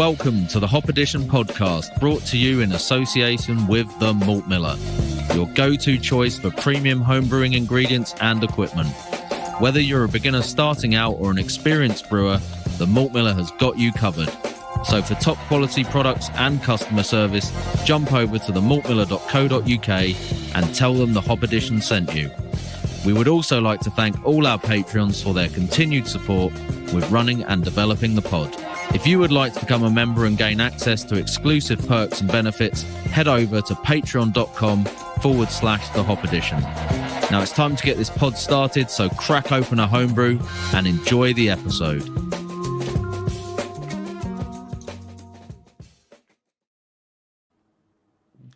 Welcome to the Hop Edition podcast, brought to you in association with The Malt Miller, your go-to choice for premium homebrewing ingredients and equipment. Whether you're a beginner starting out or an experienced brewer, The Malt Miller has got you covered. So for top quality products and customer service, jump over to themaltmiller.co.uk and tell them the Hop Edition sent you. We would also like to thank all our Patreons for their continued support with running and developing the pod. If you would like to become a member and gain access to exclusive perks and benefits, head over to patreon.com/The Hop Edition. Now it's time to get this pod started, so crack open a homebrew and enjoy the episode.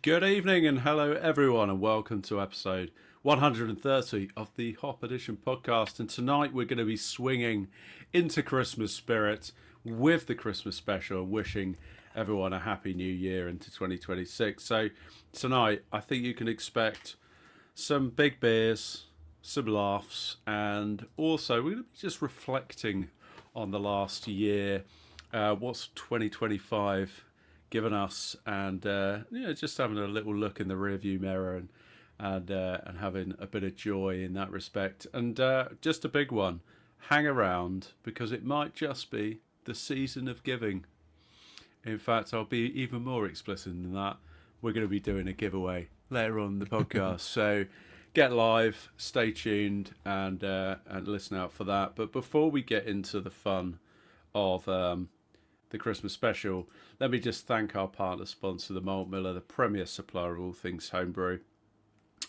Good evening and hello everyone, and welcome to episode 130 of the Hop Edition podcast. And tonight we're going to be swinging into Christmas spirit with the Christmas special, wishing everyone a happy new year into 2026. So tonight I think you can expect some big beers, some laughs, and also we're going to be just reflecting on the last year, what's 2025 given us, and just having a little look in the rearview mirror and having a bit of joy in that respect. And just a big one, hang around, because it might just be the season of giving. In fact, I'll be even more explicit than that. We're going to be doing a giveaway later on in the podcast. So get live, stay tuned, and listen out for that. But before we get into the fun of the Christmas special, let me just thank our partner sponsor, the Malt Miller, the premier supplier of all things homebrew.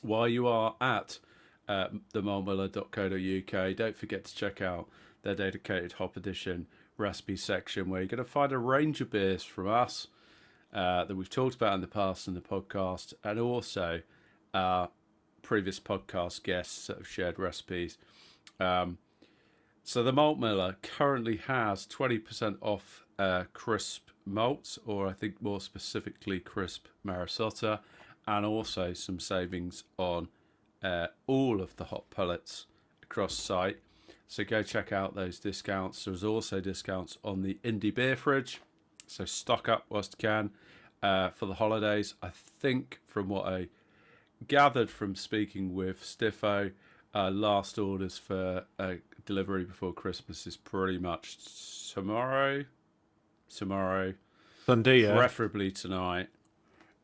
While you are at themaltmiller.co.uk, don't forget to check out their dedicated Hop Edition recipe section, where you're going to find a range of beers from us that we've talked about in the past in the podcast, and also previous podcast guests that have shared recipes. So the Malt Miller currently has 20% off crisp malts, or I think more specifically crisp Marisotta, and also some savings on all of the hop pellets across the site. So go check out those discounts. There's also discounts on the Indie Beer Fridge, so stock up whilst you can for the holidays. I think from what I gathered from speaking with Stiffo, last orders for delivery before Christmas is pretty much tomorrow, Sunday, yeah. Preferably tonight.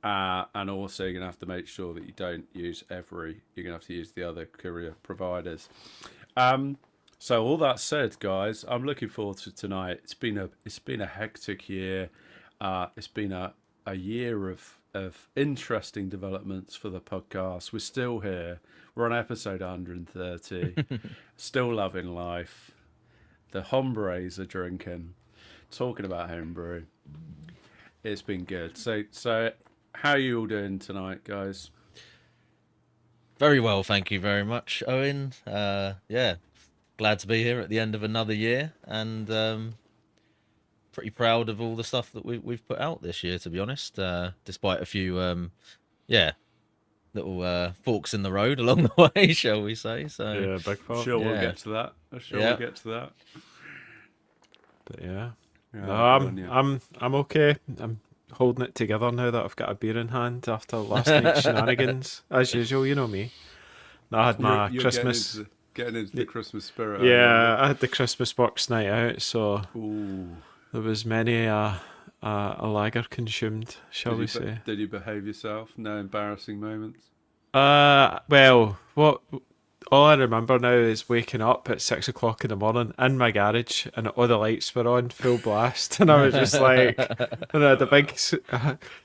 And also you're going to have to make sure that you don't use you're going to have to use the other courier providers. So all that said, guys, I'm looking forward to tonight. It's been a hectic year. It's been a year of interesting developments for the podcast. We're still here. We're on episode 130. Still loving life. The hombres are drinking. Talking about homebrew. It's been good. So how are you all doing tonight, guys? Very well, thank you very much, Owen. Glad to be here at the end of another year, and pretty proud of all the stuff that we've put out this year, to be honest, despite a few little forks in the road along the way, shall we say. So yeah, big part. Sure, we'll get to that. We'll get to that. But I'm okay. I'm holding it together now that I've got a beer in hand after last night's shenanigans. As usual, you know me. I had my Christmas... Getting into the Christmas spirit. Yeah, I had the Christmas box night out, so Ooh. There was many a lager consumed, shall we say. Did you behave yourself? No embarrassing moments? Well, all I remember now is waking up at 6 o'clock in the morning in my garage and all the lights were on full blast, and I was just like, and I had a big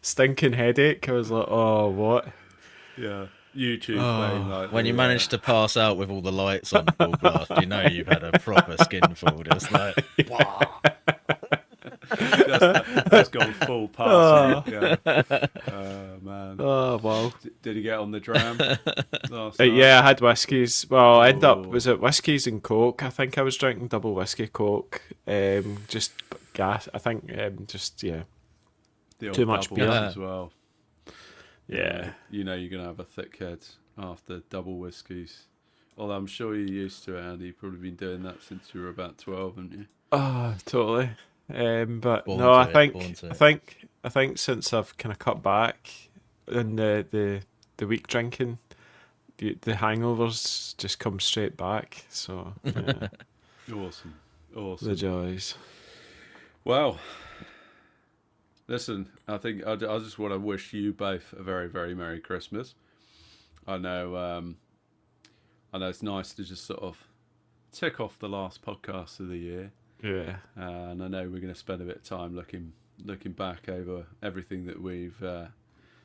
stinking headache. I was like, oh, what? Yeah. YouTube playing like when you manage to pass out with all the lights on full blast, you know you've had a proper skinful. Just like, wow. Just gone full party. Yeah. Man. Oh wow. Did you get on the dram last night? Yeah, I had whiskies. Well, I ended up, was it whiskies and Coke? I think I was drinking double whiskey Coke. Just gas. I think too much beer as well. Yeah. You know you're going to have a thick head after double whiskies. Although I'm sure you're used to it, Andy. You've probably been doing that since you were about 12, haven't you? Oh, totally. But Born no, to I it, think born to I it. think I think since I've kind of cut back in the week drinking, the hangovers just come straight back. So yeah, Awesome. the Awesome. joys. Well, listen, I think I just want to wish you both a very, very Merry Christmas. I know, I know it's nice to just sort of tick off the last podcast of the year, Yeah, and I know we're going to spend a bit of time looking back over everything that we've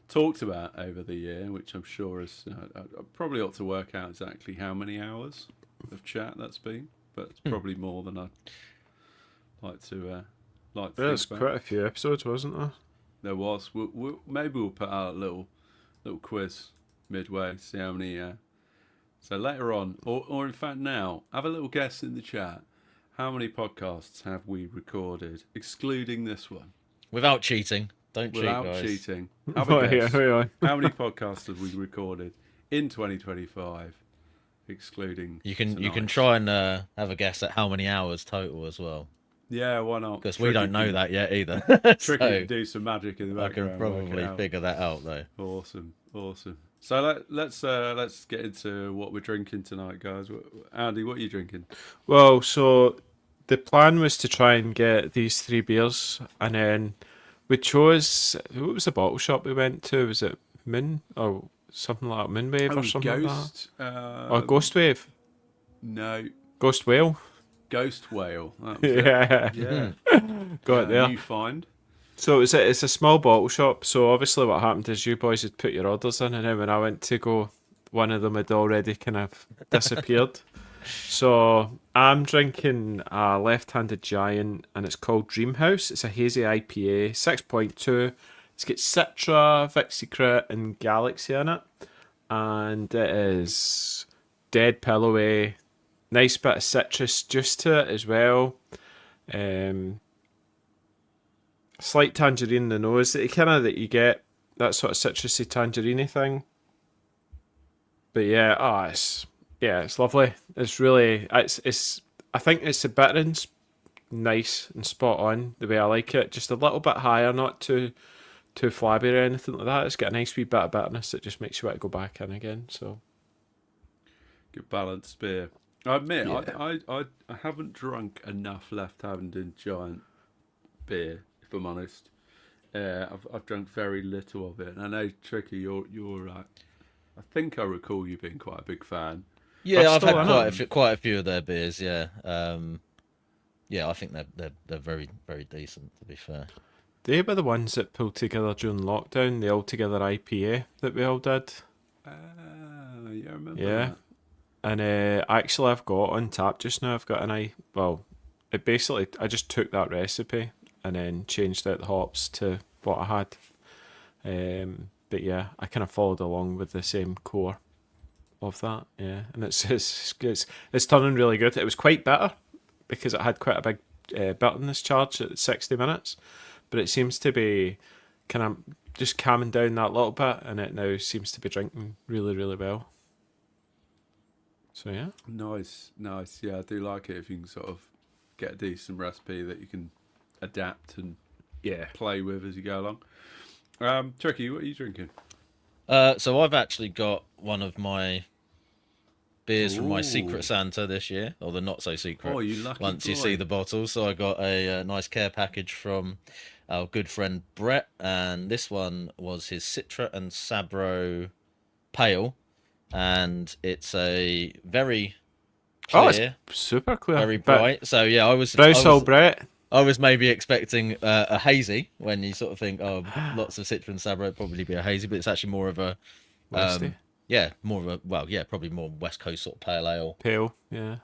talked about over the year, which I'm sure is I probably ought to work out exactly how many hours of chat that's been, but it's probably more than I'd like to there's think about. quite a few episodes, wasn't there? There was. Maybe we'll put out a little quiz midway, see how many. So later on, or in fact now, have a little guess in the chat. How many podcasts have we recorded, excluding this one? Without cheating. Don't cheat, Without guys. cheating. Have a Oh, yeah, guess. hang on. How many podcasts have we recorded in 2025, excluding You can tonight? try and have a guess at how many hours total as well, Yeah, why not? because we don't know that yet either. Tricky So to do some magic in the I background. can work it probably out. figure that out though. Awesome. So let's get into what we're drinking tonight, guys. Andy, what are you drinking? Well, so the plan was to try and get these 3 beers, and then we chose. What was the bottle shop we went to? Was it Moon or something like that? Moonwave or something like that? Ghost. Or Ghost Wave? No, Ghost Whale? Ghost Whale. That was it. Yeah, Yeah. got it there. New find. So it's a small bottle shop. So obviously, what happened is you boys had put your orders in, and then when I went to go, one of them had already kind of disappeared. So I'm drinking a Left-Handed Giant, and it's called Dreamhouse. It's a hazy IPA, 6.2. It's got Citra, Vixicrit, and Galaxy in it, and it is dead pillowy. Nice bit of citrus juice to it as well. Slight tangerine in the nose that you get, that sort of citrusy tangerine thing. But yeah, it's lovely. It's really it's I think it's the bittering's nice and spot on the way I like it. Just a little bit higher, not too flabby or anything like that. It's got a nice wee bit of bitterness that just makes you want to go back in again. So Good balanced beer. I admit, Yeah. I haven't drunk enough Left-Handed Giant beer, if I'm honest. I've drunk very little of it. And I know, Tricky, you're right. I think I recall you being quite a big fan. Yeah, I've still had am. quite a few of their beers. Yeah, yeah, I think they're very very decent. To be fair. they were the ones that pulled together during lockdown, the All Together IPA that we all did. Yeah, I remember Yeah. that. And actually, I've got on tap just now. I've got it basically, I just took that recipe and then changed out the hops to what I had. But yeah, I kind of followed along with the same core of that. Yeah, and it's turning really good. It was quite bitter because it had quite a big bitterness charge at 60 minutes, but it seems to be kind of just calming down that little bit, and it now seems to be drinking really, really well. So yeah. Nice. Yeah, I do like it if you can sort of get a decent recipe that you can adapt and play with as you go along. Tricky, what are you drinking? So I've actually got one of my beers from my Ooh. Secret Santa this year, or the not so secret. Oh, you lucky Once you boy. see the bottle, so I got a nice care package from our good friend Brett, and this one was his Citra and Sabro Pale, and it's a very Oh, clear, it's super clear. very But bright. So yeah, Browsall Brett. I was maybe expecting a hazy when you sort of think, oh, lots of Citra and Sabro, it'd probably be a hazy, but it's actually more of a Westy. probably more West Coast sort of pale ale. Pale, yeah.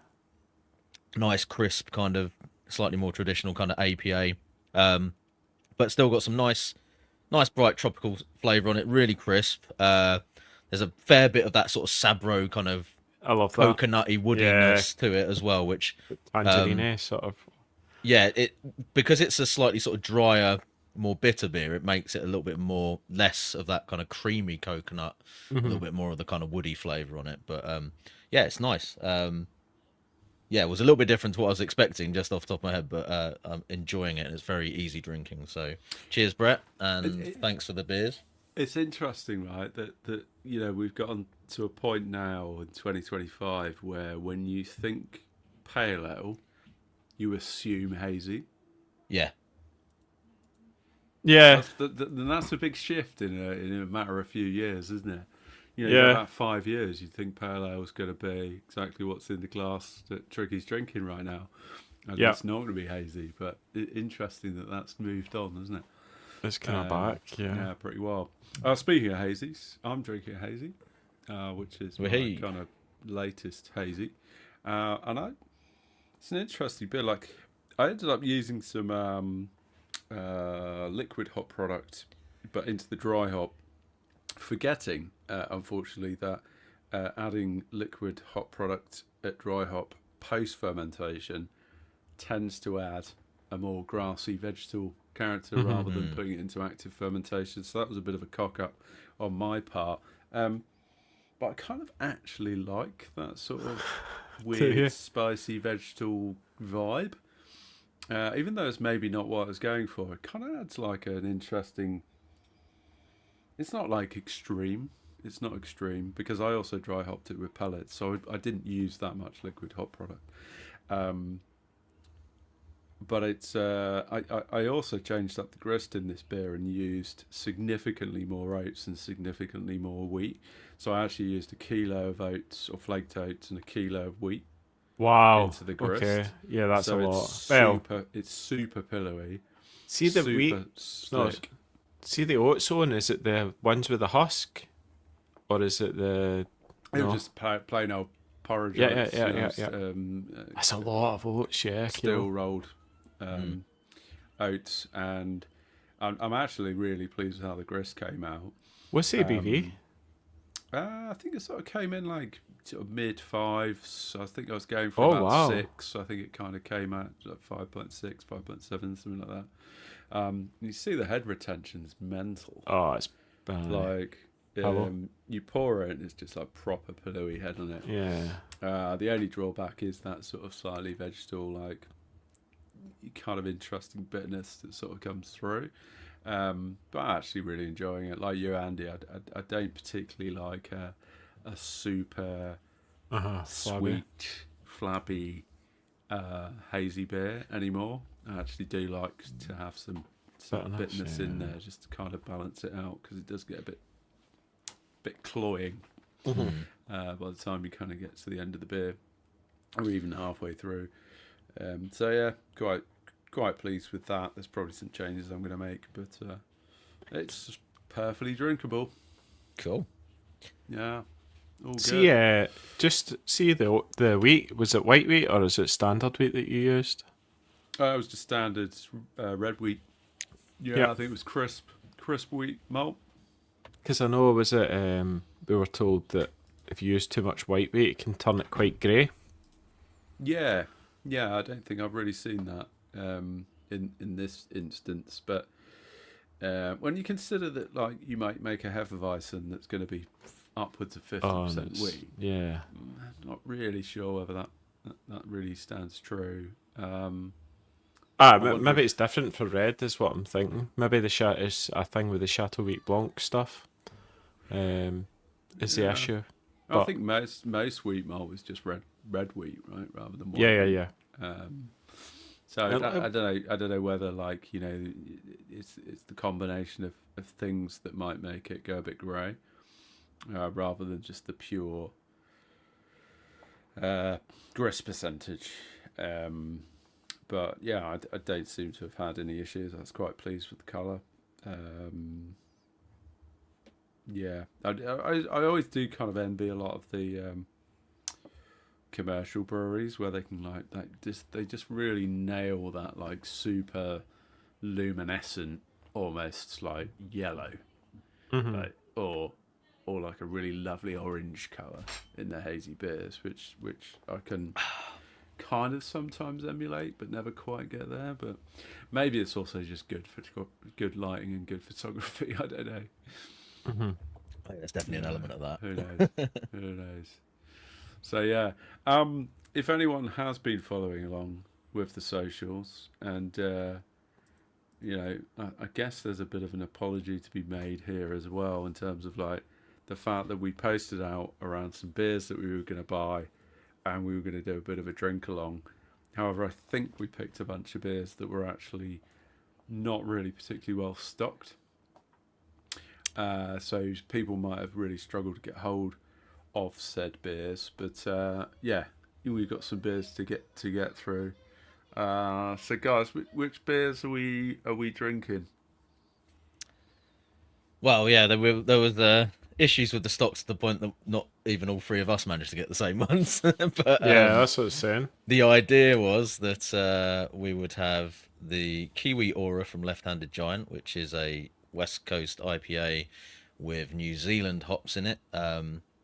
Nice, crisp, kind of slightly more traditional kind of APA, but still got some nice bright tropical flavour on it. Really crisp. There's a fair bit of that sort of Sabro kind of I love that. coconutty woodiness to it as well, which Tangerine sort of. yeah, because it's a slightly sort of drier, more bitter beer, it makes it a little bit more less of that kind of creamy coconut, a little bit more of the kind of woody flavour on it. But yeah, it's nice. yeah, it was a little bit different to what I was expecting just off the top of my head, but I'm enjoying it and it's very easy drinking. So cheers, Brett, and thanks for the beers. It's interesting, right? That we've gotten to a point now in 2025 where when you think pale ale, you assume hazy. Yeah. Yeah. That's a big shift in a matter of a few years, isn't it? Yeah. About 5 years, you'd think pale ale is going to be exactly what's in the glass that Tricky's drinking right now, and it's not going to be hazy. But interesting that that's moved on, isn't it? It's kind of back, Yeah, pretty well. Speaking of hazies, I'm drinking a hazy, which is my kind of latest hazy, and it's an interesting beer. Like, I ended up using some liquid hop product, but into the dry hop, forgetting, unfortunately, that adding liquid hop product at dry hop post fermentation tends to add a more grassy vegetal character rather than putting it into active fermentation. So that was a bit of a cock up on my part. But I kind of actually like that sort of weird, spicy vegetal vibe. Even though it's maybe not what I was going for, it kind of adds like an interesting... It's not like extreme. It's not extreme because I also dry hopped it with pellets, so I didn't use that much liquid hop product. But it's I also changed up the grist in this beer and used significantly more oats and significantly more wheat. So I actually used 1 kilo of oats or flaked oats and 1 kilo of wheat. Wow. Into the grist. Okay. Yeah, that's so a it's lot. It's super pillowy. See the wheat. Slick. See the oats one. Is it the ones with the husk, or is it the? It was just plain old porridge. Yeah. That's a lot of oats. Yeah. Still rolled oats, and I'm actually really pleased with how the grist came out. What's the ABV? I think it sort of came in like sort of mid fives. I think I was going for about 6. I think it kind of came out like 5.6, 5.7, something like that. You see the head retention is mental. Oh, it's like you pour it and it's just like proper pillowy head on it. Yeah. The only drawback is that sort of slightly vegetal, like kind of interesting bitterness that sort of comes through. But I'm actually really enjoying it. Like you, Andy, I don't particularly like a super sweet, flabby, hazy beer anymore. I actually do like to have some bitterness in there just to kind of balance it out, because it does get a bit cloying by the time you kind of get to the end of the beer, or even halfway through. So yeah, quite pleased with that. There's probably some changes I'm going to make, but it's just perfectly drinkable. Cool. Yeah. All good. See, just see the wheat. Was it white wheat or is it standard wheat that you used? It was just standard red wheat. Yeah, I think it was crisp wheat malt. Because I know, was it? We were told that if you use too much white wheat, it can turn it quite grey. Yeah. I don't think I've really seen that in this instance, but when you consider that, like, you might make a Hefeweizen that's going to be upwards of 50% wheat. Yeah. I'm not really sure whether that really stands true. Maybe it's different for red, is what I'm thinking. Maybe the is a thing with the Chateau Wheat Blanc stuff. Is the issue. I think most wheat malt is just red wheat, right, rather than white. Yeah. So I don't know whether, like, you know, it's the combination of things that might make it go a bit grey, rather than just the pure grist percentage. But yeah, I don't seem to have had any issues. I was quite pleased with the colour. Yeah, I always do kind of envy a lot of the commercial breweries where they can they just really nail that, like, super luminescent, almost like yellow, like, or like a really lovely orange colour in their hazy beers, which I can kind of sometimes emulate, but never quite get there. But maybe it's also just good lighting and good photography. I don't know. I think there's definitely an element of that. Who knows? So yeah, if anyone has been following along with the socials, and I guess there's a bit of an apology to be made here as well in terms of like the fact that we posted out around some beers that we were going to buy, and we were going to do a bit of a drink along. However, I think we picked a bunch of beers that were actually not really particularly well stocked. So people might have really struggled to get hold of said beers. But we've got some beers to get through. So guys, which beers are we drinking? Well, yeah, there was issues with the stocks to the point that not even all three of us managed to get the same ones. But that's what I was saying. the idea was that we would have the Kiwi Aura from Left Handed Giant, which is a West Coast IPA with New Zealand hops in it.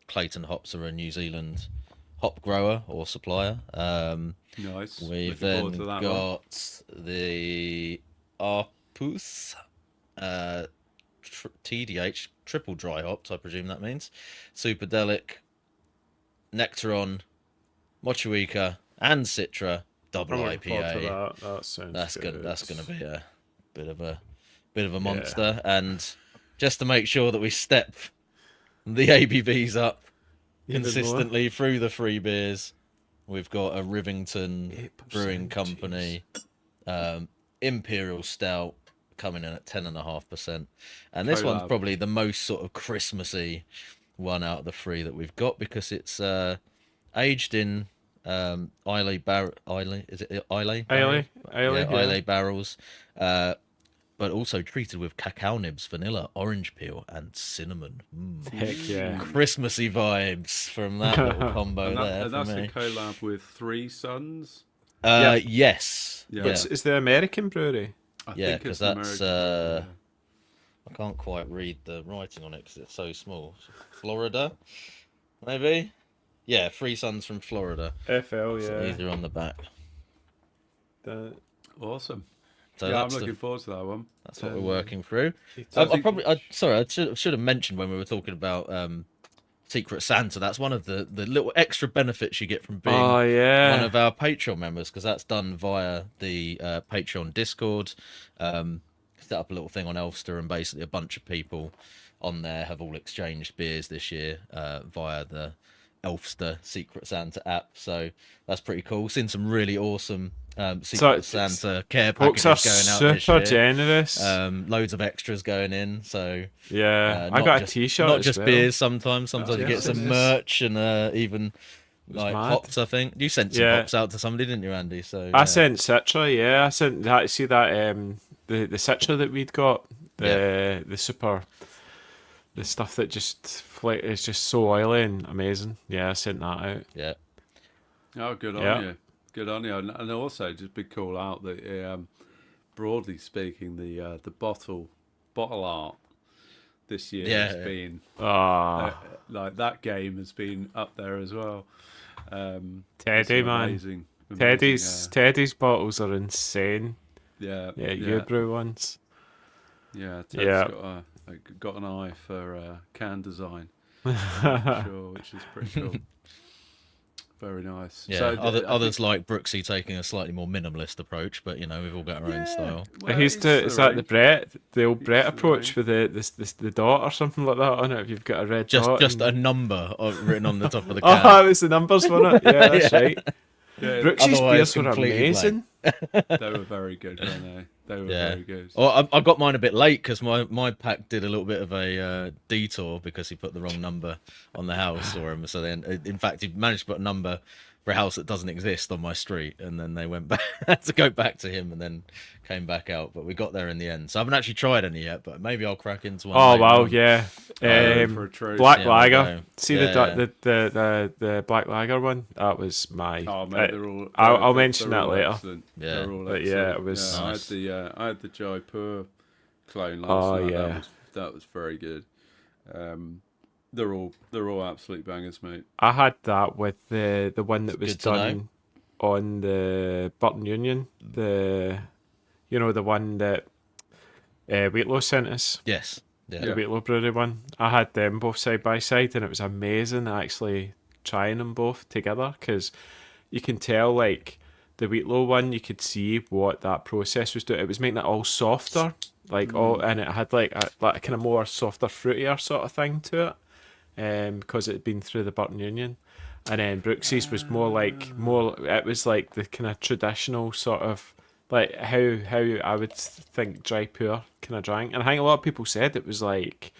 Clayton Hops are a New Zealand hop grower or supplier. Nice. We've Looking then forward to that got the Arpus TDH, triple dry hopped, I presume that means. Superdelic, Nectaron, Mochuika, and Citra double I'm looking forward to IPA. that sounds good. That's gonna be a bit of a monster. And just to make sure that we step the ABVs up Even consistently through the free beers, we've got a Rivington 8%, Brewing Company Imperial Stout coming in at 10.5%, and this one's Collab. probably the most sort of Christmassy one out of the three that we've got, because it's aged in Islay is it Islay? Islay, Islay barrels, but also treated with cacao nibs, vanilla, orange peel, and cinnamon. Heck yeah. Christmassy vibes from that little combo And that's for a me. collab with Three Sons. Yes. Yeah. Yeah. It's the American brewery. I Yeah, think it's 'cause the that's, American one, I can't quite read the writing on it because it's so small. Florida, maybe? Yeah, Three Sons from Florida. FL, It's yeah. easier on the back. The- Awesome. So yeah, I'm that's, looking forward to that one. that's what we're working through. So I I think- probably, sorry, I should have mentioned when we were talking about Secret Santa. That's one of the little extra benefits you get from being Oh, yeah. one of our Patreon members, because that's done via the Patreon Discord. Set up a little thing on Elfster, and basically a bunch of people on there have all exchanged beers this year via the Elfster Secret Santa app. So that's pretty cool. Seen some really awesome Secret Santa care packages Folks are going out this super year. generous. Loads of extras going in. So yeah, I not got just- a T-shirt not as just well. beers. Sometimes you yeah, get some yes. merch and even like mad. hops. I think you sent some Yeah. hops out to somebody, didn't you, Andy? So I sent Citra, yeah. I sent that. See that the Citra that we'd got, the super, the stuff that just is just so oily and amazing. Yeah, I sent that out. Yeah. Oh, good Yeah. on you. Good on you. And also, just big call out that, broadly speaking, the bottle art this year has been like that game has been up there as well. Teddy, some man. amazing, Teddy's bottles are insane. yeah, Your brew ones. yeah. Ted's Yeah. got an eye for can design, for sure, which is pretty cool. Very nice. Yeah, So, others like Brooksy taking a slightly more minimalist approach, but we've all got our own style. well, Is it's that the old Brett the approach with the dot or something like that on it? If you've got a red dot, Just a number written on the top of the oh, can. it was the numbers, wasn't it? Yeah, that's right. Yeah, Brooksy's Otherwise, beers were completely amazing. they were very good, weren't they? They were Yeah. very good. Well, I got mine a bit late because my pack did a little bit of a detour because he put the wrong number on the house for him. So then, in fact, he managed to put a number for a house that doesn't exist on my street, and then they went back had to go back to him and then came back out. But we got there in the end. So I haven't actually tried any yet, but maybe I'll crack into one. Oh later wow, on. yeah. For a truce. Black Yeah, Lager. there you go. See Yeah, the Black Lager one. That was my. Oh mate, they're all. I'll mention they're that all later. excellent. Yeah. They're all But excellent. yeah, it was nice. I had the Jaipur clone last Oh, night. yeah. That was very good. They're all absolute bangers, mate. I had that with the one that was good to know. done on the Burton Union. The one that Weight Loss sent us. Yes. Yeah. The Weight Loss Brewery one. I had them both side by side, and it was amazing actually trying them both together because you can tell like the Wheatlow one, you could see what that process was doing. It was making it all softer, like all, and it had like a kind of more softer, fruitier sort of thing to it, because it had been through the Burton Union. And then Brooksy's was more. It was like the kind of traditional sort of like how I would think dry pour kind of drank. And I think a lot of people said it was like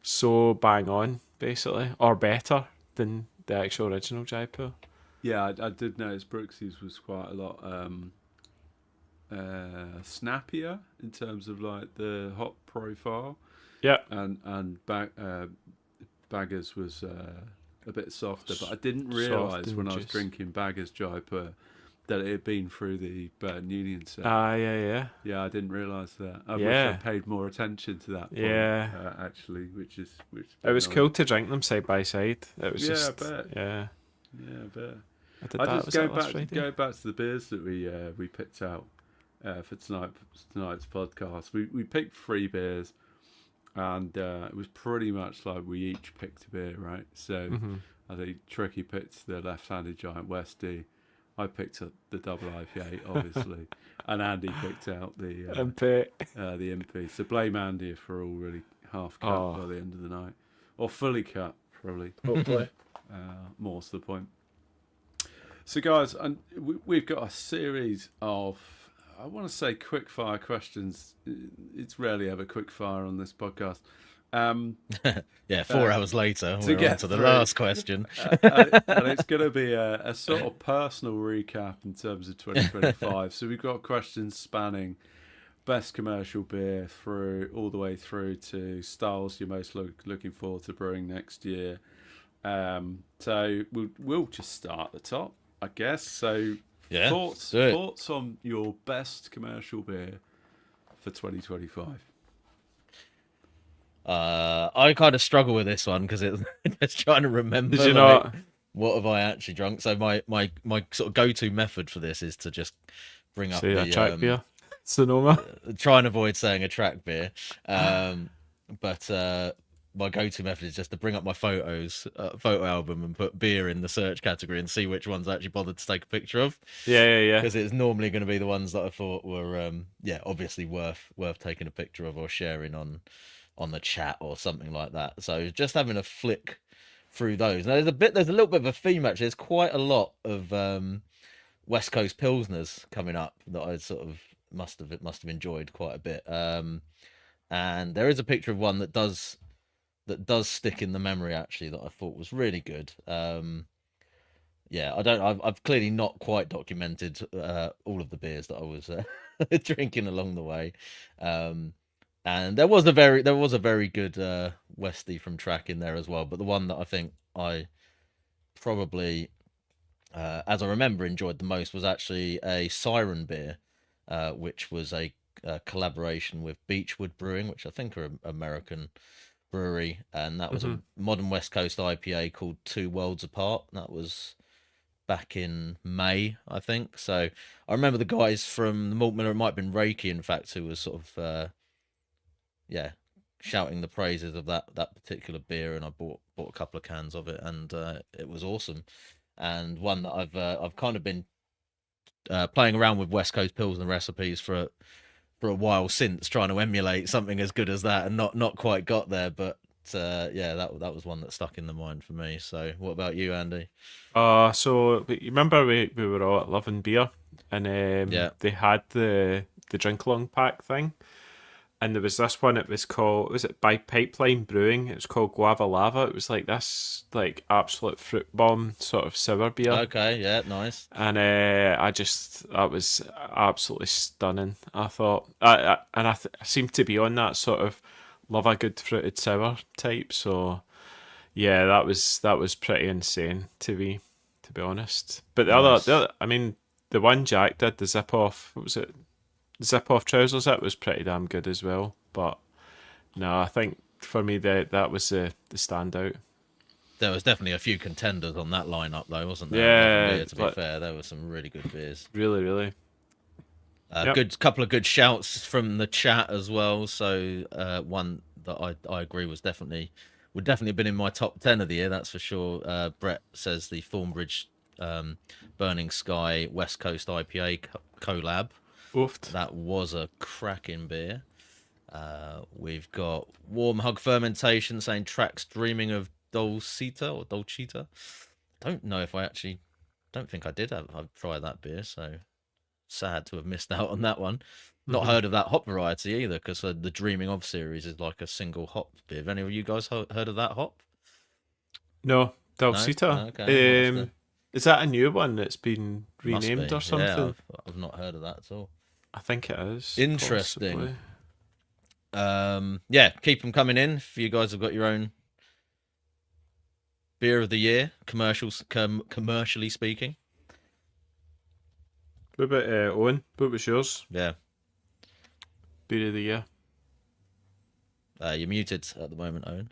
so bang on, basically, or better than the actual original dry pour. Yeah, I did notice Brooksy's was quite a lot snappier in terms of like the hop profile. Yeah, and Baggers was a bit softer, but I didn't realise when I was drinking Baggers Jaipur that it had been through the Burton Union set. Yeah. Yeah, I didn't realise that. I wish I paid more attention to that point, actually, which it was cool to drink them side by side. It was I bet. Yeah, I bet. I did I that. just go back to the beers that we picked out for tonight's podcast. We picked 3 beers. And it was pretty much like we each picked a beer, right? So I think Tricky picked the left-handed Giant Westie. I picked up the double IPA, obviously, and Andy picked out the MP. So blame Andy if we're all really half cut by the end of the night, or fully cut, probably. Hopefully, more to the point. So, guys, and we've got a series of, I want to say, quick fire questions. It's rarely ever quick fire on this podcast. 4 hours later, we're on to the last question. And it's going to be a sort of personal recap in terms of 2025. So we've got questions spanning best commercial beer all the way through to styles you're most looking forward to brewing next year. So we'll just start at the top, I guess. So thoughts on your best commercial beer for 2025? I kind of struggle with this one because it's trying to remember. Did you not? What have I actually drunk? So my sort of go-to method for this is to just bring up a track beer. Sonoma. Try and avoid saying a track beer. But my go-to method is just to bring up my photo album and put beer in the search category and see which ones I actually bothered to take a picture of. Yeah. Because it's normally going to be the ones that I thought were obviously worth taking a picture of or sharing on the chat or something like that. So just having a flick through those. Now there's a little bit of a theme actually. There's quite a lot of West Coast Pilsners coming up that I sort of must have enjoyed quite a bit. And there is a picture of one that does stick in the memory actually that I thought was really good. I've clearly not quite documented all of the beers that I was drinking along the way. And there was a very good Westie from Track in there as well. But the one that I think I probably, as I remember, enjoyed the most was actually a Siren beer, which was a collaboration with Beechwood Brewing, which I think are an American brewery, and that was a modern West Coast IPA called 2 Worlds Apart. That was back in May, I think. So I remember the guys from the Malt Miller, it might have been Reiki, in fact, who was sort of shouting the praises of that particular beer, and I bought a couple of cans of it, and it was awesome. And one that I've kind of been playing around with West Coast Pilsner recipes for a while since, trying to emulate something as good as that, and not quite got there, but that was one that stuck in the mind for me. So what about you, Andy? So you remember we were all at Love and Beer, and they had the drink along pack thing. And there was this one, it was called, was it by Pipeline Brewing? It was called Guava Lava. It was like this, like, absolute fruit bomb sort of sour beer. Okay, yeah, nice. And that was absolutely stunning, I thought. I seemed to be on that sort of love a good fruited sour type. So, yeah, that was pretty insane to be honest. But the other, I mean, the one Jack did, the zip off, what was it? Zip off trousers, that was pretty damn good as well. But no, I think for me that was the standout. There was definitely a few contenders on that lineup though, wasn't there? Yeah, to be fair, there were some really good beers. Really. Good couple of good shouts from the chat as well. So one that I agree would definitely have been in my top 10 of the year, that's for sure. Brett says the Thornbridge Burning Sky West Coast IPA collab. Oofed. That was a cracking beer. We've got Warm Hug Fermentation saying tracks dreaming of Dolcita. Don't know if I actually, don't think I did I've tried that beer, so sad to have missed out on that one. Not heard of that hop variety either, because the Dreaming of series is like a single hop beer. Have any of you guys heard of that hop? No, Dalcita. No? Okay, is that a new one that's been must renamed be. or something? Yeah, I've not heard of that at all. I think it is. Interesting. Possibly. Yeah, keep them coming in. If you guys have got your own beer of the year, commercially speaking. What about Owen? What was yours? Yeah. Beer of the year. You're muted at the moment, Owen.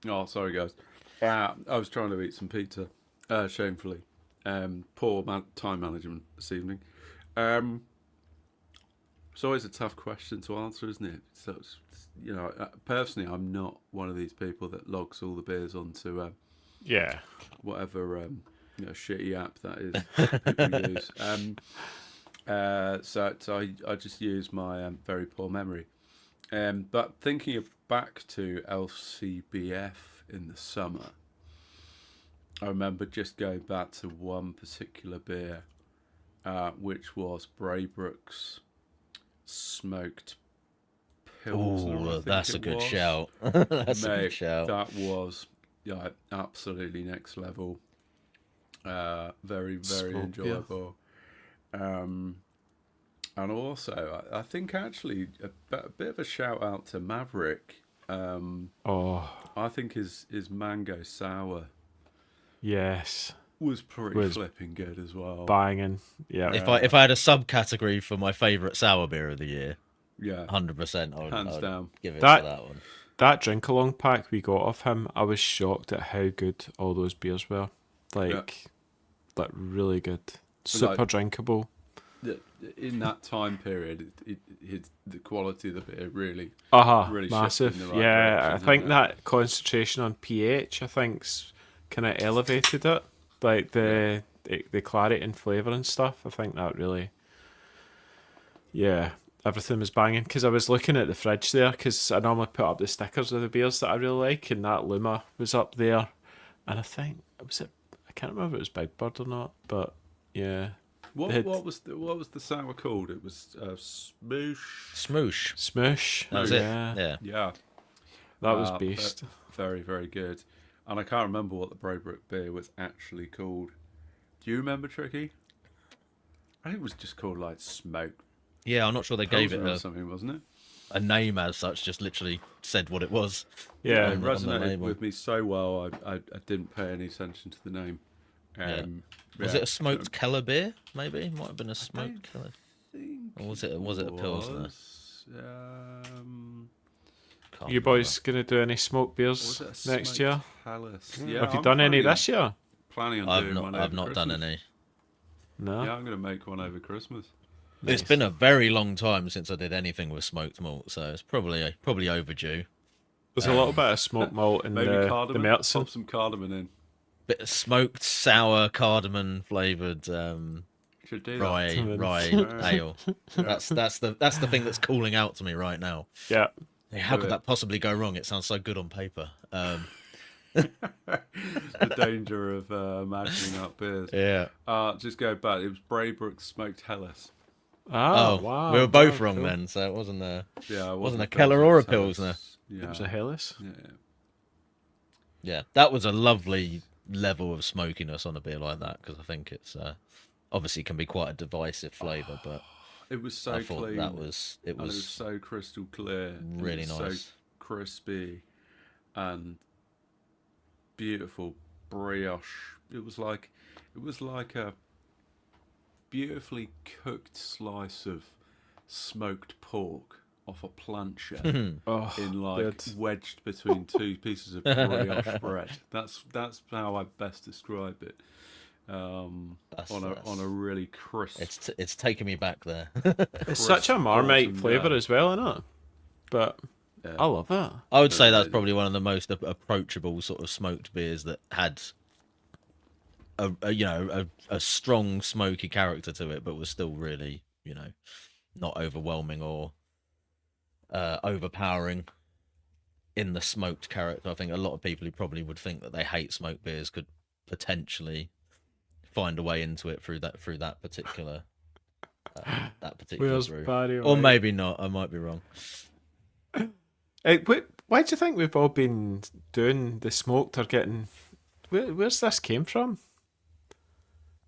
Oh, sorry, guys. I was trying to eat some pizza, shamefully. Poor time management this evening. It's always a tough question to answer, isn't it? So, personally, I'm not one of these people that logs all the beers onto whatever shitty app that is people use. So I just use my very poor memory. But thinking back to LCBF in the summer, I remember just going back to one particular beer, which was Braybrook's smoked Pilsner. Oh, that's a good shout. That's a good shout. That was absolutely next level. Very, very enjoyable. And also, I think actually a bit of a shout out to Maverick. I think his mango sour, yes, was pretty flipping good as well. Banging, yeah. If I had a subcategory for my favourite sour beer of the year, 100%, I would down give it to that one. That drink along pack we got off him, I was shocked at how good all those beers were. Like really good, super drinkable. In that time period, the quality of the beer really massive. shifted in the right I direction, think that concentration on pH, I think's kind of elevated it. Like the clarity and flavour and stuff. I think that really, everything was banging. Because I was looking at the fridge there, because I normally put up the stickers of the beers that I really like, and that Luma was up there. And I think I can't remember if it was Big Bird or not, but yeah. What was the sour called? It was Smoosh. Smoosh. That was it. Yeah. That was beast. Very, very good. And I can't remember what the Braybrook beer was actually called. Do you remember, Tricky? I think it was just called like Smoke. Yeah, I'm not sure they gave it something, wasn't it? A name as such. Just literally said what it was. Yeah, it resonated with me so well. I didn't pay any attention to the name. Was it a smoked Keller beer? Maybe might have been a smoked Keller. Or was it a Pilsner? You boys gonna do any smoked beers next year? Yeah, have you done any this year? Planning on doing one. I've not done any. No. Yeah, I'm gonna make one over Christmas. It's been a very long time since I did anything with smoked malt, so it's probably overdue. There's a little bit of smoked malt in the Meltzer. Pop some cardamom in. Bit of smoked sour cardamom flavoured rye ale. That's the thing that's calling out to me right now. Yeah. How could that possibly go wrong? It sounds so good on paper. The danger of imagining up beers. Yeah. Just go back. It was Braybrook Smoked Helles. Oh, wow. We were both wrong then, so it wasn't a wasn't a Keller or a Pilsner. Yeah. It was a Helles. Yeah, that was a lovely level of smokiness on a beer like that, because I think it's obviously can be quite a divisive flavour, but it was so clean. It was so crystal clear, really nice, so crispy, and beautiful brioche. It was like a beautifully cooked slice of smoked pork off a plancha wedged between two pieces of brioche bread. That's how I best describe it. On a really crisp. It's taking me back there. It's such a Marmite flavour as well, isn't it? But I love it. I would say that's probably one of the most approachable sort of smoked beers that had a strong smoky character to it, but was still really, not overwhelming or overpowering in the smoked character. I think a lot of people who probably would think that they hate smoked beers could potentially find a way into it through that particular Where's brew. Barry Or White? maybe not. I might be wrong. Why do you think we've all been doing the smoked or getting? Where's this came from?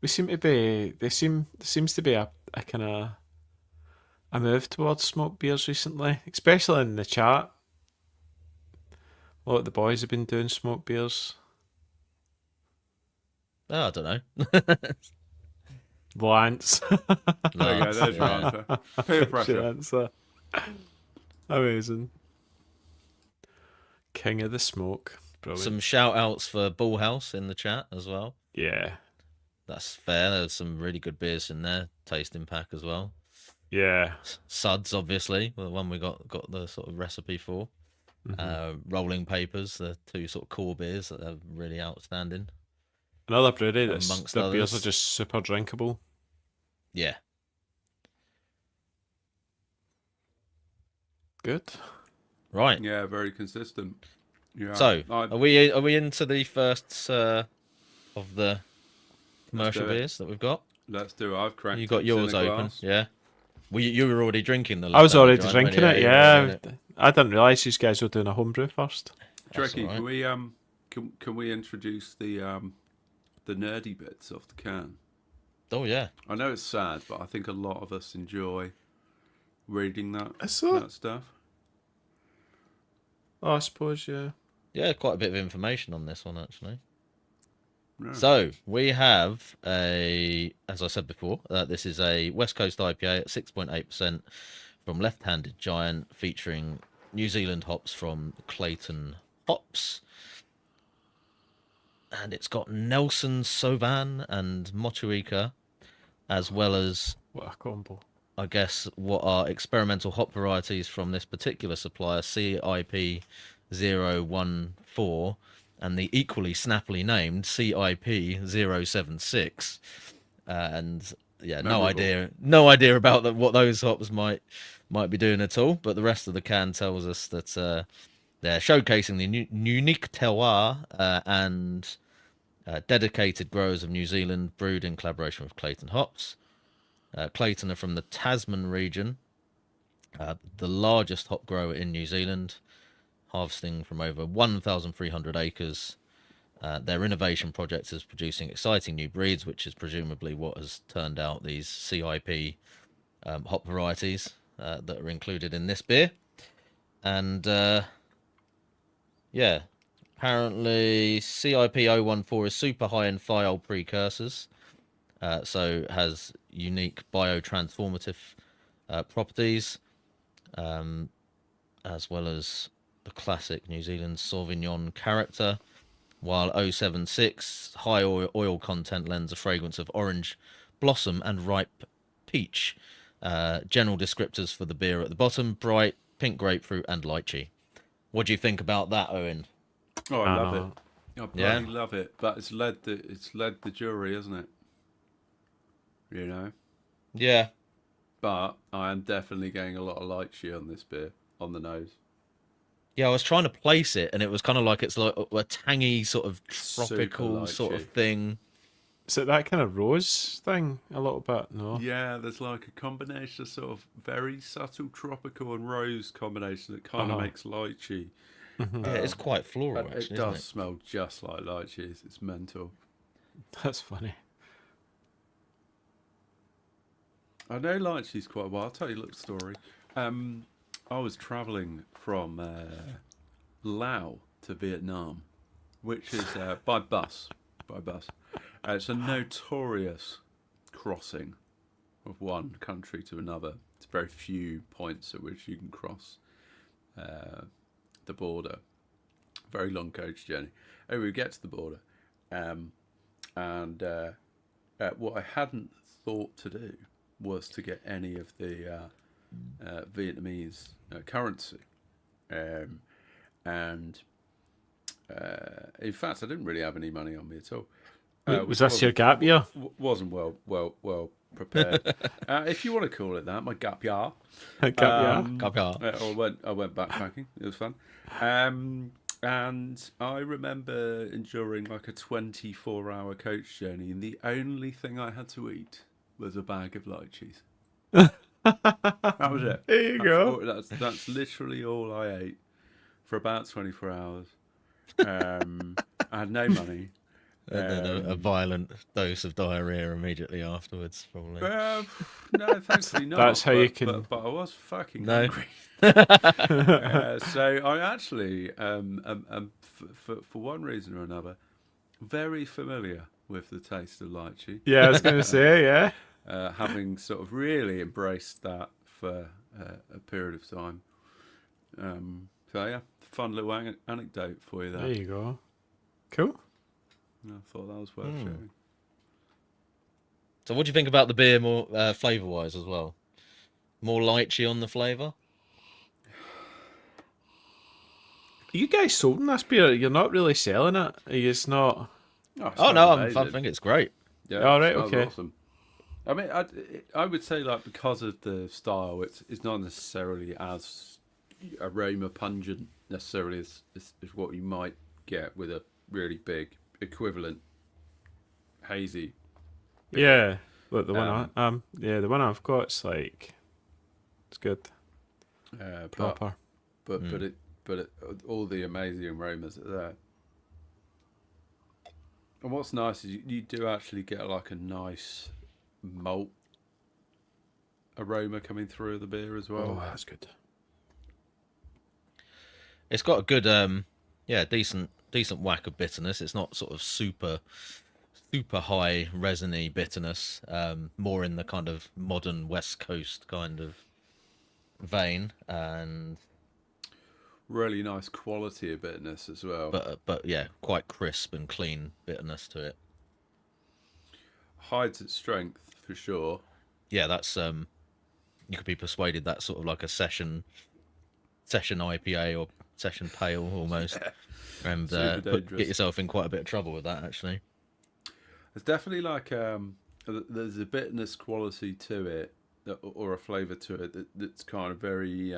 We seem to be. There seems to be a kind of a move towards smoked beers recently, especially in the chat. A lot of the boys have been doing smoked beers. Oh, I don't know. Lance. There you go. There's your answer. Peer pressure. Answer. Amazing. King of the smoke. Brilliant. Some shout outs for Bullhouse in the chat as well. Yeah. That's fair. There's some really good beers in there. Tasting pack as well. Yeah. Suds, obviously, the one we got the sort of recipe for. Rolling Papers, the two sort of core beers that are really outstanding. Another brewery that's Amongst their beers are others. just super drinkable. Yeah. Good. Right. Yeah, very consistent. Yeah. So, are we into the first of the commercial do it. beers that we've got? Let's do it. I've cracked. You got it. yours It's in a open, glass. yeah. Well, you were already drinking the. I was Left-Handed already Giant drinking when it, you were doing yeah. it. I didn't realise these guys were doing a homebrew first. That's Tricky. all right. Can we can we introduce the nerdy bits off the can? Oh yeah. I know it's sad, but I think a lot of us enjoy reading that So, that stuff. I suppose, yeah. Yeah, quite a bit of information on this one actually. Yeah. So we have as I said before, this is a West Coast IPA at 6.8% from Left-Handed Giant, featuring New Zealand hops from Clayton Hops, and it's got Nelson Sauvin and Motueka, as well as, What a combo. I guess, what are experimental hop varieties from this particular supplier, CIP 014, and the equally snappily named CIP 076. And yeah, Memorable. no idea about what those hops might be doing at all. But the rest of the can tells us that they're showcasing the unique terroir and dedicated growers of New Zealand, brewed in collaboration with Clayton Hops. Clayton are from the Tasman region, the largest hop grower in New Zealand, harvesting from over 1,300 acres. Their innovation project is producing exciting new breeds, which is presumably what has turned out these CIP hop varieties that are included in this beer. And yeah, apparently CIP 014 is super high in thiol precursors, so has unique biotransformative properties, as well as the classic New Zealand Sauvignon character, while 076 high oil content lends a fragrance of orange blossom and ripe peach. General descriptors for the beer at the bottom: bright pink grapefruit and lychee. What do you think about that, Owen? Oh, I love know. it. I Yeah? bloody love it. But it's led the jury, isn't it? You know. Yeah, But I am definitely getting a lot of lychee on this beer on the nose. yeah. I was trying to place it, and it was kind of like it's like a tangy sort of Super tropical sort of lychee. thing. Is it that kind of rose thing a little bit? No. Yeah, there's like a combination of sort of very subtle tropical and rose combination that kind of makes lychee. Yeah, it's quite floral, And actually, it does isn't it? smell just like lychees. It's mental. That's funny. I know lychees quite well. I'll tell you a little story. I was travelling from Laos to Vietnam, which is by bus. By bus. It's a notorious crossing of one country to another. It's very few points at which you can cross the border. Very long coach journey. Anyway, we get to the border, and what I hadn't thought to do was to get any of the Vietnamese currency, and in fact, I didn't really have any money on me at all. Was this your gap year? Wasn't well prepared. If you want to call it that, my gap year. Gap year. Gap year. I went backpacking. It was fun. And I remember enduring like a 24-hour coach journey, and the only thing I had to eat was a bag of lychees. That was it. There you go. That's literally all I ate for about 24 hours. I had no money. And then a violent dose of diarrhea immediately afterwards, probably. No, thankfully not. That's how you can. But I was fucking No. hungry. So I actually, for one reason or another, very familiar with the taste of lychee. Yeah, I was going to say, yeah. Having sort of really embraced that for a period of time. So yeah, fun little anecdote for you there. There you go. Cool. I thought that was worth sharing. So what do you think about the beer more flavour-wise as well? More lychee on the flavour? You guys sold in this beer. You're not really selling it. It's not. Oh no, I think it's great. Yeah, all right, smells okay. awesome. I mean, I would say like because of the style, it's not necessarily as aroma pungent necessarily as what you might get with a really big equivalent hazy. Yeah. Look, the one the one I've got, it's like, it's good. Proper. But all the amazing aromas are there. And what's nice is you do actually get like a nice malt aroma coming through the beer as well. Oh, that's good. It's got a good, decent whack of bitterness. It's not sort of super high resiny bitterness. More in the kind of modern West Coast kind of vein, and really nice quality of bitterness as well. But yeah, quite crisp and clean bitterness to it. Hides its strength for sure. Yeah, that's you could be persuaded that's sort of like a session IPA or session pale almost, and get yourself in quite a bit of trouble with that actually. It's definitely like there's a bitterness quality to it, or a flavour to it that's kind of very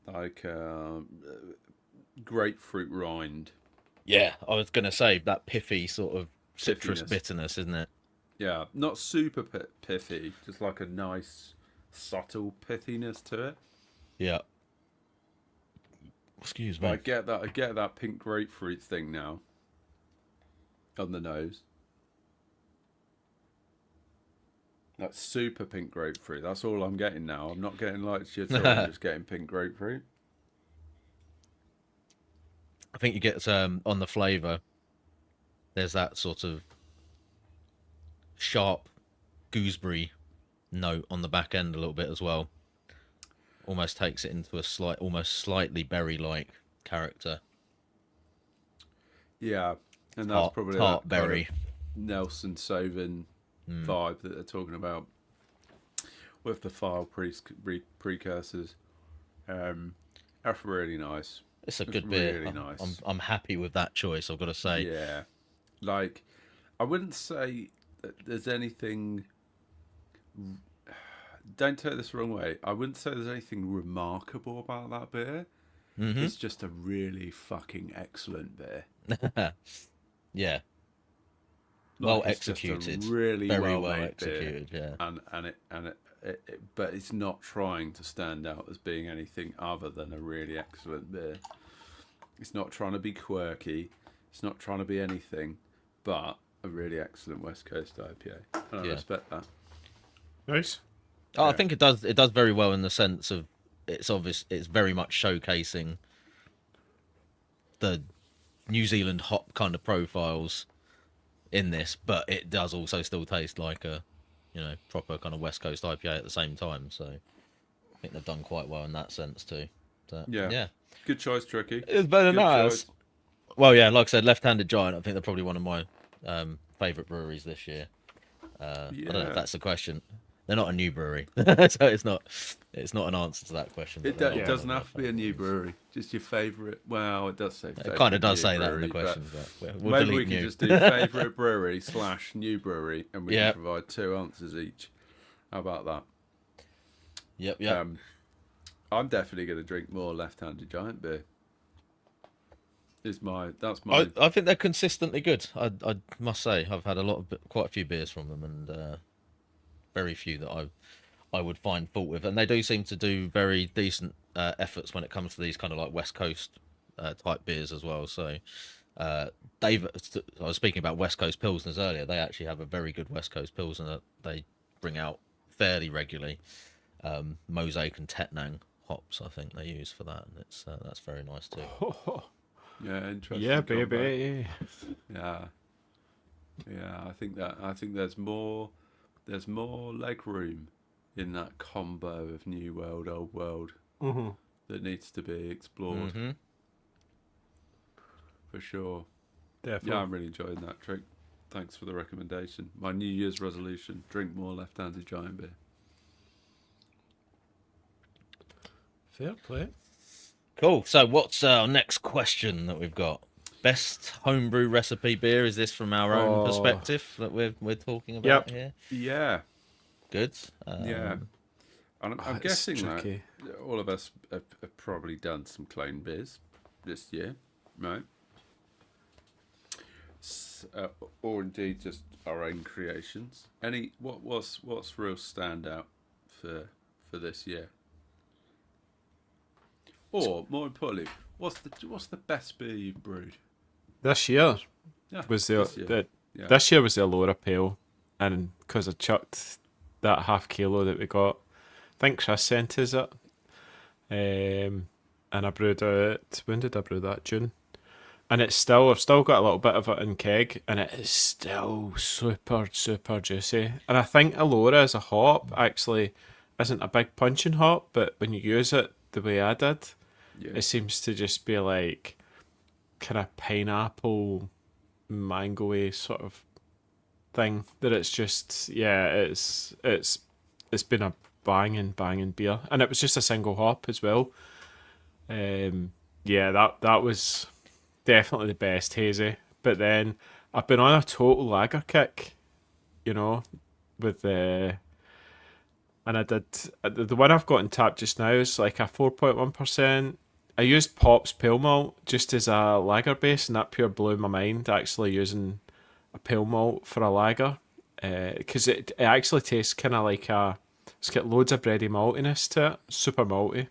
like grapefruit rind. Yeah, I was gonna say that pithy sort of citrus Piffiness. bitterness, isn't it? Yeah, not super pithy, just like a nice subtle pithiness to it. Yeah. Excuse But me. I get that pink grapefruit thing now on the nose. That super pink grapefruit. That's all I'm getting now. I'm not getting lychee at all. I'm just getting pink grapefruit. I think you get on the flavour. There's that sort of sharp gooseberry note on the back end a little bit as well. Almost takes it into a almost slightly berry-like character. Yeah, and that's probably tart that berry. kind of Nelson Sauvin vibe that they're talking about with the file precursors. That's really nice. It's a good beer. Really nice. I'm happy with that choice, I've got to say. Yeah, like I wouldn't say that there's anything. Don't take this the wrong way. I wouldn't say there's anything remarkable about that beer. Mm-hmm. It's just a really fucking excellent beer. Yeah. Like, Well it's just a executed. really Very well well made executed, beer. yeah. And it, but it's not trying to stand out as being anything other than a really excellent beer. It's not trying to be quirky. It's not trying to be anything but a really excellent West Coast IPA. And I respect that. Nice. Oh, I think it does very well in the sense of it's obvious. It's very much showcasing the New Zealand hop kind of profiles in this, but it does also still taste like a, proper kind of West Coast IPA at the same time. So I think they've done quite well in that sense too. So, yeah. Good choice, Tricky. It's better than ours. Well, yeah, like I said, Left-Handed Giant. I think they're probably one of my favourite breweries this year. I don't know if that's the question. they're not a new brewery, so it's not an answer to that question. It but doesn't have to be a new brewery. Just your favourite. Well, it does say. It kind of does new say that in brewery, the question. But we'll maybe we delete can new. just do favourite brewery / new brewery, and we Yeah. can provide 2 answers each. How about that? Yep. I'm definitely going to drink more left-handed giant beer. That's my. I think they're consistently good. I must say, I've had quite a few beers from them, and very few that I would find fault with. And they do seem to do very decent efforts when it comes to these kind of like West Coast type beers as well. So, Dave, I was speaking about West Coast Pilsners earlier. They actually have a very good West Coast Pilsner that they bring out fairly regularly. Mosaic and Tetnang hops, I think they use for that, and that's very nice too. Yeah, interesting. Yeah, combo. baby. Yeah. I think there's more leg room in that combo of new world, old world that needs to be explored. Mm-hmm. For sure. Definitely. Yeah, I'm really enjoying that trick. Thanks for the recommendation. My New Year's resolution: drink more left-handed giant beer. Fair play. Cool. So, what's our next question that we've got? Best homebrew recipe beer. Is this from our own perspective that we're talking about here? Yeah. Good. Yeah. And I'm It's guessing tricky. that all of us have probably done some clone beers this year, right? Or indeed just our own creations. What's real standout for this year? Or more importantly, what's the best beer you've brewed? This year Yeah, was this year. Yeah. this year was the Allura Pale, and because I chucked that half kilo that we got, I think Chris sent us it, and I brewed it. When did I brew that? June, and I've still got a little bit of it in keg, and it is still super juicy. And I think Allura as a hop actually isn't a big punching hop, but when you use it the way I did, it seems to just be like kind of pineapple, mango-y sort of thing. That it's just it's been a banging beer, and it was just a single hop as well. That was definitely the best hazy. But then I've been on a total lager kick, with the. And I did the one I've got in tap just now is like a 4.1%. I used Pop's Pale Malt just as a lager base, and that pure blew my mind. Actually using a pale malt for a lager, because it actually tastes kind of like it's got loads of bready maltiness to it, super malty.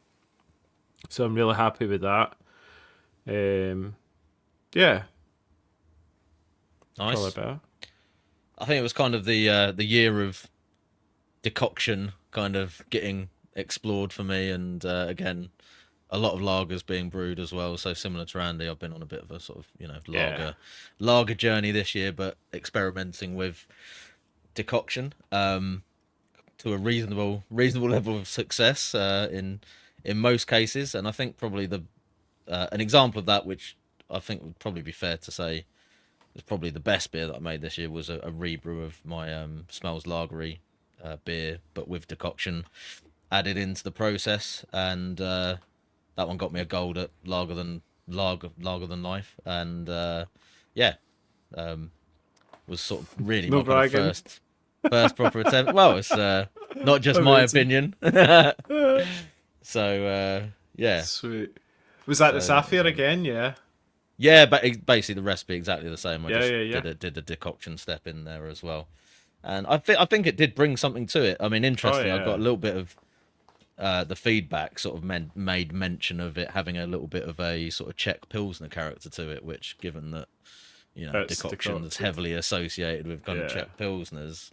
So I'm really happy with that. Yeah, Nice. probably better. I think it was kind of the year of decoction kind of getting explored for me, and again, a lot of lagers being brewed as well. So similar to Randy, I've been on a bit of a sort of lager journey this year, but experimenting with decoction to a reasonable level of success in most cases. And I think probably an example of that, which I think would probably be fair to say is probably the best beer that I made this year, was a rebrew of my Smells Lagery beer, but with decoction added into the process, and that one got me a gold at Lager Than Life, and was sort of really No my kind of bragging. first proper attempt. Well, it's not just my opinion. So Sweet. Was that the Sapphire again? Yeah. yeah, but basically the recipe exactly the same. I Yeah, just did a decoction step in there as well, and I think it did bring something to it. I mean, interesting. I got a little bit of the feedback sort of made mention of it having a little bit of a sort of Czech Pilsner character to it, which, given that decoction is heavily associated with kind of Czech Pilsners,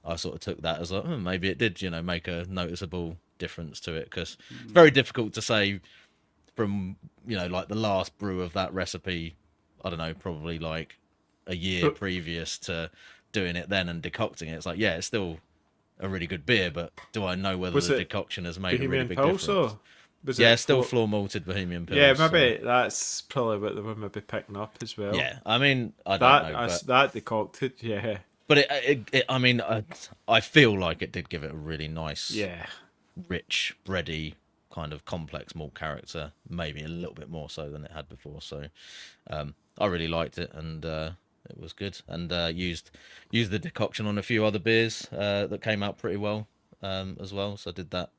I sort of took that as like, maybe it did make a noticeable difference to it, because it's very difficult to say from like the last brew of that recipe, I don't know, probably like a year previous to doing it then and decocting it. It's like, it's still a really good beer, but do I know whether the decoction has made a really big difference? Or was it still floor malted Bohemian Pils. Yeah, maybe that's probably what they were maybe picking up as well. Yeah, I mean, I don't know. That decocted, But But I mean, I feel like it did give it a really nice, Yeah. rich, bready, kind of complex malt character, maybe a little bit more so than it had before. So I really liked it, and it was good. And used the decoction on a few other beers that came out pretty well as well. So I did that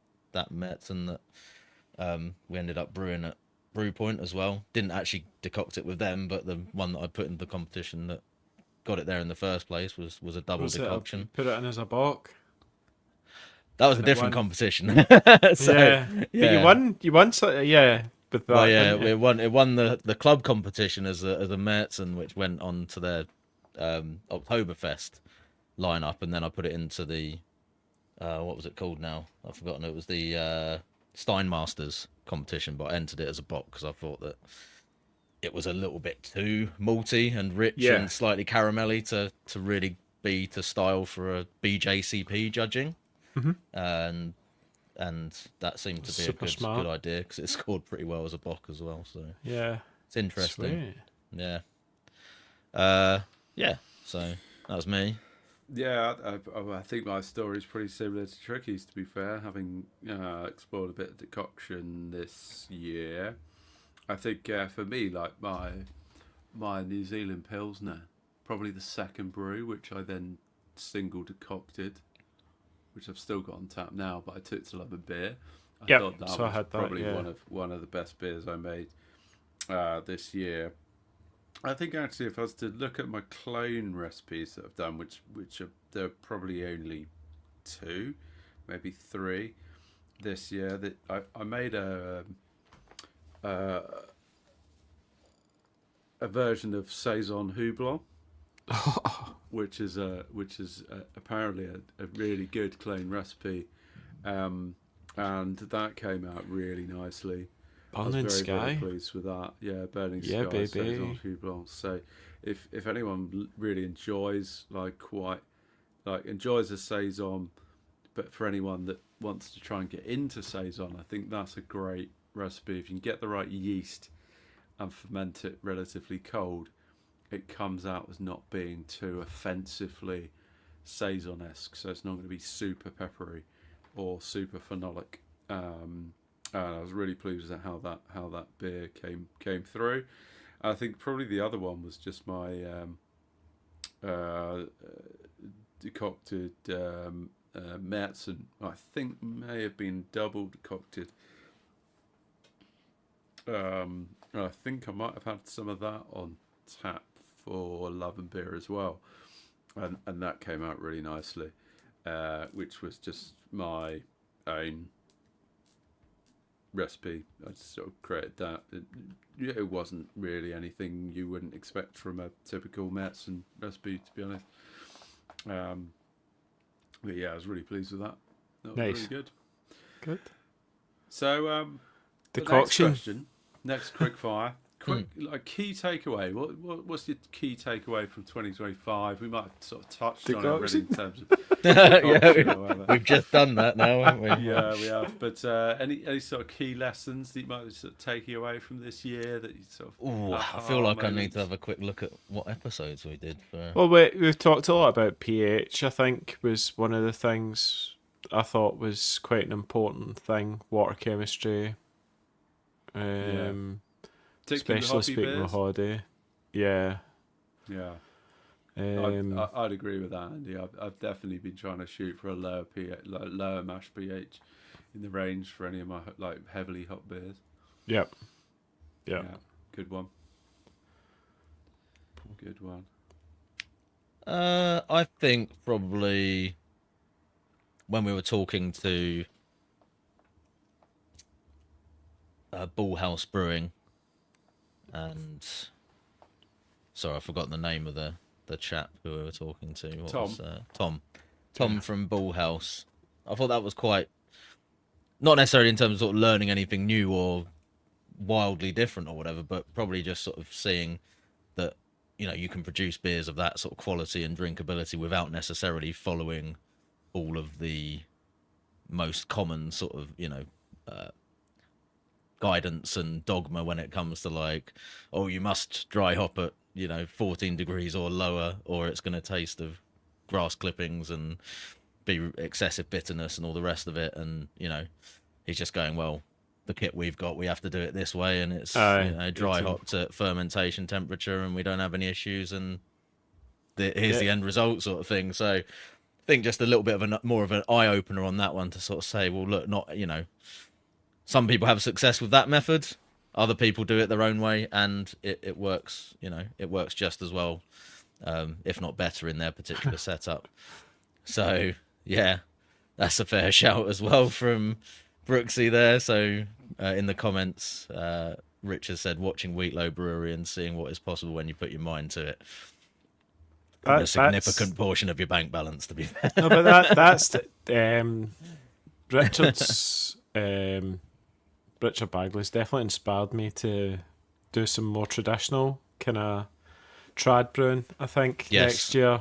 Metz, and that we ended up brewing at Brew Point as well. Didn't actually decoct it with them, but the one that I put in the competition that got it there in the first place was a double decoction. Put it in as a bock. That was a And it different won. competition. So, Yeah. But you won yeah, with that. Well, yeah, didn't you? it won the club competition as a Mertzen, which went on to their Oktoberfest lineup, and then I put it into the what was it called now? I've forgotten. It was the Steinmasters competition, but I entered it as a bock because I thought that it was a little bit too malty and rich Yeah. and slightly caramelly to really be to style for a BJCP judging. Mhm. And that seemed to be Super a smart. good idea because it scored pretty well as a bock as well. So Yeah. it's interesting. Sweet. Yeah. Yeah. So that was me. Yeah, I think my story is pretty similar to Tricky's, to be fair, having explored a bit of decoction this year. I think for me, like my New Zealand Pilsner, probably the second brew, which I then single decocted, which I've still got on tap now, but I took to London Beer. I thought that so I was had that, probably yeah. one of the best beers I made this year. I think actually, if I was to look at my clone recipes that I've done, which are, there are probably only 2, maybe 3 this year, that I made a version of Saison Houblon, which is apparently a really good clone recipe, and that came out really nicely. I Burning was very Sky. pleased with that. Yeah, Burning Yeah, Sky, baby. Saison Houblon. So if anyone really enjoys enjoys a saison, but for anyone that wants to try and get into saison, I think that's a great recipe. If you can get the right yeast and ferment it relatively cold, it comes out as not being too offensively saison-esque. So it's not going to be super peppery or super phenolic. And I was really pleased at how that beer came through. I think probably the other one was just my decocted Märzen. I think may have been double decocted. I think I might have had some of that on tap for Love and Beer as well, and that came out really nicely, which was just my own recipe. I just sort of created that. It wasn't really anything you wouldn't expect from a typical Märzen recipe, to be honest. But yeah, I was really pleased with that. That was Nice. really good. Good. So the next Decoction. question, next quick fire. Like key takeaway. What's your key takeaway from 2025? We might have sort of touched on it already in terms of Yeah, we've just done that now, haven't we? yeah, we have. But any sort of key lessons that you might sort of take away from this year that you sort of? Ooh, I feel like I need to have a quick look at what episodes we did for. Well, we've talked a lot about pH, I think, was one of the things I thought was quite an important thing. Water chemistry. Especially speaking of Holiday. Yeah. Yeah. Um, I'd agree with that, Andy. I've definitely been trying to shoot for a lower pH, lower mash pH in the range for any of my like heavily hot beers. Yep. Yeah. Good one. Good one. I think probably when we were talking to Bullhouse Brewing, and sorry, I've forgotten the name of the chap who we were talking to. What Tom. Was, Tom from Bullhouse. I thought that was quite, not necessarily in terms of sort of learning anything new or wildly different or whatever, but probably just sort of seeing that, you know, you can produce beers of that sort of quality and drinkability without necessarily following all of the most common sort of, you know, guidance and dogma when it comes to like, oh, you must dry hop at, you know, 14 degrees or lower, or it's going to taste of grass clippings and be excessive bitterness and all the rest of it. And he's just going, well, the kit we've got, we have to do it this way, and it's dry hopped at fermentation temperature, and we don't have any issues, and here's the end result, sort of thing. So I think just a little bit of more of an eye opener on that one to sort of say, well, look, not some people have success with that method, other people do it their own way, and it works. It works just as well, if not better, in their particular setup. So yeah, that's a fair shout as well from Brooksy there. So in the comments, Richard said watching Wheatlow Brewery and seeing what is possible when you put your mind to it. A significant portion of your bank balance, to be fair. No, but that's Richard's Richard Bagley's definitely inspired me to do some more traditional kind of trad brewing, I think, next year.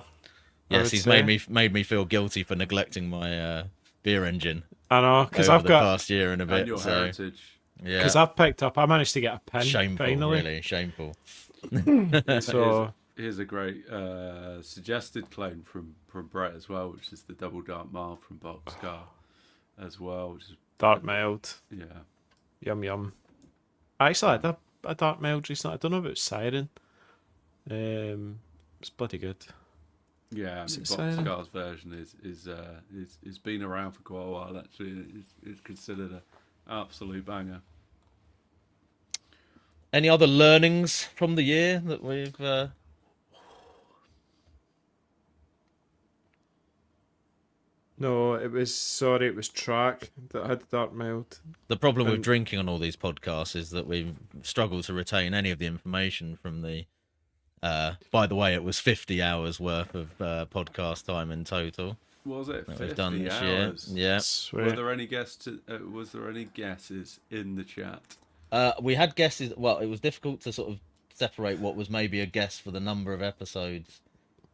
Yes, he's made me feel guilty for neglecting my beer engine. I know, because I've got past year and a bit. And your heritage. Yeah, because I managed to get a pin. Shameful, finally. really shameful. So here's a great suggested clone from Brett as well, which is the Double Dark Mile from Boxcar as well, which is dark mild. Yeah. Yum. I actually had a dark mild recently. I don't know if it was Siren. It's bloody good. Yeah, I mean, Boxcar's version is been around for quite a while. Actually, it's considered an absolute banger. Any other learnings from the year that we've? No, it was Track that had the dark mild. The problem with drinking on all these podcasts is that we've struggled to retain any of the information from the. By the way, it was 50 hours worth of podcast time in total. Was it 50 we've done this hours? Year? Yeah. Sweet. Were there any was there any guesses in the chat? We had guesses. Well, it was difficult to sort of separate what was maybe a guess for the number of episodes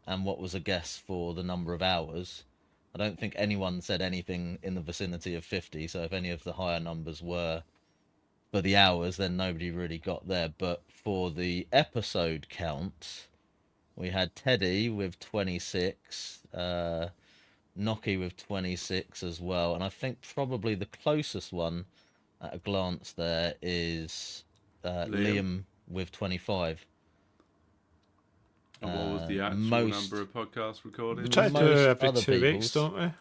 and what was a guess for the number of hours. I don't think anyone said anything in the vicinity of 50, so if any of the higher numbers were for the hours, then nobody really got there. But for the episode count, we had Teddy with 26, Nocky with 26 as well, and I think probably the closest one at a glance there is Liam with 25. And what was the actual number of podcasts recorded? We try to do it every 2 weeks, don't we?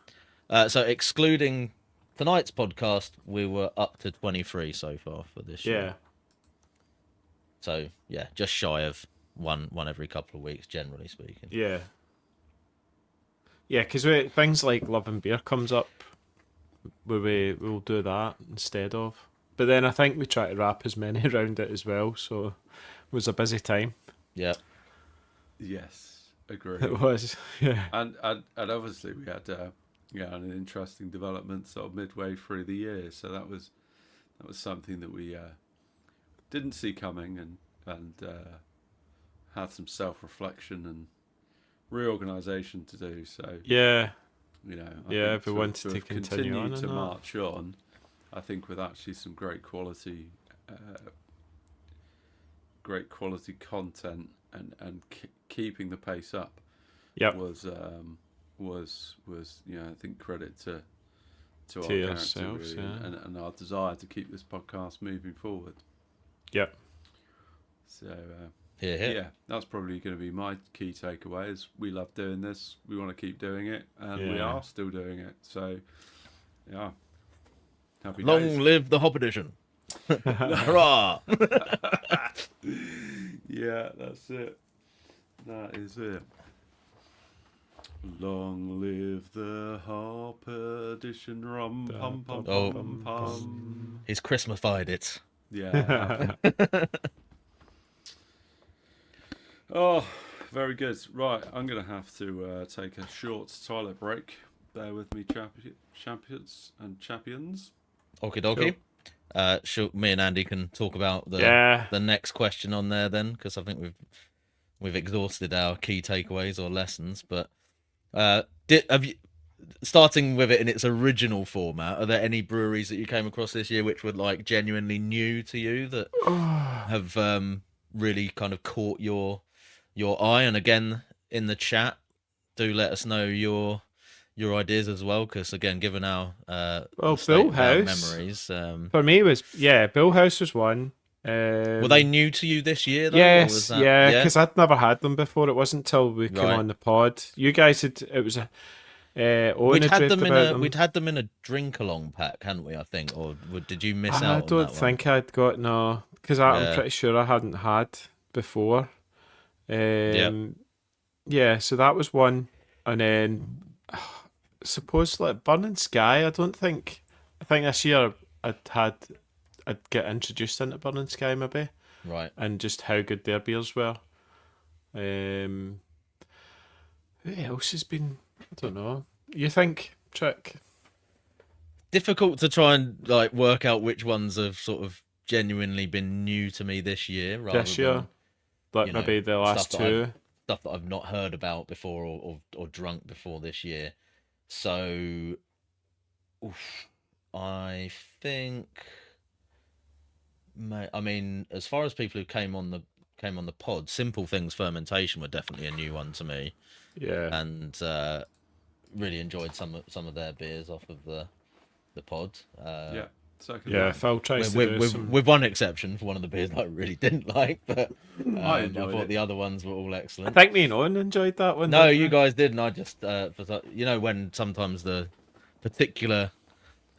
So excluding tonight's podcast, we were up to 23 so far for this year. Yeah. So yeah, just shy of one every couple of weeks, generally speaking. Yeah. Yeah, because things like Love and Beer comes up, where we'll do that instead of. But then I think we try to wrap as many around it as well, so it was a busy time. Yeah. Yes, agree. It was, yeah. And obviously we had an interesting development sort of midway through the year, so that was something that we didn't see coming, and had some self-reflection and reorganisation to do. So yeah, I if we wanted to continue on to march on, I think with actually some great quality content and keeping the pace up, was I think credit to our character, really, and our desire to keep this podcast moving forward. Yep. So yeah, that's probably going to be my key takeaway. Is we love doing this, we want to keep doing it, and we are still doing it. So yeah, happy long days. live the Hop Edition! Hurrah! Yeah, that's it. That is it. Long live the Hop Edition, rum pum pum pum pum. He's Christmasified it. Yeah. Oh, very good. Right, I'm going to have to take a short toilet break. Bear with me, champions and champions. Okie dokie. Sure. Me and Andy can talk about the next question on there then, because I think we've exhausted our key takeaways or lessons. But have you, starting with it in its original format, are there any breweries that you came across this year which were like genuinely new to you that have really kind of caught your eye? And again, in the chat, do let us know your ideas as well, because again, given our Well, state Bill of our House memories, for me was Bill House was one. were they new to you this year though, or was Yes, that because I'd never had them before. It wasn't till we came Right. on the pod. You guys had it was a Owen We'd had had raved them in about a them. we'd had them in a drink along pack, hadn't we? I think, or did you miss I out on don't that think I'd got no, because I'm Yeah. pretty sure I hadn't had before. Yep. Yeah, so that was one, and then suppose like Burning Sky. I don't think. I think this year I'd get introduced into Burning Sky maybe, one? Right. and just how good their beers were. Who else has been? I don't know. You think Trick? Difficult to try and like work out which ones have sort of genuinely been new to me this year, rather This year, than like maybe the last stuff that two. stuff that I've not heard about before or drunk before this year. So, I think, I mean, as far as people who came on the pod, Simple Things Fermentation were definitely a new one to me, Yeah. and really enjoyed some of their beers off of the pod. Yeah. Second Yeah, line. Phil tries to do some. With one exception for one of the beers that I really didn't like, but I enjoyed thought it. the other ones were all I excellent. think me and Owen enjoyed that one. No, didn't you we? guys did, and I just when sometimes the particular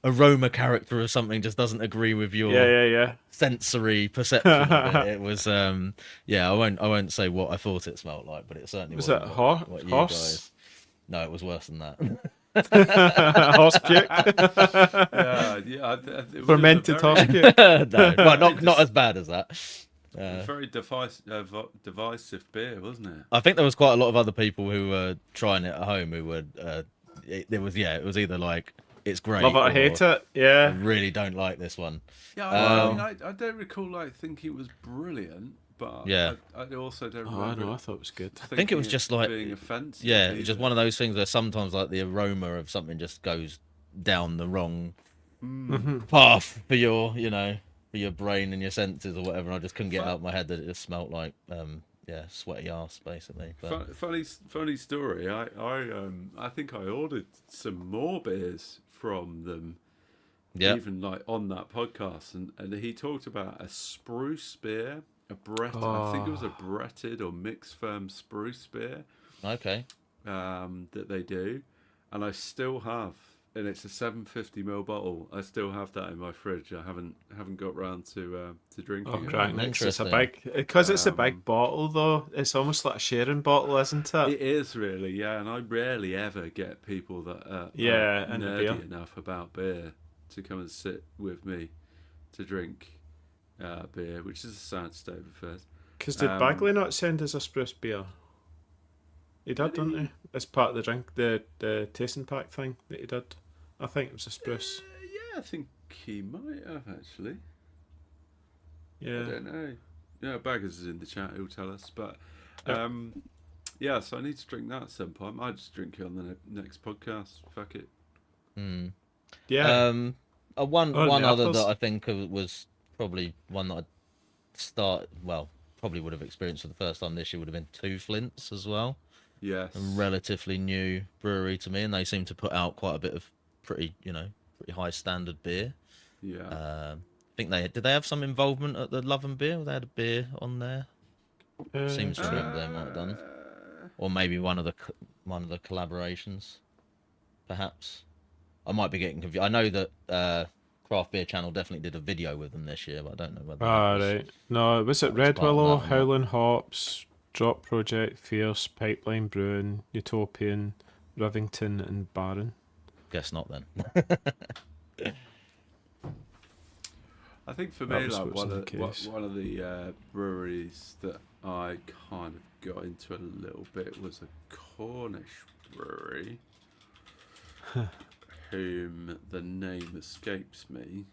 aroma character of something just doesn't agree with your Yeah. sensory perception of it. It was I won't say what I thought it smelled like, but it certainly Was wasn't it what you horse? guys. No, it was worse than that. Horse puke. It was Fermented a horse very, puke. No, well, not as bad as that. very divisive beer, wasn't it? I think there was quite a lot of other people who were trying it at home who were. It was either like it's great, Love it or hate it. Yeah. I really don't like this one. Yeah, I don't recall thinking it was brilliant, but Yeah. I also don't Oh, I remember. know. I thought it was good. think it was just like being offensive. Yeah, it's just one of those things where sometimes like the aroma of something just goes down the wrong path for your for your brain and your senses or whatever. And I just couldn't get out of my head that it just smelt like sweaty arse basically. But Funny story. I think I ordered some more beers from them. yeah, Even like on that podcast, and he talked about a spruce beer, I think it was a bretted or mixed firm spruce beer okay, that they do, and I still have, and it's a 750ml bottle. I still have that in my fridge. I haven't got round to drinking Oh, it. crack mix. It's a Interesting. big, because it's a big bottle though. It's almost like a sharing bottle, isn't it? It is really, yeah, and I rarely ever get people that are and nerdy beer. enough about beer to come and sit with me to drink beer, which is a sad state of affairs. Because did Bagley not send us a spruce beer? He did, didn't he? As part of the drink, the tasting pack thing that he did. I think it was a spruce. Yeah, I think he might have actually. Yeah. I don't know. Yeah, Baggers is in the chat. He'll tell us. But Yep. yeah, so I need to drink that at some point. I might just drink it on the next podcast. Fuck it. Yeah. One Oh, other Neapolis. that I think was probably one that probably would have experienced for the first time this year would have been Two Flints as well. Yes. A relatively new brewery to me, and they seem to put out quite a bit of pretty high standard beer. Yeah. I think they have some involvement at the Love and Beer. They had a beer on there. Seems to remember they might have done, or maybe one of the collaborations, perhaps. I might be getting confused. I know that Craft Beer Channel definitely did a video with them this year, but I don't know whether. Ah, that was- right. No, was it was Red part of Willow, that or not. Howlin' Hops, Drop Project, Fierce, Pipeline Brewing, Utopian, Rivington, and Barron? Guess not then. I think for That me, was like what's in the case. one of the breweries that I kind of got into a little bit was a Cornish brewery, whom the name escapes me,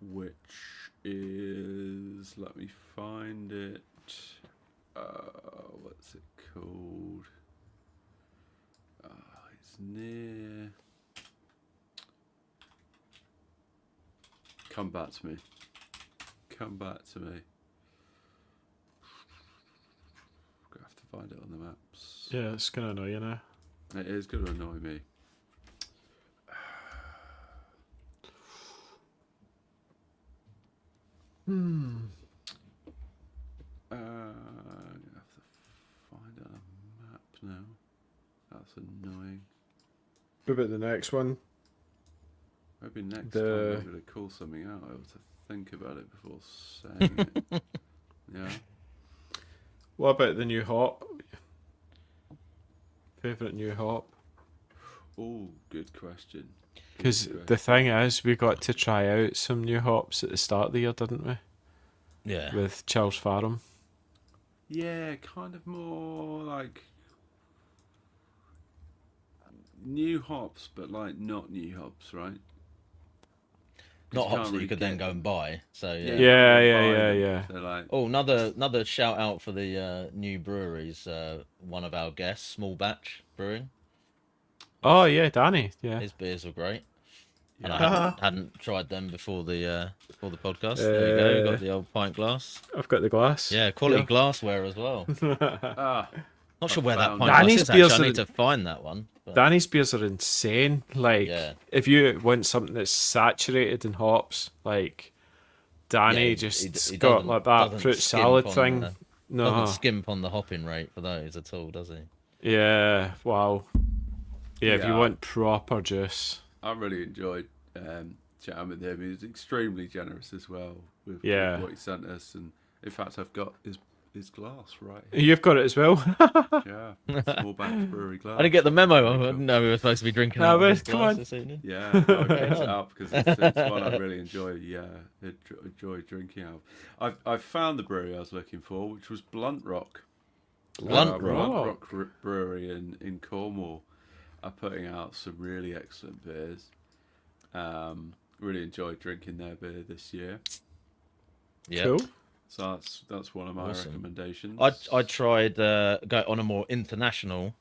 which is, let me find it. What's it called? It's near. Come back to me. find it on the maps. Yeah, it's gonna annoy you now. It is going to annoy me. I'm gonna have to find it on a map now. That's annoying. What about the next one? Maybe next The- time I'm going to call something out. I have to think about it before saying it. Yeah. What about the new hop? Favorite new hop? Oh, good question. Because the thing is, we got to try out some new hops at the start of the year, didn't we? Yeah. With Charles Farham. Yeah, kind of more like new hops, but like not new hops, right? 'Cause Not you hops can't that really you could then get go them. and buy. So Yeah, yeah. you Yeah, can't yeah, buy yeah, them. yeah. So like, Oh, another shout out for the new breweries. One of our guests, Small Batch Brewing. Oh yeah, Danny. Yeah. His beers were great, and yeah. I hadn't tried them before the podcast. There you go. We got the old pint glass. I've got the glass. Yeah, quality glassware as well. Ah, Not sure where that found pint it. glass Danny's is. Actually, beers I are- need to find that one. But... Danny's beers are insane. Like, Yeah. if you want something that's saturated in hops, like Danny Yeah, just he got doesn't- like that doesn't fruit skimp salad on thing. the- No. Doesn't skimp on the hopping rate for those at all, does he? Yeah. Wow. Yeah, if you Yeah. want proper juice. I really enjoyed chatting with him. He was extremely generous as well with what he sent us, and in fact, I've got his glass right here. You've got it as well. Yeah, Small Batch Brewery glass. I didn't get the memo. I Cool. didn't know we were supposed to be drinking No, out of but this come glass on. this evening. Yeah, no, I picked on. it up because it's one I really enjoy. Yeah, enjoy drinking out. I've found the brewery I was looking for, which was Blunt Rock. Blunt Rock Brewery in Cornwall are putting out some really excellent beers. Really enjoyed drinking their beer this year. Yeah. Cool. So that's one of my Awesome. recommendations. I tried go on a more international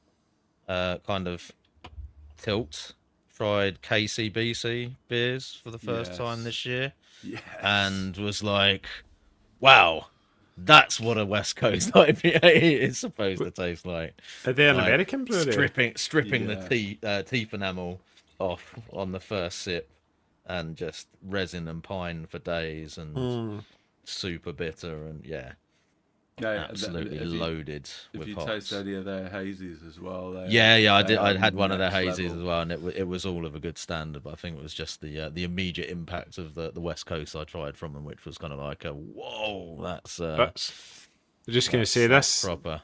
kind of tilt. Tried KCBC beers for the first time this year, Yes. and was like, "Wow, that's what a West Coast IPA is supposed to taste like." Are they an Like, American brewery? stripping Yeah. the teeth enamel off on the first sip, and just resin and pine for days, and super bitter, and absolutely if you- loaded If with you hops. taste any of their hazies as well, I did. I had one of their next hazies level. as well, and it was all of a good standard. But I think it was just the immediate impact of the West Coast I tried from them, which was kind of like a whoa, that's I'm just going to say that's this. proper.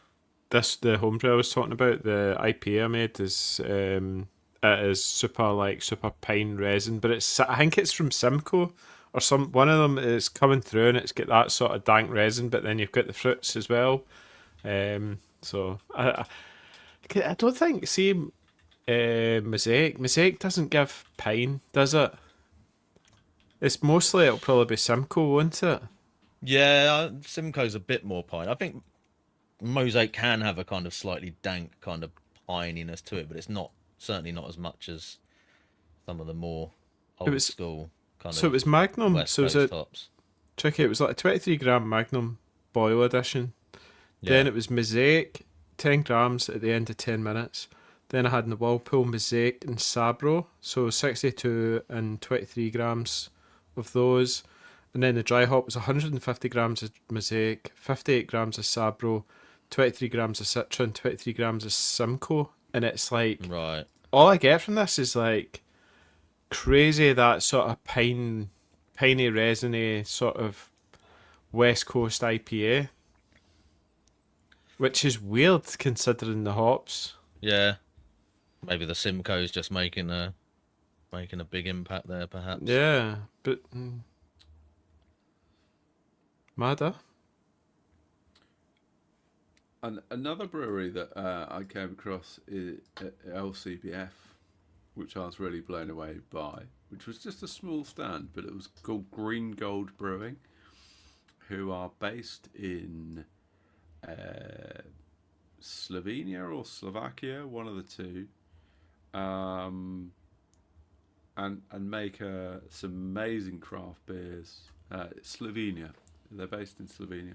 The homebrew I was talking about, the IPA I made is it is super pine resin, but I think it's from Simcoe or one of them is coming through and it's got that sort of dank resin, but then you've got the fruits as well. So I don't think Mosaic doesn't give pine, does it? It's mostly it'll probably be Simcoe, won't it? Yeah, Simcoe's a bit more pine. I think Mosaic can have a kind of slightly dank kind of pininess to it, but it's certainly not as much as some of the more old school kind of. So it was Magnum. West So it was Coast hops. tricky. It was like a 23-gram Magnum Boil Edition. Then it was Mosaic, 10 grams at the end of 10 minutes. Then I had in the Whirlpool Mosaic and Sabro, so 62 and 23 grams of those. And then the dry hop was 150 grams of Mosaic, 58 grams of Sabro, 23 grams of Citra, and 23 grams of Simcoe. And it's like, Right. all I get from this is like crazy that sort of piney, resiny sort of West Coast IPA, which is weird considering the hops. Yeah. Maybe the Simcoe's just making a big impact there, perhaps. Yeah, but madder. And another brewery that I came across is LCBF, which I was really blown away by, which was just a small stand, but it was called Green Gold Brewing, who are based in Slovenia or Slovakia, one of the two, and make some amazing craft beers. Slovenia, they're based in Slovenia,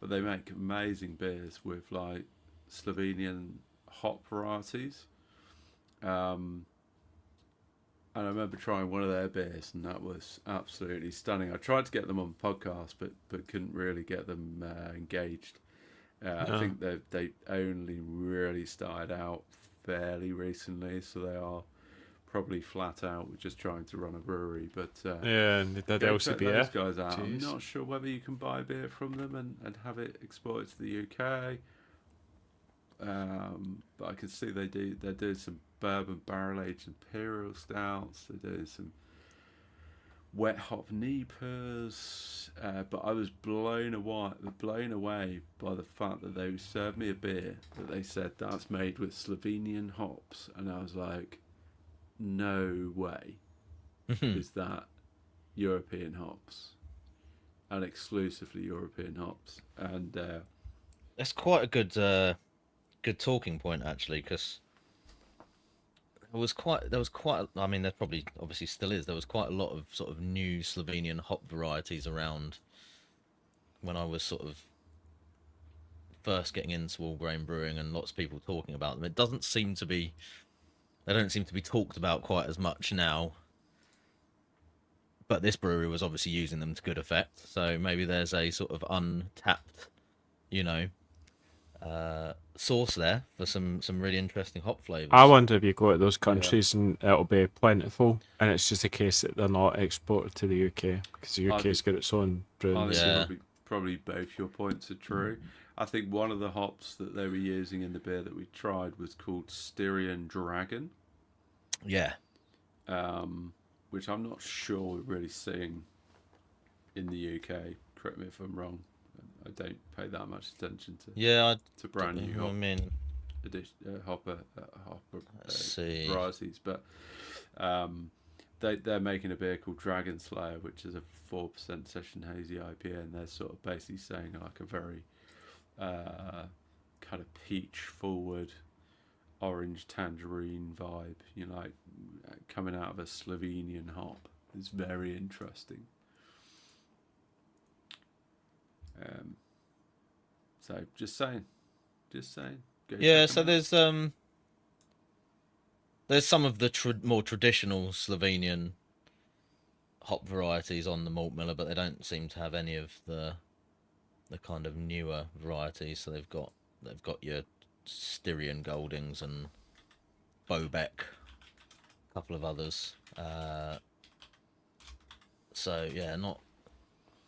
but they make amazing beers with like Slovenian hop varieties. And I remember trying one of their beers, and that was absolutely stunning. I tried to get them on the podcast, but couldn't really get them engaged. I think they only really started out fairly recently, so they are probably flat out with just trying to run a brewery. But yeah, and they did go check LCBA. those guys out. Jeez. I'm not sure whether you can buy beer from them and have it exported to the UK. But I can see they're doing some bourbon barrel aged imperial stouts. They're doing some wet hop Neepers. But I was blown away by the fact that they served me a beer that they said that's made with Slovenian hops, and I was like, no way is that European hops, and exclusively European hops. And That's quite a good talking point, actually, because there was quite. I mean, there probably obviously still is. There was quite a lot of sort of new Slovenian hop varieties around when I was sort of first getting into all grain brewing, and lots of people talking about them. They don't seem to be talked about quite as much now. But this brewery was obviously using them to good effect. So maybe there's a sort of untapped, source there for some really interesting hop flavours. I wonder if you go to those countries and it'll be plentiful, and it's just a case that they're not exported to the UK because the UK's got its own brewing. Probably both your points are true. I think one of the hops that they were using in the beer that we tried was called Styrian Dragon. Yeah. Which I'm not sure we're really seeing in the UK. Correct me if I'm wrong. I don't pay that much attention to brand new varieties, but they're making a beer called Dragon Slayer, which is a 4% session hazy IPA, and they're sort of basically saying like a very kind of peach forward, orange tangerine vibe, like coming out of a Slovenian hop. It's very interesting. So just saying. Yeah, so there's some of the more traditional Slovenian hop varieties on the malt miller, but they don't seem to have any of the kind of newer varieties. So they've got your Styrian Goldings and Bobek, a couple of others. So yeah, not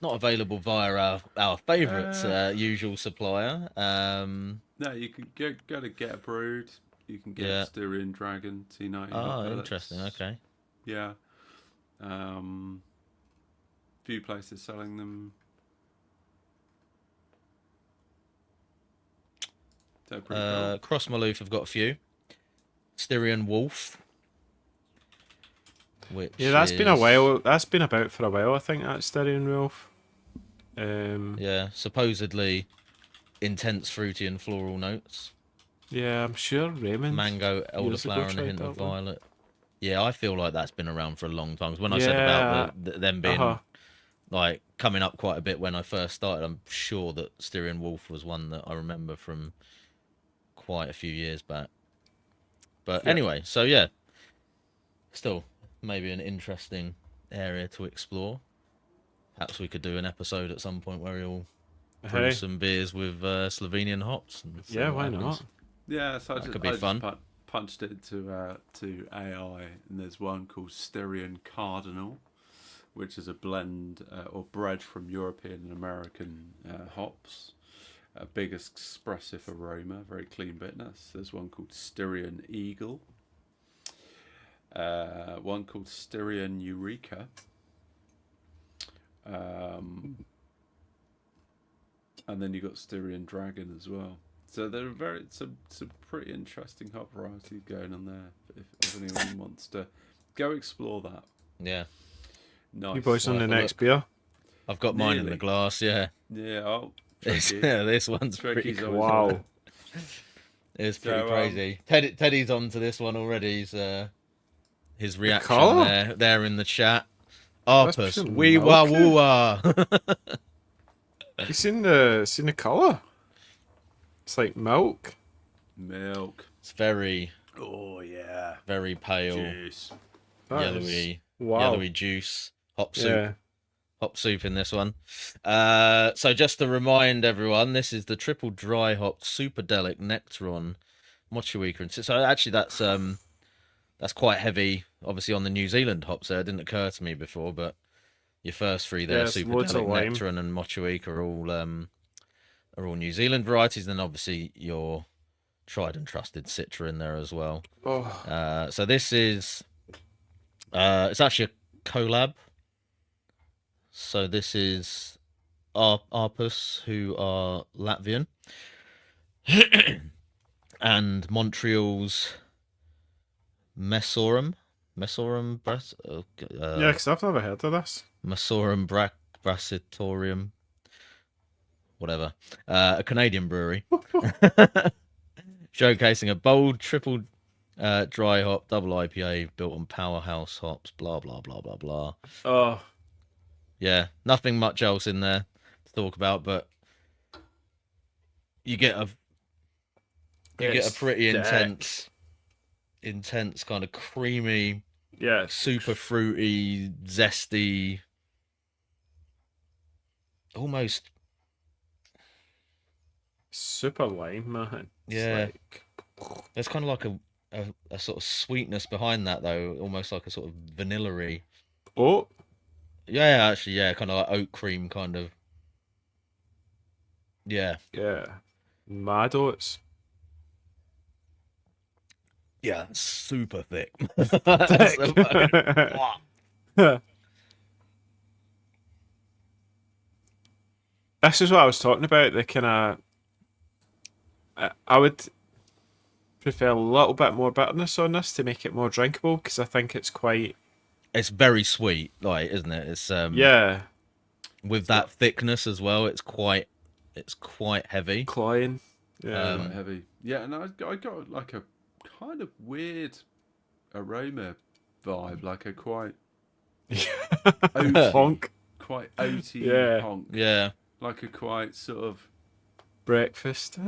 available via our favourite usual supplier. No, you can go to Get a Brewed. You can get Styrian Dragon T90. Oh, interesting. Okay. Yeah. Few places selling them. They're pretty cool. Cross Maloof have got a few. Styrian Wolf. That's been a while. That's been about for a while, I think, that Styrian Wolf. Yeah, supposedly intense fruity and floral notes. Yeah, I'm sure Raymond. Mango, elderflower, and a hint of violet. Yeah, I feel like that's been around for a long time. 'Cause when I said about them being like coming up quite a bit when I first started, I'm sure that Styrian Wolf was one that I remember from quite a few years back. But anyway, so yeah, still maybe an interesting area to explore. Perhaps we could do an episode at some point where we all brew some beers with Slovenian hops. Yeah, why not? Yeah, so that could be fun. Punched it to AI, and there's one called Styrian Cardinal, which is a blend or bred from European and American hops. A big expressive aroma, very clean bitterness. There's one called Styrian Eagle. One called Styrian Eureka. And then you got Styrian Dragon as well. So there are some pretty interesting hop varieties going on there. If anyone wants to go explore that. Yeah. Nice. You boys on the next beer? I've got mine in the glass. Yeah. Yeah. Oh. This one's pretty cool. Wow. It's pretty crazy. Teddy's on to this one already. His reaction there in the chat. Arpus, wee wah woo wah. You seen the colour? It's like milk. Milk. It's very, Oh yeah. very pale, Juice. That yellowy, is- wow. yellowy juice. Hop soup. Yeah. Hop soup in this one. So just to remind everyone, this is the triple dry hopped Superdelic Nectaron Mochuika. And so actually that's quite heavy, obviously on the New Zealand hops there. It didn't occur to me before, but your first three there, Yeah, it's loads of Superdelic lime. Nectaron and Mochuika are all New Zealand varieties. Then obviously your tried and trusted Citra in there as well. Oh, So this is it's actually a collab. So this is Arpus, who are Latvian, and Montreal's Messorum, yeah, because I've never heard of this. Messorum Brassitorium, whatever, a Canadian brewery, showcasing a bold triple dry hop double IPA built on powerhouse hops. Blah blah blah blah blah. Oh, Yeah, nothing much else in there to talk about, but you get a it's pretty thick. intense kind of creamy, Yeah, super fruity, zesty, almost super lime, man. It's Yeah. like, there's kind of like a sort of sweetness behind that though, almost like a sort of vanilla-y. oh, Yeah, actually, yeah, kind of like oat cream kind of. Yeah. yeah, mad oats. Yeah, super thick. This is what I was talking about. The kind of, I would prefer a little bit more bitterness on this to make it more drinkable because I think it's quite, It's very sweet, like, isn't it? It's yeah, with that thickness as well. It's quite heavy. cloying. Yeah, Quite heavy. Yeah, and I got like a kind of weird aroma vibe, like a quite oaty, honk. quite oaty Yeah. honk, Yeah, like a quite sort of Breakfast.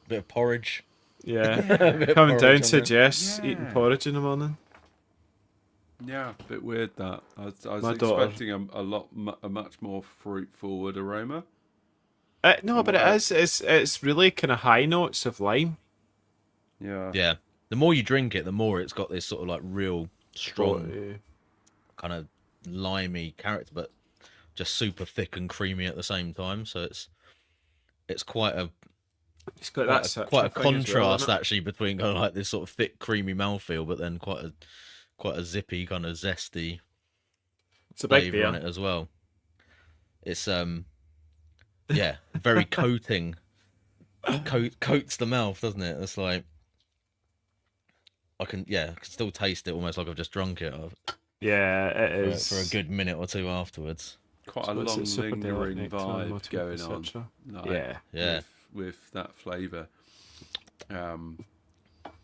bit of porridge. Yeah, Bit of coming down porridge on to there. Jess Yeah. eating porridge in the morning. yeah, a bit weird that. I was My daughter- expecting a much more fruit forward aroma. No, but it Wow. is. It's really kind of high notes of lime. Yeah, Yeah, the more you drink it, the more it's got this sort of like real strong Yeah. kind of limey character, but just super thick and creamy at the same time. So it's quite a It's got quite that a, quite a citric thing as well, contrast isn't it? actually between kind of like this sort of thick creamy mouthfeel, but then quite a zippy kind of zesty It's a big flavour on beer. it as well. It's yeah, very coating. Coats the mouth, doesn't it? It's like I can still taste it almost like I've just drunk it Yeah, it is. for a good minute or two afterwards. quite So a it's long super lingering delicate, vibe Motueka going on. Citra. Like, Yeah. Yeah. with that flavour.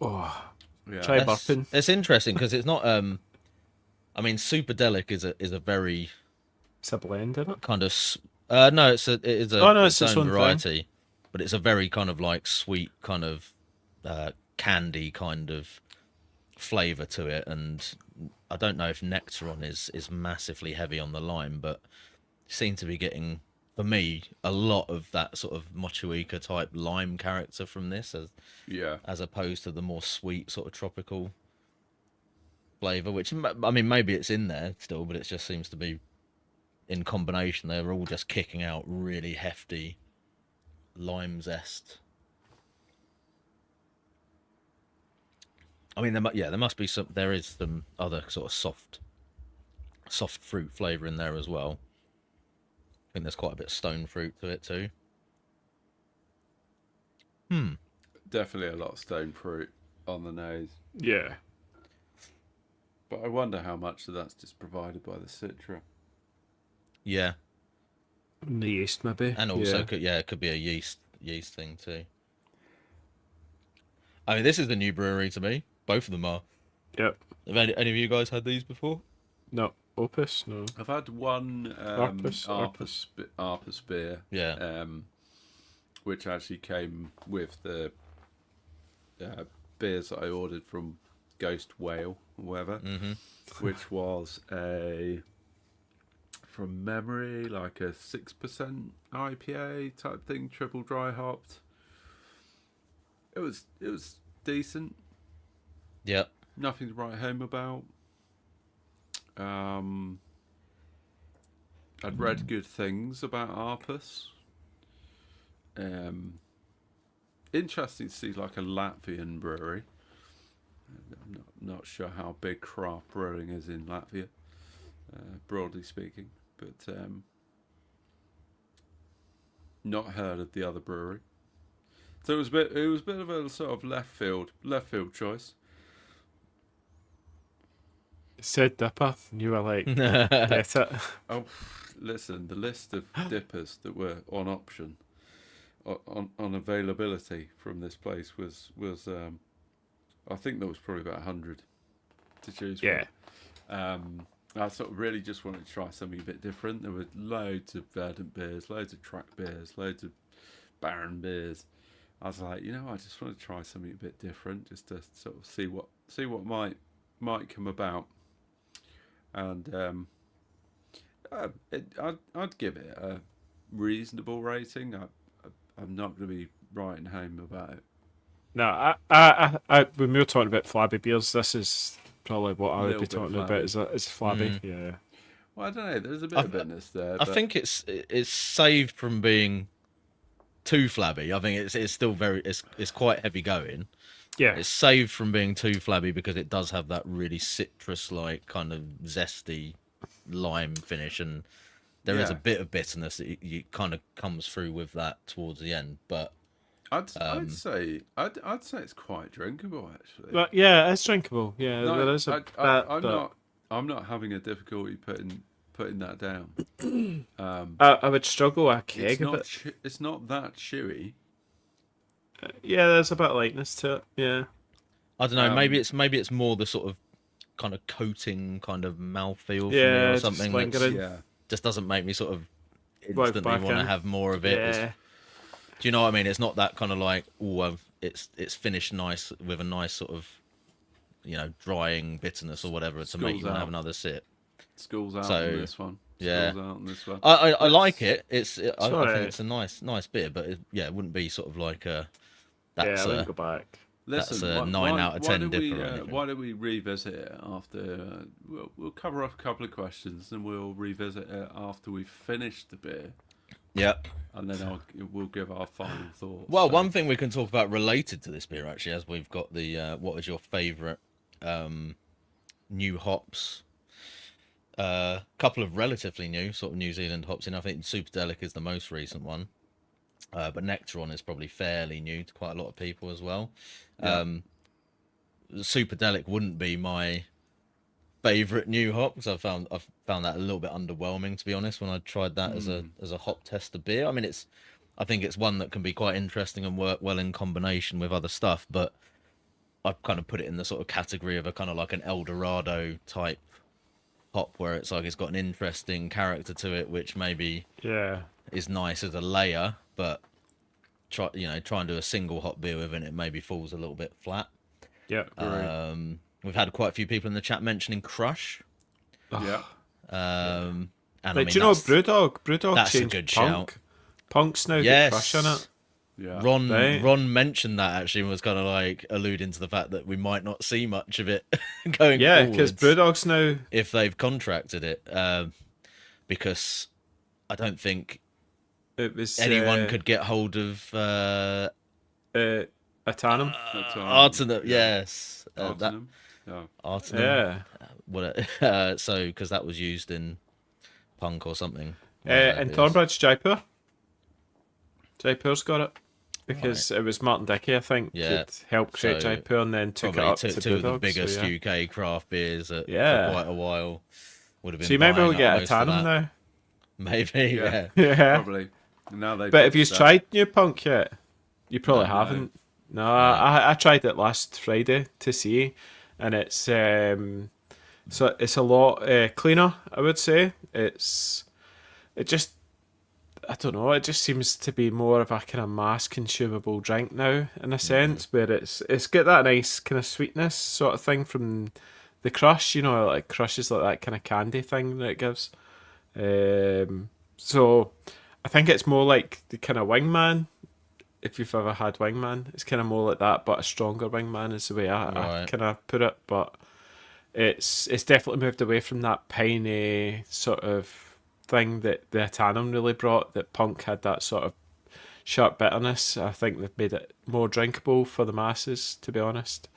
Oh, Yeah, try burping. It's interesting because it's not I mean Superdelic is a very It's a blend, isn't it? kind of no, it is a Oh, no, it's its own own thing. variety, but it's a very kind of like sweet kind of candy kind of flavor to it. And I don't know if Nectaron is massively heavy on the lime, but seem to be getting, for me, a lot of that sort of Mochuika type lime character from this as opposed to the more sweet sort of tropical flavor, which I mean maybe it's in there still, but it just seems to be in combination. They're all just kicking out really hefty lime zest. I mean, there must be some. There is some other sort of soft fruit flavor in there as well. I think there's quite a bit of stone fruit to it too. definitely a lot of stone fruit on the nose. Yeah. But I wonder how much of that's just provided by the Citra. Yeah, And the yeast, maybe. and also yeah. it could be a yeast thing too. I mean, this is the new brewery to me. Both of them are. Yep. Have any of you guys had these before? No. Opus? No. I've had one Arpus beer, Yeah. which actually came with the beers that I ordered from Ghost Whale or whatever, which was from memory, like a 6% IPA type thing, triple dry hopped. It was decent. Yep. Nothing to write home about. I'd read good things about Arpus. Interesting to see like a Latvian brewery. I'm not sure how big craft brewing is in Latvia, broadly speaking, but not heard of the other brewery. So it was a bit of a sort of left field choice. It said Dipper, and you were like, get it. Oh, listen, the list of dippers that were on option, on availability from this place was I think there was probably about 100 to choose from. Yeah. I sort of really just wanted to try something a bit different. There were loads of verdant beers, loads of track beers, loads of barren beers. I was like, I just want to try something a bit different, just to sort of see what might come about. And I'd give it a reasonable rating. I'm not going to be writing home about it. No, I when we were talking about flabby beers, this is probably what I would be talking about. Is flabby, yeah. Well, I don't know. There's a bit of bitterness there. I think it's saved from being too flabby. I think it's still it's quite heavy going. Yeah, it's saved from being too flabby because it does have that really citrus like kind of zesty lime finish, and there is a bit of bitterness that you kind of comes through with that towards the end. But I'd say it's quite drinkable actually. But yeah, it's drinkable. Yeah, No, there is I'm not having a difficulty putting that down. I would struggle a keg a bit. It's not that chewy. Yeah, there's a bit of lightness to it. Yeah, I don't know. Maybe it's more the sort of kind of coating kind of mouthfeel for me or something. Just doesn't make me sort of instantly want to have more of it. Yeah. Do you know what I mean? It's not that kind of like, it's finished nice with a nice sort of, drying bitterness or whatever to make you want to have another sip. School's out on this one. Yeah. School's out on this one. I like it. I think it's a nice beer, but it wouldn't be sort of like a. I wouldn't go back. Listen, that's a 9 out of 10 dipper. Why don't we revisit it after? We'll cover off a couple of questions and we'll revisit it after we've finished the beer. Yep. And then we'll give our final thoughts. Well, one thing we can talk about related to this beer, actually, as we've got the what was your favourite new hops? Couple of relatively new, sort of New Zealand hops in. I think Superdelic is the most recent one. But Nectaron is probably fairly new to quite a lot of people as well. Yeah. Superdelic wouldn't be my favourite new hop because I've found that a little bit underwhelming, to be honest, when I tried that as a hop tester beer. I mean, I think it's one that can be quite interesting and work well in combination with other stuff, but I've kind of put it in the sort of category of a kind of like an El-Dorado type hop where it's like it's got an interesting character to it, which maybe is nice as a layer, but try and do a single hop beer with it maybe falls a little bit flat. Yeah. We've had quite a few people in the chat mentioning Crush. Yeah. And do you know Brewdog? Brewdog that's changed a good Punk. shout. Punk's now got Crush in it. Yeah. Ron mentioned that actually and was kind of like alluding to the fact that we might not see much of it going forward. Yeah, because Brewdog's now, if they've contracted it, because I don't think anyone could get hold of Artanum. Artanum, yes. Artanum. Artanum. Yeah. So because that was used in Punk or something. And Thornbridge, Jaipur. Jaipur's got it. Because it was Martin Dickey, I think, that helped create Jaipur and then took it up to two of the Brewdog, biggest UK craft beers for quite a while. Would have been. So maybe we'll get a Tannum now. Maybe, yeah. Probably. Now but have you tried New Punk yet? You probably haven't. No, I tried it last Friday to see, and it's so it's a lot cleaner, I would say. I don't know. It just seems to be more of a kind of mass consumable drink now, in a sense, where it's got that nice kind of sweetness sort of thing from the crush. You know, like crush is like that kind of candy thing that it gives. So I think it's more like the kind of wingman. If you've ever had wingman, it's kind of more like that, but a stronger wingman is the way I Right. kind of put it. But it's definitely moved away from that piney sort of thing that the Tannum really brought. That Punk had that sort of sharp bitterness. I think they've made it more drinkable for the masses, to be honest.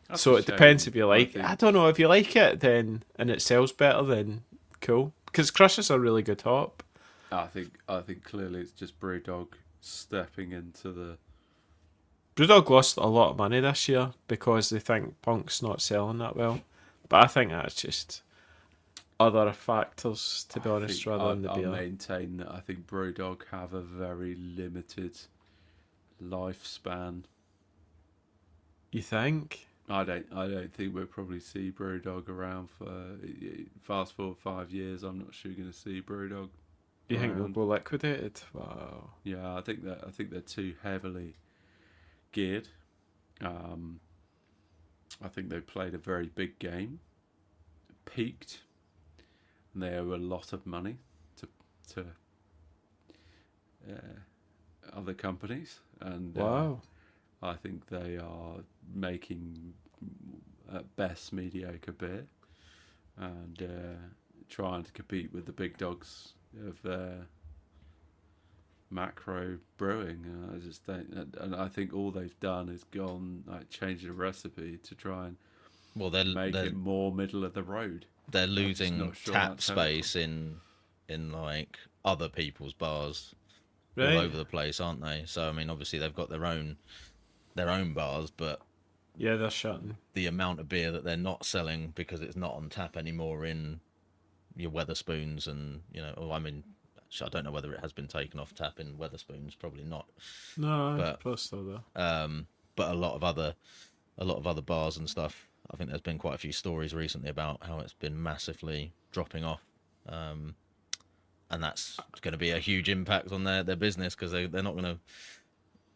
That's So a it depends shame. if you like. I don't know if you like it, then and it sells better, then cool. Because Crush is a really good hop. I think clearly it's just Brewdog stepping into the. Brewdog lost a lot of money this year because they think Punk's not selling that well. But I think that's just other factors, to be honest, rather than the I'll beer. maintain that I think Brewdog have a very limited lifespan. You think? I don't think we'll probably see Brewdog around for fast forward 5 years. I'm not sure you're going to see Brewdog. You think they'll around. go liquidated? Wow. Yeah, I think they're too heavily geared. I think they played a very big game, peaked, and they owe a lot of money to other companies, and Wow. I think they are making at best mediocre beer and trying to compete with the big dogs of macro brewing. I just don't, and I think all they've done is gone like change the recipe to try and Well, make it more middle of the road. they're I'm just losing not sure tap that's helpful. space in like other people's bars all Right. over the place, aren't they? So I mean, obviously they've got their own bars, but Yeah, they're shutting. the amount of beer that they're not selling because it's not on tap anymore in your Weatherspoons and I mean, actually, I don't know whether it has been taken off tap in Weatherspoons, probably not. No, But- it's probably still there. But a lot of other bars and stuff. I think there's been quite a few stories recently about how it's been massively dropping off, and that's going to be a huge impact on their business because they're not going to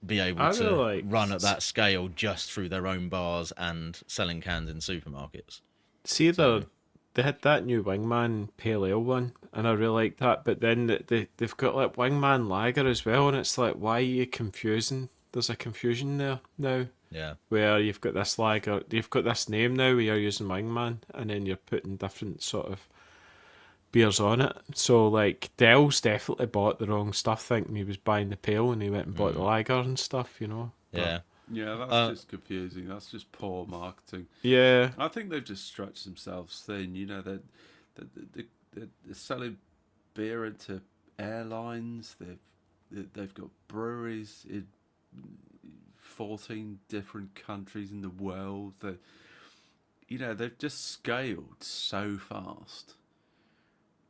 be able I to really like- run at that scale just through their own bars and selling cans in supermarkets. See, they had that new Wingman Pale Ale one, and I really like that. But then they've got like Wingman Lager as well, and it's like, why are you confusing? There's a confusion there now, Yeah, where you've got this lager, you've got this name now where you're using Wingman, and then you're putting different sort of beers on it. So like Dell's definitely bought the wrong stuff, thinking he was buying the pale, and he went and bought the lager and stuff, you know. yeah. Yeah, that's just confusing. That's just poor marketing. Yeah, I think they've just stretched themselves thin. You know, they're selling beer into airlines. They've got breweries in 14 different countries in the world. They've just scaled so fast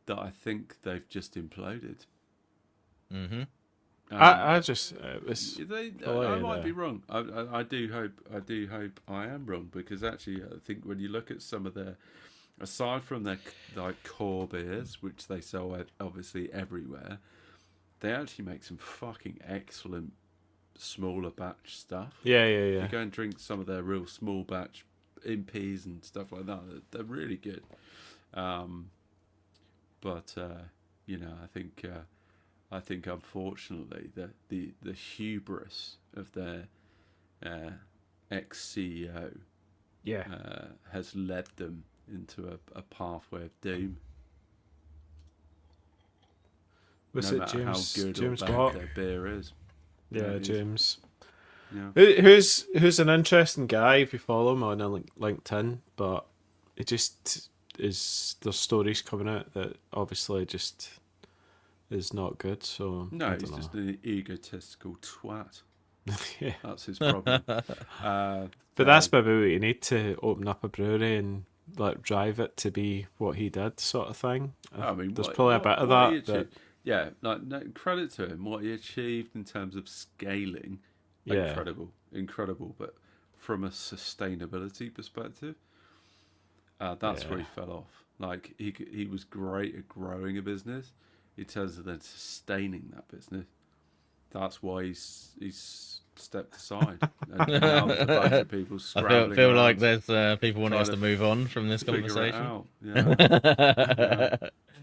that I think they've just imploded. Mhm. I just it was I probably might be wrong. I do hope I am wrong, because actually I think when you look at some of their, aside from their like core beers, which they sell obviously everywhere, they actually make some fucking excellent smaller batch stuff. yeah. You go and drink some of their real small batch MPs and stuff like that. They're really good. But I think unfortunately the hubris of their ex CEO Yeah. has led them into a pathway of doom. Was no it matter James? how good James or bad what? their beer is. Yeah, it is. James. Yeah. Who's an interesting guy if you follow him on LinkedIn, but it just is. There's stories coming out that obviously just is not good. So No, I he's don't just know. an egotistical twat. Yeah, That's his problem. but that's maybe what you need to open up a brewery and like drive it to be what he did, sort of thing. I mean, there's what- probably what- a bit of what he that. But achieved- yeah, like no, credit to him. What he achieved in terms of scaling, Yeah. incredible. But from a sustainability perspective, that's where he Yeah. fell off. Like he was great at growing a business, in terms of then sustaining that business. That's why he's stepped aside. And now there's a bunch of people I scrambling feel around like there's people wanting us trying to to move on from this figure it conversation. out. Yeah.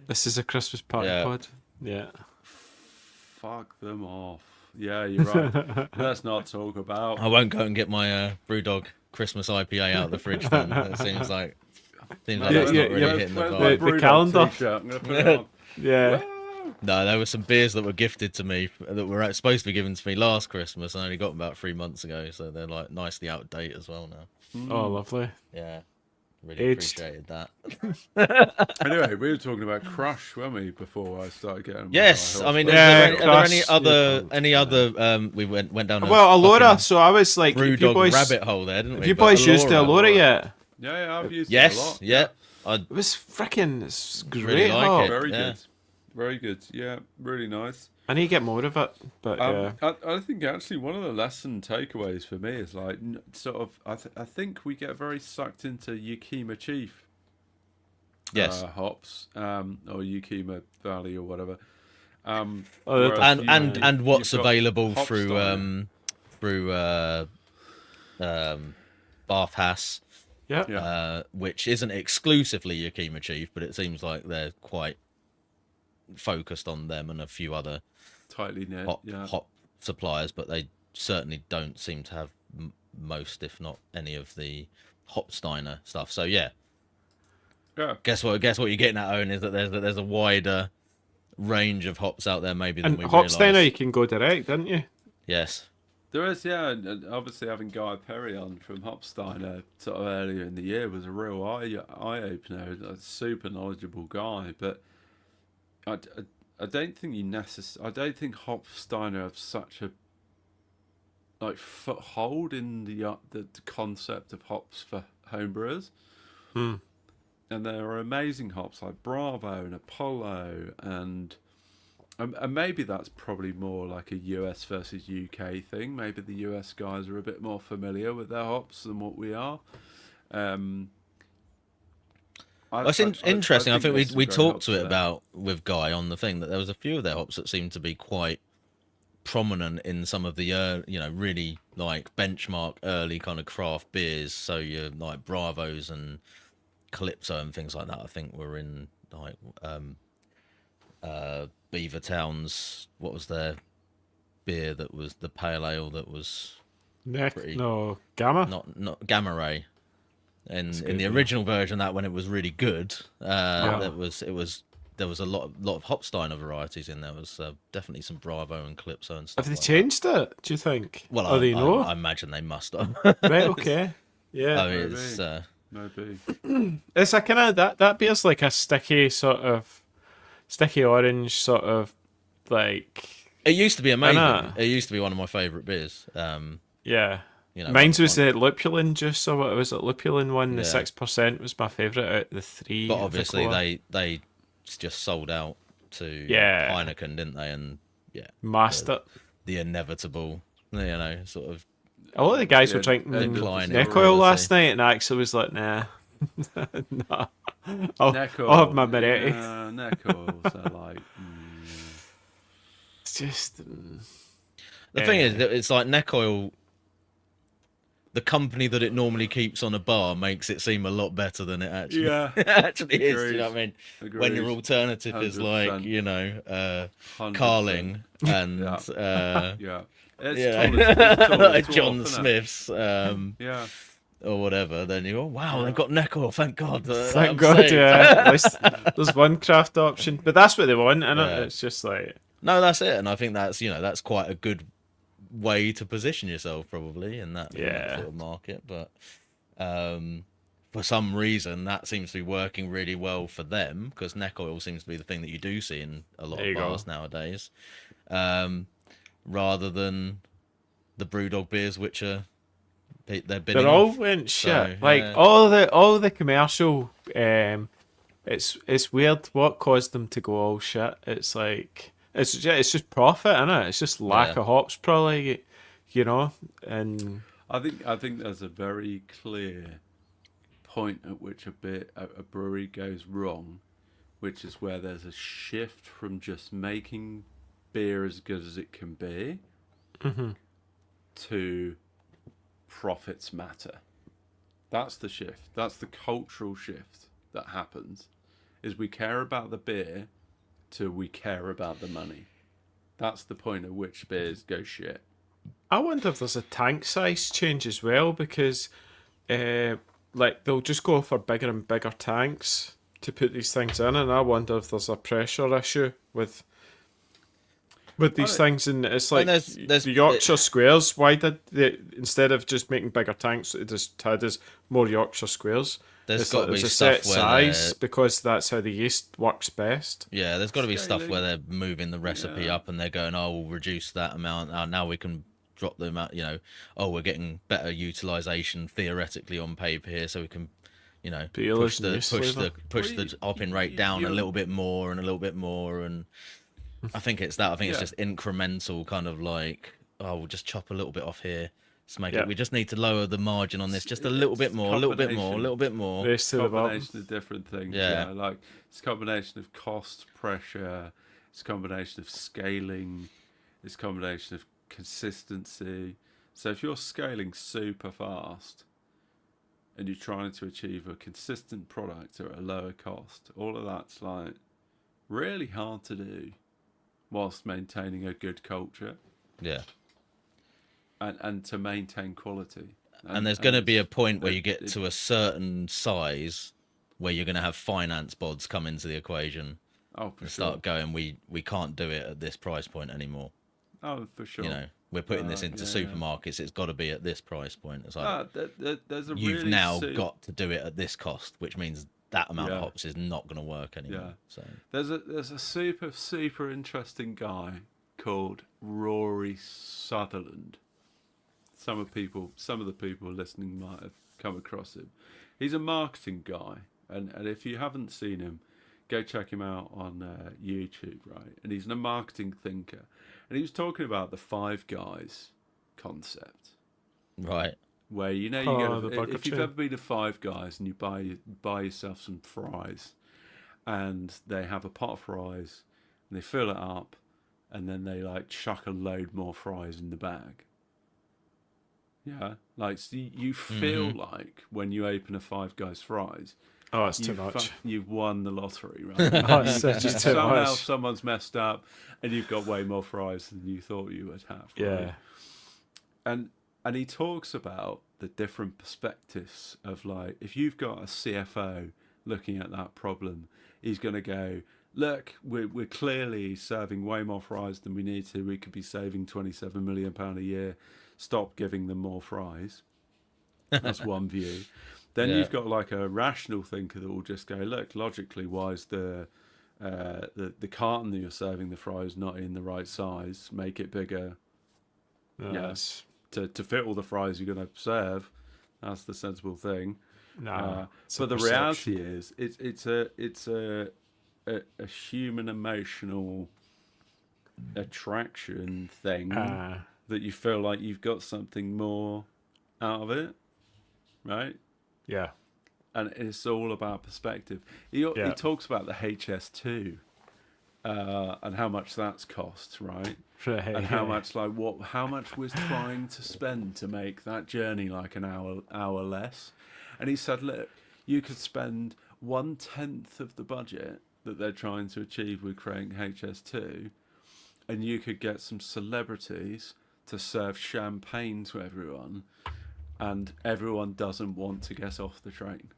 This is a Christmas party Yeah. pod. Yeah. Fuck them off. Yeah, you're right. Let's not talk about. I won't go and get my Brewdog Christmas IPA out of the fridge then. It seems like that's not really hitting the Where's vibe. my The calendar. Brewdog t-shirt? I'm gonna put it on. Yeah. No, there were some beers that were gifted to me that were supposed to be given to me last Christmas. I only got them about 3 months ago, so they're like nicely out of date as well now. Oh, lovely. Yeah, really Aged. appreciated that. Anyway, we were talking about Crush, weren't we, before I started getting. Yes, I mean, Yeah, are there Crush, any other? We went down. Well, a Alora. fucking So I was like, if you Brewdog boys, rabbit hole there, didn't we? have you But boys used the Alora yet? Yeah, I've used it a Yes, lot. yeah. I It was freaking it's great. Really like hop. it. Very Yeah. good. Very good. Yeah, really nice. I need to get more of it, but yeah. I think actually one of the lesson takeaways for me is like sort of I think we get very sucked into Yakima Chief yes. hops or Yakima Valley or whatever. Oh, whereas And what's you've got available hop through style. Bath Hass, Yeah. Yeah. which isn't exclusively Yakima Chief, but it seems like they're quite focused on them and a few other Tightly knit. hop suppliers, but they certainly don't seem to have most, if not any, of the Hopsteiner stuff. So yeah, Yeah. guess what you're getting at, Owen, is that there's a wider range of hops out there maybe than And we Hopsteiner, realise. you can go direct, didn't you? Yes. There is, yeah, and obviously having Guy Perry on from Hopsteiner sort of earlier in the year was a real eye opener. A super knowledgeable guy, but I don't think I don't think Hopsteiner have such a like foothold in the concept of hops for homebrewers. And there are amazing hops like Bravo and Apollo and maybe that's probably more like a US versus UK thing. Maybe the US guys are a bit more familiar with their hops than what we are. It's interesting. I think there's some we great talked hops to it there. about with Guy on the thing that there was a few of their hops that seemed to be quite prominent in some of the really like benchmark early kind of craft beers. So you're like Bravos and Calypso and things like that. I think were in like Beavertown's. What was their beer that was the pale ale that was pretty- Gamma. not Gamma Ray. In good, the yeah. original version, that when it was really good, there was a lot of Hopsteiner varieties in there. There was definitely some Bravo and Calypso and stuff. Have they like changed it? Do you think? That. Well, Oh, they know. I imagine they must have. Right. Okay. Yeah. I mean, it's Maybe. It's a kind of that beer's like a sticky orange sort of like it used to be amazing. know. It used to be one of my favourite beers. yeah. You know, Mine's was the lupulin juice, or what was it? Lupulin one, the Yeah. 6% was my favourite out of the three. but of the obviously core. they just sold out to Yeah. Heineken, didn't they? And yeah, Master. the inevitable, sort of. A lot of the guys were Yeah, drinking decline neck in oil quality. last night, and Axel was like, "Nah, nah, I'll have my Moretti." Neck oils are like. It's just The thing is, that it's like neck oil. The company that it normally keeps on a bar makes it seem a lot better than it actually Yeah. actually is. Do Agreed. you know what I mean? Agreed. When your alternative is like 100%. Carling and Yeah. It's yeah, tall, it's tall, like it's John dwarf, isn't it? Smith's Yeah. or whatever, then you go, wow, they've got neck oil, thank God. thank I'm God, saved. yeah. At least there's one craft option, but that's what they want, and Yeah. it's just like, No, that's it, and I think that's quite a good way to position yourself probably in that Yeah. sort of market. But for some reason, that seems to be working really well for them because neck oil seems to be the thing that you do see in a lot There of you go. bars nowadays, rather than the Brewdog beers, which are they're bidding they're all off. went shit. So, like yeah. all the commercial, it's weird what caused them to go all shit. It's like it's just profit, innit? It's just lack Yeah. of hops, probably, and I think there's a very clear point at which a brewery goes wrong which is where there's a shift from just making beer as good as it can be to profits matter. That's the shift. That's the cultural shift that happens. Is we care about the beer to we care about the money. That's the point at which beers go shit. I wonder if there's a tank size change as well, because like they'll just go for bigger and bigger tanks to put these things in, and I wonder if there's a pressure issue with these things. And it's like there's the Yorkshire squares. Why did they, instead of just making bigger tanks, it just had as more Yorkshire squares? There's got to be a stuff set where size because that's how the yeast works best. yeah, there's got to be stuff Scaling. where they're moving the recipe up and they're going, oh, we'll reduce that amount. Now we can drop the amount. You know, oh, we're getting better utilization theoretically on paper here, so we can, you know, push the hopping rate down a little bit more and a little bit more. And I think it's that. I think it's just incremental, kind of like, oh, we'll just chop a little bit off here. Let's make it. We just need to lower the margin on this just a little bit more, a little bit more, a little bit more. Race to the bottom. Combination of different things. Yeah. Like it's a combination of cost, pressure. It's a combination of scaling. It's a combination of consistency. So if you're scaling super fast and you're trying to achieve a consistent product at a lower cost, all of that's like really hard to do whilst maintaining a good culture. Yeah. And to maintain quality. And there's going to be a point where you get to a certain size where you're going to have finance bods come into the equation and and start going, we can't do it at this price point anymore. Oh, for sure. You know, we're putting this into supermarkets. It's got to be at this price point. It's like, there's a you've now got to do it at this cost, which means that amount of hops is not going to work anymore. Yeah. So There's a super interesting guy called Rory Sutherland. Some of the people listening might have come across him. He's a marketing guy, and if you haven't seen him, go check him out on YouTube, right? And he's a marketing thinker, and he was talking about the Five Guys concept, right, where you go if you've ever been to Five Guys and you buy yourself some fries, and they have a pot of fries, and they fill it up, and then they like chuck a load more fries in the bag. Yeah, like so you feel like when you open a Five Guys fries, oh, it's too much. You've won the lottery, right? Oh, it's just too Somehow much. someone's messed up, and you've got way more fries than you thought you would have. Right? Yeah, and he talks about the different perspectives of like if you've got a CFO looking at that problem, he's going to go, look, we're clearly serving way more fries than we need to. We could be saving £27 million a year. Stop giving them more fries. That's one view. Then you've got like a rational thinker that will just go, look, logically, why is the carton that you're serving the fries not in the right size? Make it bigger. yes. To fit all the fries you're going to serve. That's the sensible thing. No, but the reality is, it's a human emotional attraction thing. That you feel like you've got something more out of it, right? Yeah. And it's all about perspective. He talks about the HS2 and how much that's cost, right? And how much how much we're trying to spend to make that journey like an hour less. And he said, look, you could spend 1/10 of the budget that they're trying to achieve with creating HS2, and you could get some celebrities to serve champagne to everyone, and everyone doesn't want to get off the train.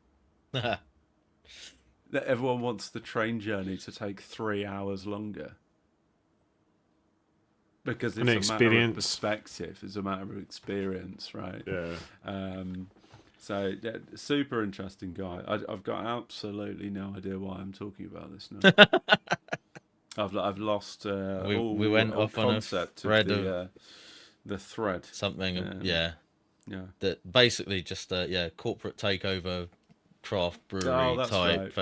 Everyone wants the train journey to take 3 hours longer. Because it's a matter of perspective, it's a matter of experience, right? Yeah. So, super interesting guy. I've got absolutely no idea why I'm talking about this now. I've lost we went off on a thread of the thread. Something, that basically just corporate takeover, craft brewery type,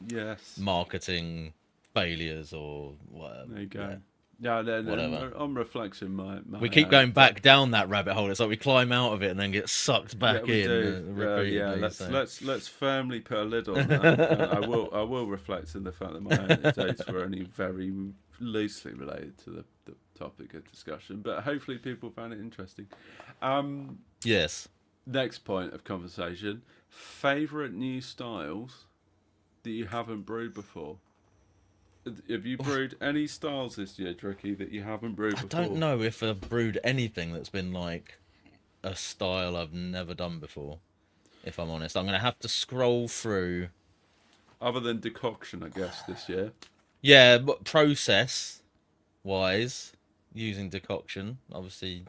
yes, marketing failures or whatever. There you go. Yeah, then Whatever. on reflection, my We keep going back down that rabbit hole. It's like we climb out of it and then get sucked back we in do. repeatedly. Let's firmly put a lid on that. I will reflect on the fact that my anecdotes were only very loosely related to the topic of discussion, but hopefully people found it interesting. Yes. Next point of conversation: favorite new styles that you haven't brewed before. Have you brewed any styles this year, Tricky, that you haven't brewed before? I don't know if I've brewed anything that's been like a style I've never done before. If I'm honest, I'm going to have to scroll through. Other than decoction, I guess, this year. Yeah, but process-wise, using decoction, obviously,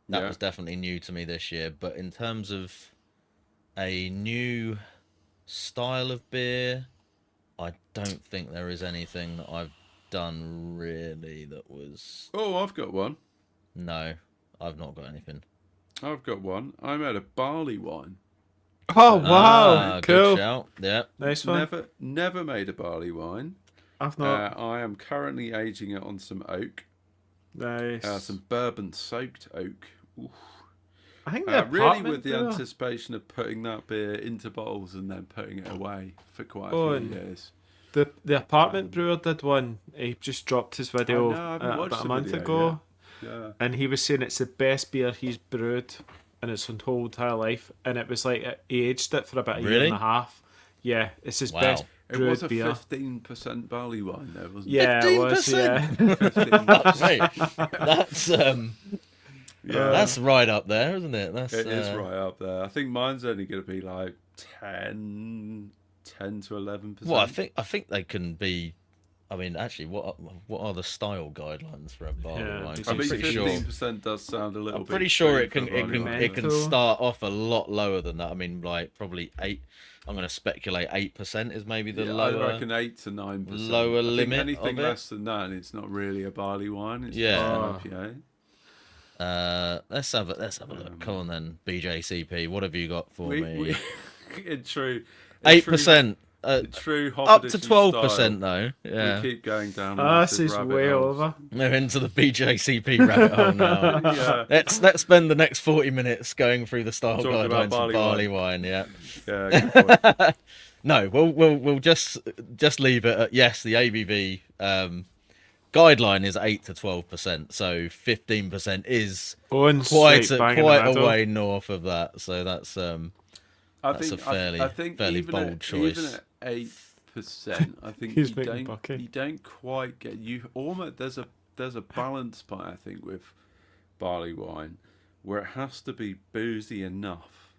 that was definitely new to me this year. But in terms of a new style of beer, I don't think there is anything that I've done really that was... Oh, I've got one. No, I've not got anything. I've got one. I made a barley wine. Oh, wow. Cool. Good shout. Yeah. Nice one. Never made a barley wine. I've not. I am currently aging it on some oak. Nice. Some bourbon soaked oak. Oof. I think really with the anticipation of putting that beer into bottles and then putting it away for quite a few years. The apartment brewer did one. He just dropped his video about a month ago. Yeah. And he was saying it's the best beer he's brewed in his whole entire life. And it was like, he aged it for about a year and a half. Yeah, it's his best It brewed was a beer. 15% barley wine though, wasn't it? Yeah, 15%? It was, yeah. 15%. That's right up there, isn't it? It is right up there. I think mine's only going to be like 10 to 11%. Well, I think they can be. I mean, actually, what are the style guidelines for a barley wine? I mean, 15% sure, does sound a little. I'm pretty sure it can start off a lot lower than that. I mean, like probably 8. I'm going to speculate 8% is maybe the lower. I reckon 8 to 9%. Lower limit. Anything less than that, it's not really a barley wine. It's just an IPA. Let's have a look. Come on then, BJCP. What have you got for me? In true 8%. True up to 12% though. Yeah. We keep going down. This is way over. We're into the BJCP rabbit hole now. Yeah. Let's spend the next 40 minutes going through the style guidelines for barley wine. Yeah. Yeah. Good point. No, we'll just leave it at yes. The ABV guideline is 8 to 12%, so 15% is quite a way north of that. So that's a fairly bold choice. Even at 8%, I think you don't quite get almost. There's a balance point, I think, with barley wine where it has to be boozy enough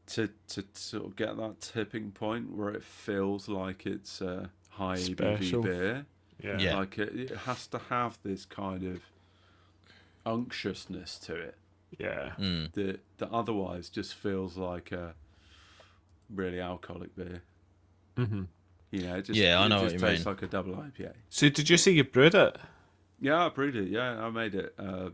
to sort of get that tipping point where it feels like it's a high ABV beer. Yeah. Like it has to have this kind of unctuousness to it. Yeah. That otherwise just feels like a really alcoholic beer. Mm-hmm. You know, it just, I know it just what you tastes mean. like a double IPA. So did you say you brewed it? Yeah, I brewed it. Yeah, I made it a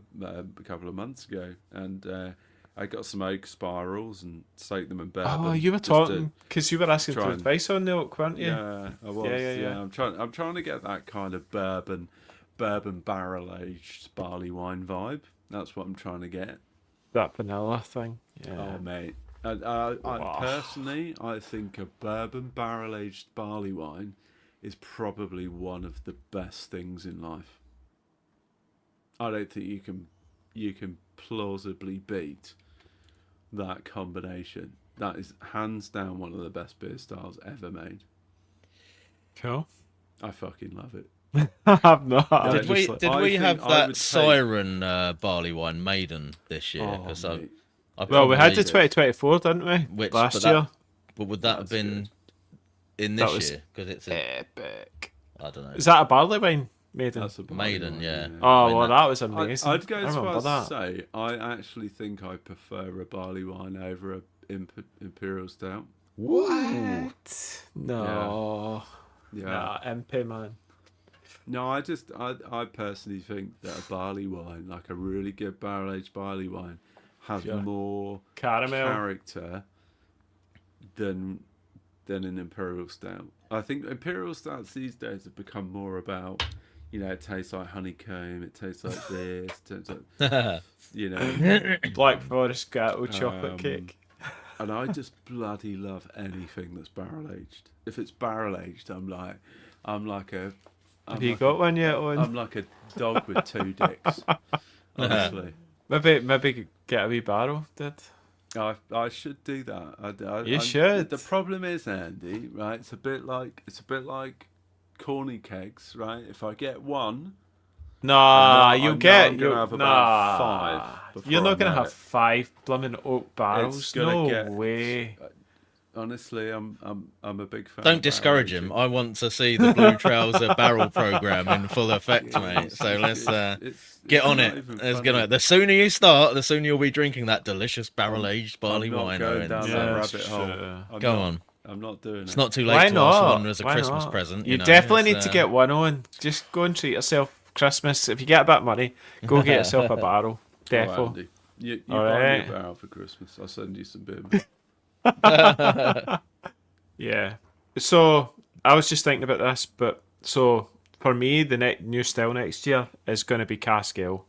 couple of months ago, and I got some oak spirals and soaked them in bourbon. Oh, you were talking because you were asking for advice on the oak, weren't you? Yeah, I was. Yeah. I'm trying to get that kind of bourbon barrel aged barley wine vibe. That's what I'm trying to get. That vanilla thing. Yeah. Oh, mate. I personally, I think a bourbon barrel aged barley wine is probably one of the best things in life. I don't think you can plausibly beat that combination. That is hands down one of the best beer styles ever made. Cool. I fucking love it. I'm not. Did we have that Siren barley wine Maiden this year? Well, we had the 2024, didn't we? Last year. But would that have been in this year? Because it's epic. I don't know. Is that a barley wine? Maiden. That's a Maiden, wine, yeah. Oh, well, that was amazing. I'd go as far as to say I actually think I prefer a barley wine over a Imperial Stout. What? No. Yeah. Nah, MP, man. No, I personally think that a barley wine, like a really good barrel-aged barley wine, has more caramel character than an Imperial Stout. I think Imperial Stouts these days have become more about, it tastes like honeycomb. It tastes like this. It tastes like, Black Forest Gatto chocolate cake. And I just bloody love anything that's barrel aged. If it's barrel aged, I'm like a. Have you got one yet, Owen? I'm like a dog with two dicks. Honestly. Maybe get a wee barrel, did. I should do that. You should. The problem is, Andy, right? It's a bit like corny kegs, right? If I get one, you'll get. I'm gonna have about five. You're not gonna know have it. 5 blooming oak barrels. It's gonna No get- way. Honestly, I'm a big fan. Don't of discourage barrel him. aging. I want to see the Blue Trouser barrel program in full effect, mate. So let's get on not it. even Let's funny. get on it. The sooner you start, the sooner you'll be drinking that delicious barrel-aged barley I'm not wine. going Owen. down So that Yeah, rabbit hole. sure. Go on. I'm not doing It's it. not too late Why to not? ask one as a Why Christmas not? present. You know, definitely it's, need to get one on. Just go and treat yourself. Christmas. If you get a bit of money, go get yourself a barrel. Oh, Defo. Andy, you All buy me right. a barrel for Christmas. I'll send you some beer. Yeah. So I was just thinking about this, but so for me, the new style next year is going to be cask ale.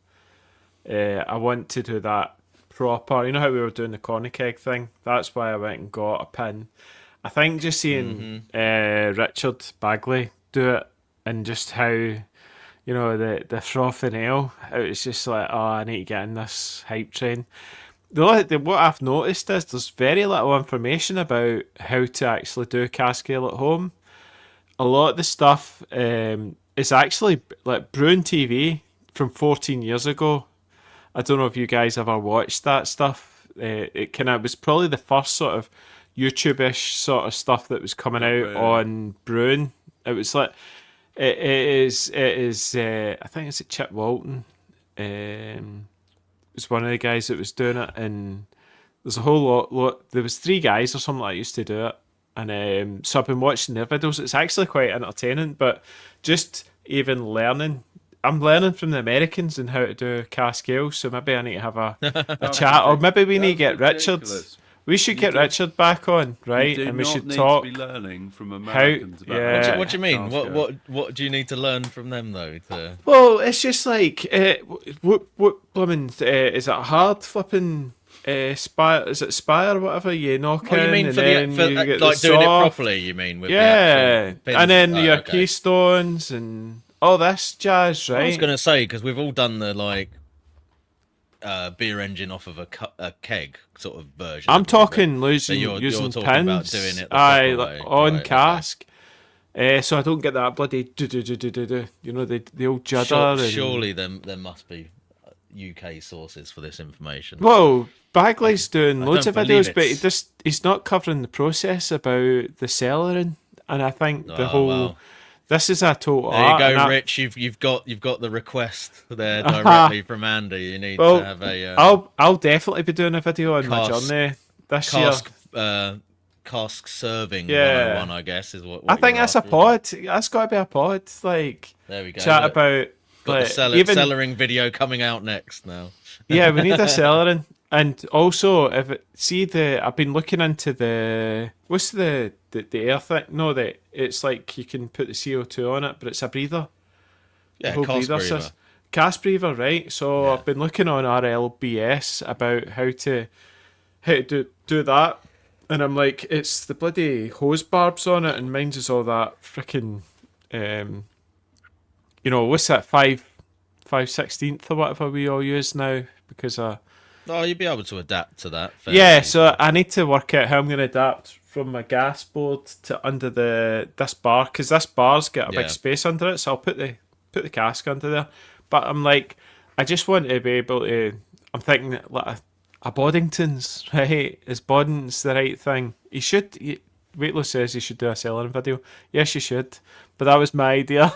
I want to do that proper. You know how we were doing the corny keg thing? That's why I went and got a pin. I think just seeing Richard Bagley do it and just how, the frothing ale, it was just like, oh, I need to get in this hype train. What I've noticed is there's very little information about how to actually do cask ale at home. A lot of the stuff is actually like Brewing TV from 14 years ago. I don't know if you guys ever watched that stuff. It kind of was probably the first sort of YouTube-ish sort of stuff that was coming out on brewing. It was like it is. I think it's Chip Walton. Was one of the guys that was doing it, and there's a whole lot. There was 3 guys or something that used to do it, and so I've been watching their videos. It's actually quite entertaining, but just even learning. I'm learning from the Americans and how to do cask ale, so maybe I need to have a chat, or maybe we need to get Richard. Ridiculous. We should get Richard back on, right? You do And we not should need talk. to be learning from Americans about yeah. how What do you mean? cask ale. What do you need to learn from them though? Well, it's just like what blooming is it a hard flipping spire? Is it spire or whatever you knock Oh, in? you mean and for then the you get like the doing it soft- properly? You mean with Yeah, the actual pins? and then Oh, your okay. keystones and all this jazz, right? I was going to say because we've all done the beer engine off of a keg sort of version. I'm of it. talking So using you're talking pins. about doing it the Aye, proper like way. on Right, okay. cask. So I don't get that bloody do. You know the old judder. and... Surely there must be UK sources for this information. Well, Bagley's doing I loads of don't believe videos, but it's- he's not covering the process about the cellaring, and I think the Oh, whole well. this is a total There you art. go, and Rich. You've got the request there directly from Andy. You need Well, to have a I'll definitely be doing a video on my Cask- journey this cask serving Yeah. 101, I guess is what year. I think you're that's a after. pod. That's got to be a pod. Like There we go. chat Look, about got like, the even cellaring video coming out next now. yeah, we need a cellaring. And also, I've been looking into what's the air thing? No, it's like you can put the CO2 on it, but it's a breather. Yeah, whole cask breather breather. Cask breather, right? So Yeah. I've been looking on RLBS about how to do that, and I'm like, it's the bloody hose barbs on it, and mine's is all that freaking, what's that 5/16 or whatever we all use now because Oh, you'd be able to adapt to that. yeah. fairly So I need to work out how I'm going to adapt from my gas board to under this bar, because this bar's got a Yeah. big space under it. So I'll put the cask under there. But I'm like, I just want to be able to. I'm thinking that, like a Boddington's, right? Is Boddington's the right thing? Waitless says you should do a cellaring video. Yes, you should. But that was my idea.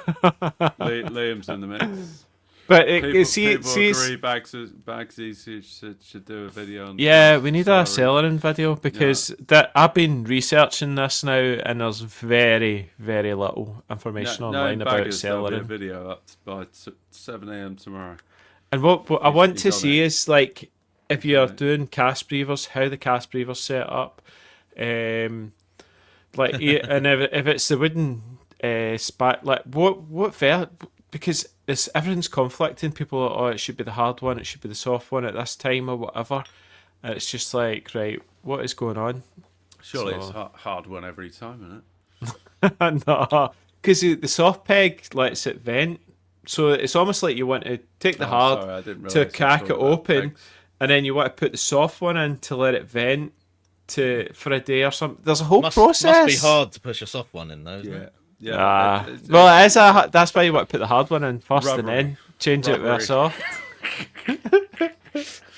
Liam's in the mix. But People see, agree Bagsy should do a video on yeah, we need a celery. cellaring video because that I've been researching this now, and there's very, very little information online about There'll be a cellaring. video up by 7 a.m. tomorrow. And what I want to he's on see it. is like if you're Right. doing cask breathers, how the cask breathers set up, like and if it's the wooden like what because everything's conflicting. People are, oh, it should be the hard one, it should be the soft one at this time or whatever. And it's just like, right, what is going on? Surely it's a hard one every time, isn't it? No, because the soft peg lets it vent. So it's almost like you want to take the hard sorry, I didn't to realise crack it's it all about open, pegs. and then you want to put the soft one in to let it vent for a day or something. There's a whole Must process. be hard to push a soft one in, though, isn't it? Yeah. Well, it is that's why you want to put the hard one in first, and Rubbery. then change it with a Rubbery. soft.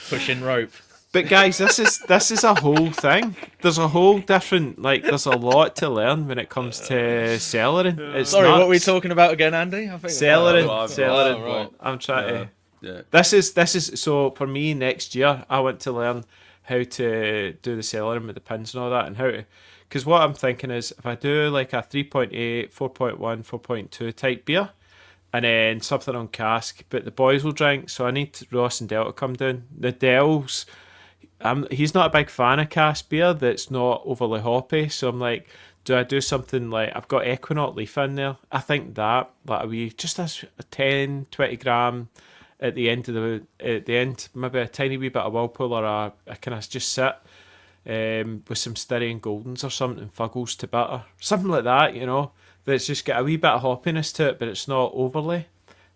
Pushing rope. But guys, this is a whole thing. There's a whole different, like, there's a lot to learn when it comes to cellaring. It's Sorry, what were we nuts. talking about again, Andy? I think Cellaring, Oh, cellaring. oh, right. I'm trying to. Yeah. This is so for me next year. I want to learn how to do the cellaring with the pins and all that, and how to. Because what I'm thinking is, if I do like a 3.8, 4.1, 4.2 type beer, and then something on cask, but the boys will drink, so I need Ross and Del to come down. The Del's. He's not a big fan of cask beer that's not overly hoppy, so I'm like, do I do something like, I've got Equinox Leaf in there, I think that a wee, just a 10, 20 gram at the end maybe a tiny wee bit of Whirlpool, or a kind of just sit with some Styrian Goldens or something, Fuggles to bitter, something like that, that's just got a wee bit of hoppiness to it, but it's not overly,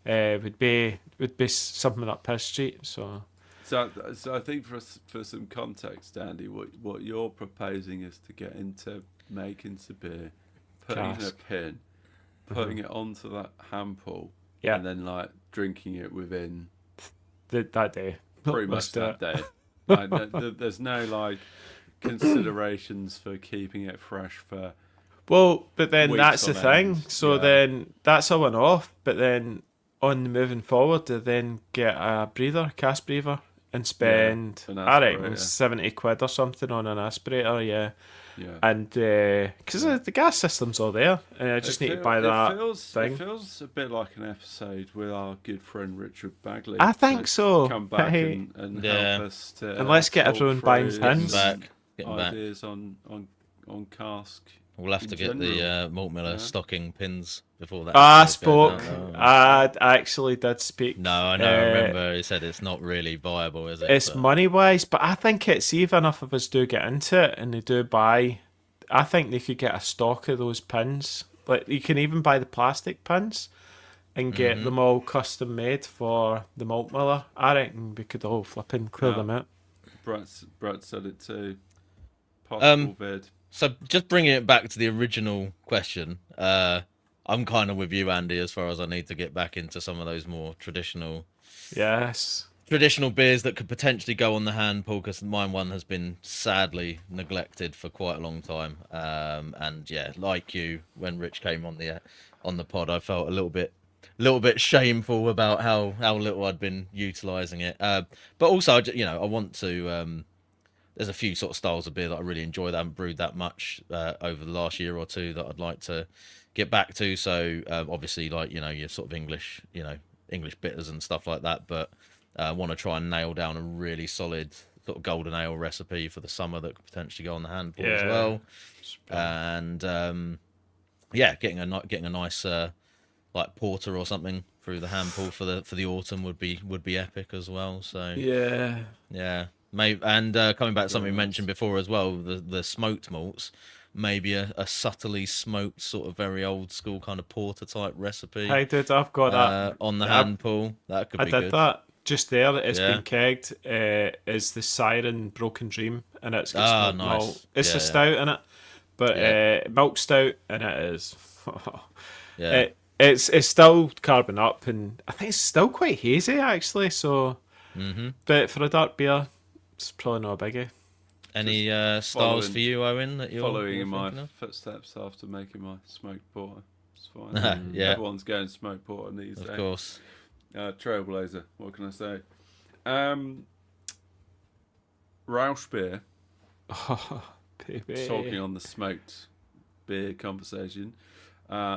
would be something up his street, so... So I think for some context, Andy, what you're proposing is to get into making some beer, putting in a Cask. pin, putting it onto that hand pull, Yeah. and then like drinking it within that day. pretty Let's much do that it. day. Like, there's no like considerations for keeping it fresh for. Well, but then Weeks that's the on thing. end, So yeah. then that's a one-off. But then on the moving forward, to then get a cask breather, and spend, an I reckon, aspirator. 70 quid or something on an aspirator, yeah. Yeah. And because the gas system's all there, and I just need to buy that thing. It feels a bit like an episode with our good friend Richard Bagley. I think to so. Come back Hey. and Yeah. help us to. And let's get talk everyone buying through pins. Getting back. ideas on cask. We'll have to in get the general. Malt Miller Yeah. stocking pins before that. I episode goes spoke. out. I actually did speak. No, I know. I remember he said it's not really viable, is it? It's But- money wise, but I think it's, see if enough of us do get into it and they do buy, I think they could get a stock of those pins. Like, you can even buy the plastic pins and get them all custom made for the malt miller. I reckon we could all flip and clear Yeah. them out. Brett said it too. Possible vid. So just bringing it back to the original question, I'm kind of with you, Andy, as far as I need to get back into some of those more traditional Yes. beers that could potentially go on the hand pull, because mine one has been sadly neglected for quite a long time. And yeah, like you, when Rich came on the pod, I felt a little bit shameful about how little I'd been utilizing it. But also, I want to. There's a few sort of styles of beer that I really enjoy that I haven't brewed that much over the last year or two that I'd like to get back to. So obviously, like, your sort of English bitters and stuff like that. But I want to try and nail down a really solid sort of golden ale recipe for the summer that could potentially go on the hand pull as Yeah. well. And getting a nice like porter or something through the hand pull for the autumn would be epic as well. So Yeah. Maybe, and coming back to something we mentioned before as well, the smoked malts, maybe a subtly smoked sort of very old school kind of porter type recipe I did. I've got that. on the hand pull. That could I be did good. that. Just there, it's Yeah. been kegged. Is the Siren Broken Dream, and it's got smoked nice. malt. It's Yeah, a stout in it, but milk stout, and it is. Yeah. It's still carbon up, and I think it's still quite hazy actually. So, but for a dark beer, it's probably not a biggie. Any styles following- for you, Owen? That you're Following in my thinking of? footsteps after making my smoked porter. It's fine. Yeah. Everyone's going smoked porter these days. Of course. Trailblazer. What can I say? Rausch beer. Baby. Talking on the smoked beer conversation,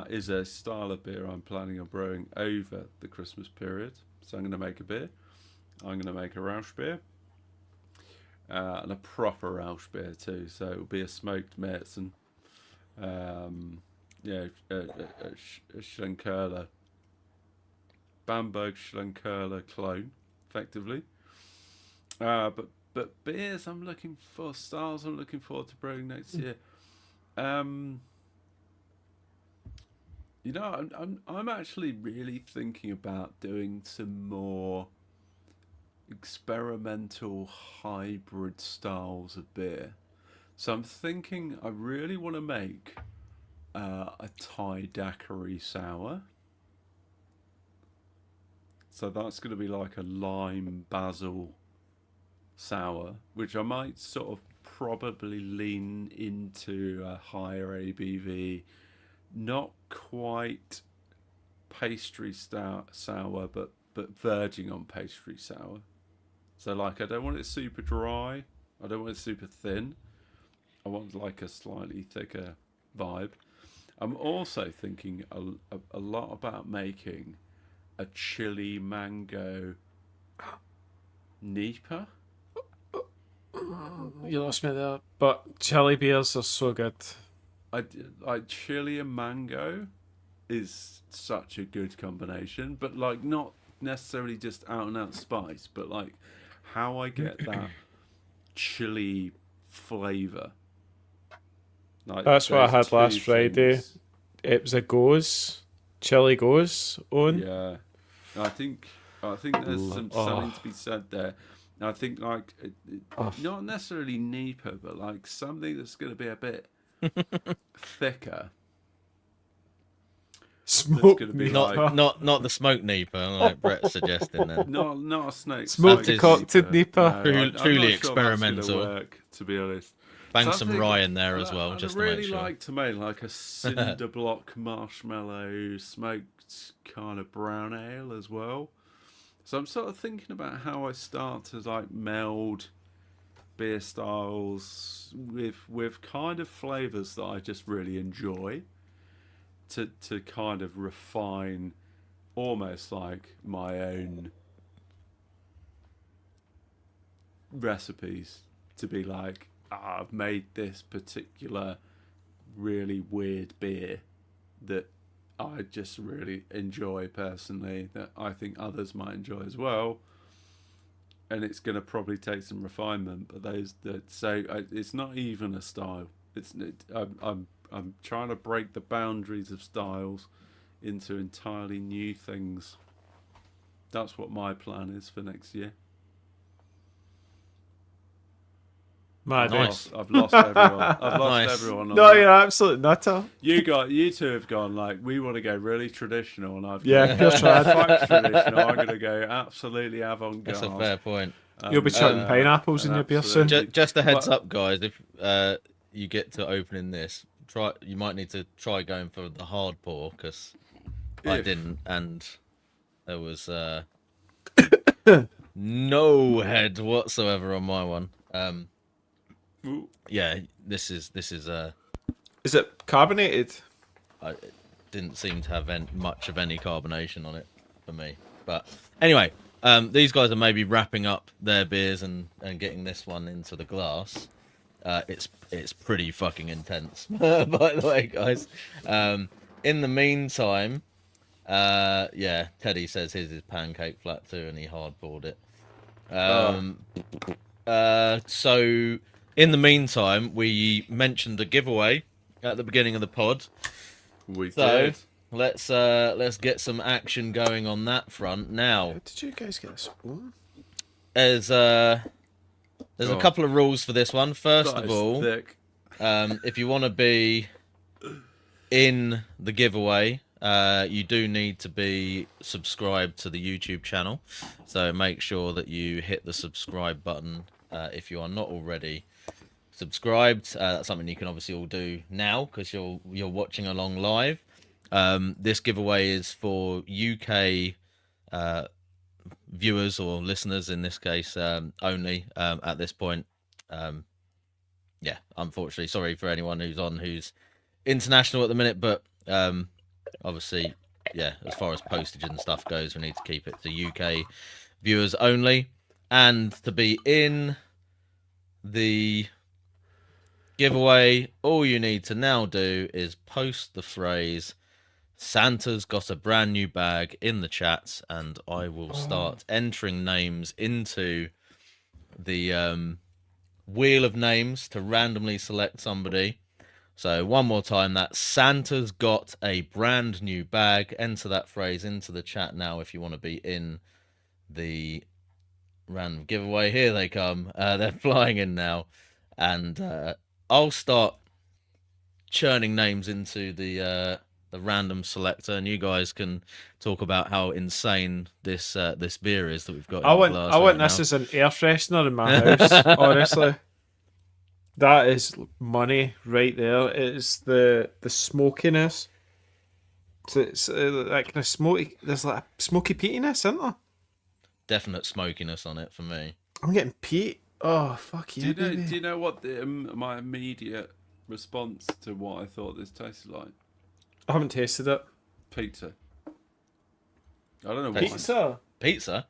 is a style of beer I'm planning on brewing over the Christmas period. So I'm going to make a beer. I'm going to make a Rausch beer. And a proper Rausch beer too. So it'll be a smoked Märzen. A Schlenkerla Bamberg Schlenkerla clone, effectively. But beers, I'm looking for styles. I'm looking forward to brewing next year. You know, I'm actually really thinking about doing some more experimental hybrid styles of beer. So I'm thinking I really want to make a Thai daiquiri sour. So that's going to be like a lime basil sour, which I might sort of probably lean into a higher ABV, not quite pastry sour, but verging on pastry sour. So like I don't want it super dry, I don't want it super thin. I want like a slightly thicker vibe. I'm also thinking a lot about making a chili mango Nipa. You lost me there. But chili beers are so good. Like chili and mango is such a good combination, but like not necessarily just out and out spice, but like how I get that chili flavour. Like That's what I those had last two Friday. things. It was a Goes. Chili Goes on. Yeah, I think there's something to be said there. I think like not necessarily Nipa, but like something that's going to be a bit thicker. Smoke gonna be Nipa. like- Not the smoke Nipa, like Brett's suggesting then. Not a snake. Smoke That is- decocted Nipa. No, I'm Truly not sure that's experimental. gonna work, to be honest. Bang So I some think rye in there as well, I'd just really to make sure. like to make like a cinder block marshmallow smoked kind of brown ale as well. So I'm sort of thinking about how I start to like meld beer styles with kind of flavors that I just really enjoy, to kind of refine almost like my own recipes, to be like, I've made this particular really weird beer that I just really enjoy personally, that I think others might enjoy as well, and it's going to probably take some refinement. But it's not even a style. I'm trying to break the boundaries of styles into entirely new things. That's what my plan is for next year. Mad. Nice. I've lost everyone. I've lost Nice. everyone. On No, that. you're absolute nutter. You two have gone like, we want to go really traditional, and I've Yeah, gone, pure trad. fuck traditional. I'm going to go absolutely avant-garde. That's a fair point. You'll be chucking pineapples in and your beer soon. absolutely- Just a heads Well- up, guys. If you get to opening this, you might need to try going for the hard pour, because I If- didn't, and there was no head whatsoever on my one. Ooh. Yeah, this is Is it carbonated? it didn't seem to have much of any carbonation on it for me. But anyway, these guys are maybe wrapping up their beers and getting this one into the glass. It's pretty fucking intense, by the way, guys. In the meantime, yeah, Teddy says his is pancake flat too, and he hard poured it. So in the meantime, we mentioned a giveaway at the beginning of the pod. We So did. let's get some action going on that front now. How did you guys get this one? There's a Oh. couple of rules for this one. First That of is all, thick. if you want to be in the giveaway, you do need to be subscribed to the YouTube channel. So make sure that you hit the subscribe button if you are not already subscribed. That's something you can obviously all do now because you're watching along live. This giveaway is for UK viewers or listeners in this case only at this point. Yeah, unfortunately, sorry for anyone who's international at the minute, but obviously, yeah, as far as postage and stuff goes, we need to keep it to UK viewers only. And to be in the giveaway, all you need to now do is post the phrase Santa's got a brand new bag in the chat, and I will start entering names into the wheel of names to randomly select somebody. So one more time, that Santa's got a brand new bag. Enter that phrase into the chat now if you want to be in the random giveaway. Here they come. They're flying in now, and I'll start churning names into the random selector, and you guys can talk about how insane this this beer is that we've got in the glass. I want right this now. as an air freshener in my house. Honestly, that is money right there. It's the smokiness. So it's like kind of smoky. There's like a smoky peatiness, isn't there? Definite smokiness on it for me. I'm getting peat. Oh fuck yeah! Do baby. you know what my immediate response to what I thought this tasted like? I haven't tasted it. Pizza. I don't know why. Pizza?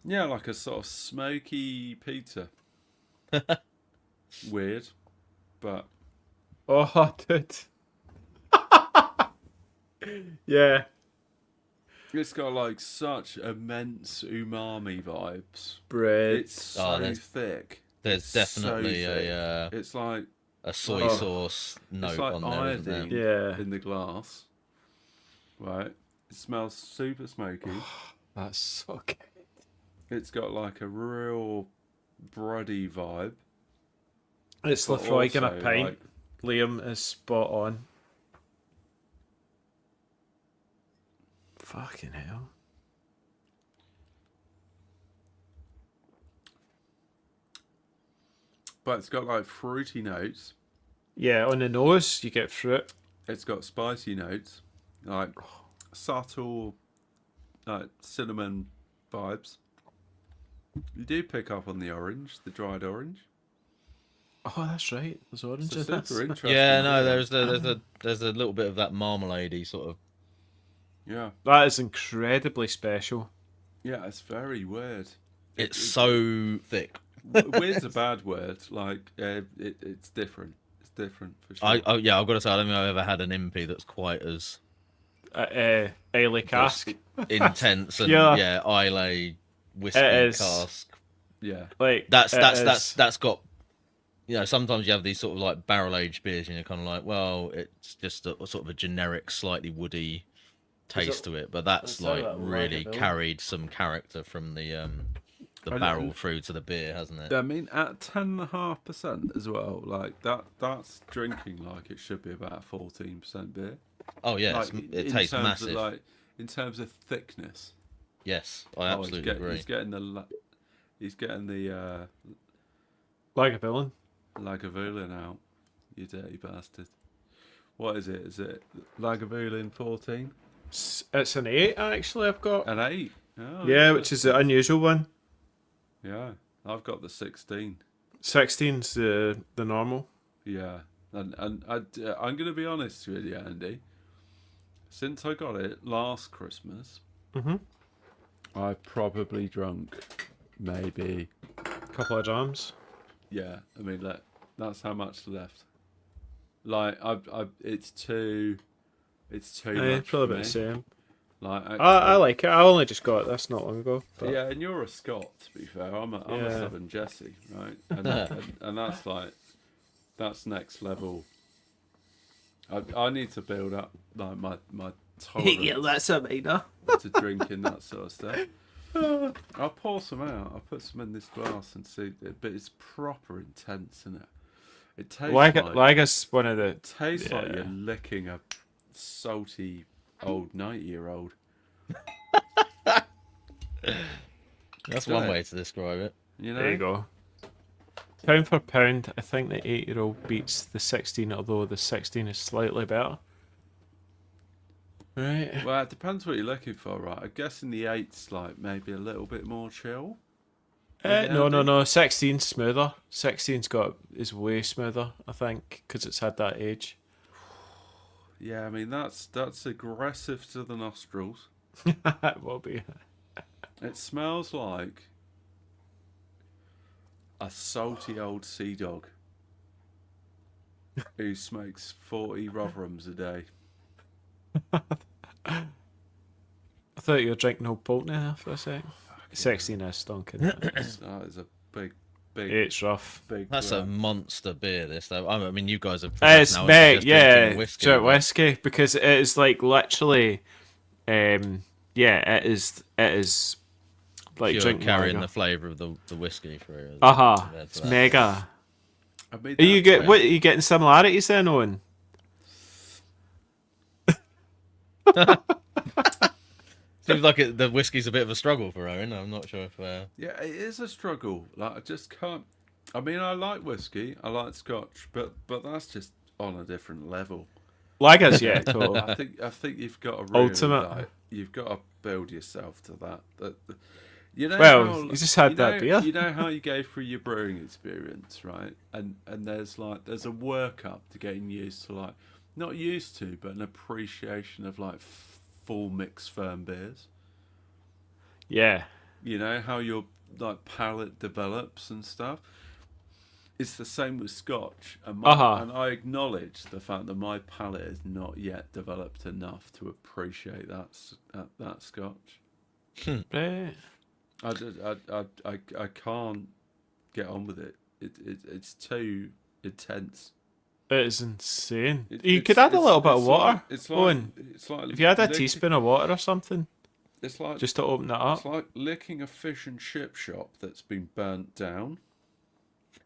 Yeah, like a sort of smoky pizza. Weird, but Oh, dude. Yeah. it's got like such immense umami vibes. Bread. It's so thick. There's It's definitely so thick. a It's like soy sauce note it's like on there, isn't there? iodine Yeah. in the glass. Right. It smells super smoky. That's so good. It's got like a real bready vibe. It's but Lefroy in a also, pint. like, Liam is spot on. Fucking hell. but it's got like fruity notes. Yeah, on the nose you get fruit. It's got spicy notes, like subtle, like cinnamon vibes. You do pick up on the orange, the dried orange. Oh, that's right. There's orange It's a in super this. interesting. Yeah, no, beer. there's a little bit of that marmalade-y sort of. Yeah, That is incredibly special. yeah, it's very weird. It's so thick. Weird's a bad word. Like it's different. It's different for sure. I've got to say, I don't think I've ever had an impy that's quite as Ailey cask. intense and Yeah. Islay whiskey It is. cask. Yeah, Like That's it is. that's got. You know, sometimes you have these sort of like barrel-aged beers, and you're kind of like, well, it's just a sort of a generic, slightly woody taste to it, but that's is that like like really Lagavulin? carried some character from the barrel through to the beer, hasn't it? I mean at 10.5% as well. Like that's drinking like it should be about 14% beer. Oh yeah, Like, it in tastes terms massive. Of, like in terms of thickness. Yes, I absolutely agree. He's getting the Lagavulin. Lagavulin out. You dirty bastard. What is it? Is it Lagavulin 14? It's an 8 actually. I've got. An 8? Oh, Yeah, which is the unusual one. Yeah, I've got the 16. 16's the normal. Yeah, and I'm going to be honest with you, Andy. Since I got it last Christmas, I've probably drunk maybe. Couple of drams. Yeah, I mean that's how much left. Like it's too much Probably for about me. the same. Like I like it. I only just got this not long ago. But yeah, and you're a Scot, to be fair. I'm a Yeah. Southern Jesse, right? And that's like that's next level. I need to build up like my tolerance that's a minor. to drinking that sort of stuff. I'll pour some out. I'll put some in this glass and see. But it's proper intense, isn't it? It tastes Lager's one of the. tastes like Yeah. you're licking a salty old 90-year-old. That's one way to describe it. You know? There you go. Pound for pound, I think the 8-year-old beats the 16, although the 16 is slightly better. Right. Well, it depends what you're looking for, right? I'm guessing the 8's like maybe a little bit more chill. No. 16's smoother. 16's is way smoother, I think, because it's had that age. Yeah, I mean that's aggressive to the nostrils. It will be. It smells like a salty old sea dog who smokes 40 Rotherhams a day. I thought you were drinking Old Pulteney there for a sec. 16 is stonking. That is a big. It's rough. That's a monster beer, this, though. I mean, you guys have It's now mate, just yeah, drinking whiskey. straight whiskey, because it is like literally, yeah, it is like You're drinking carrying lager. the flavour of the whiskey through. It's mega. I mean, Are you what are you getting similarities then, Owen? Seems like the whiskey's a bit of a struggle for Owen. I'm not sure if. Yeah, it is a struggle. Like, I just can't. I mean, I like whiskey, I like Scotch, but that's just on a different level. Lagers, yeah, totally. I think you've got to really, Ultimate. you've got to build yourself to that. You know, Well, you just had that beer. You know how you go through your brewing experience, right? And there's a workup to getting used to, like, not used to, but an appreciation of like full mixed firm beers. Yeah. You know how your like palate develops and stuff. It's the same with Scotch, and and I acknowledge the fact that my palate is not yet developed enough to appreciate that Scotch. Right. I can't get on with it. It's too intense. It is insane. You could add a little bit of water. Owen. It's like If you had a teaspoon of water or something, it's like just to open it up. It's like licking a fish and chip shop that's been burnt down.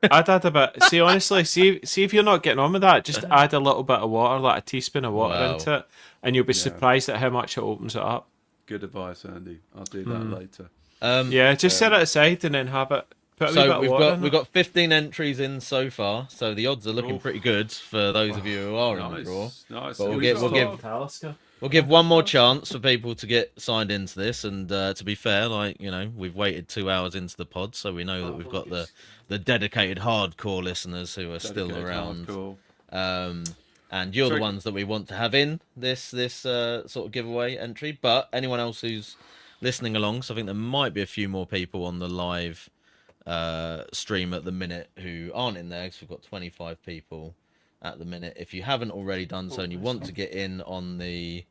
I'd add a bit. See, honestly, see if you're not getting on with that, just add a little bit of water, like a teaspoon of water into it, and you'll be surprised at how much it opens it up. Good advice, Andy. I'll do that later. Yeah, just set it aside and then have it. Put a wee bit of water in we've it. got 15 entries in so far, so the odds are looking pretty good for those of you who are in the draw. Nice. But we'll We've give one more chance for people to get signed into this, and to be fair, like, you know, we've waited 2 hours into the pod, so we know that we've got the dedicated hardcore listeners who are still around. And you're the ones that we want to have in this sort of giveaway entry. But anyone else who's listening along, so I think there might be a few more people on the live stream at the minute who aren't in there, because we've got 25 people at the minute. If you haven't already done so and you want to get in on the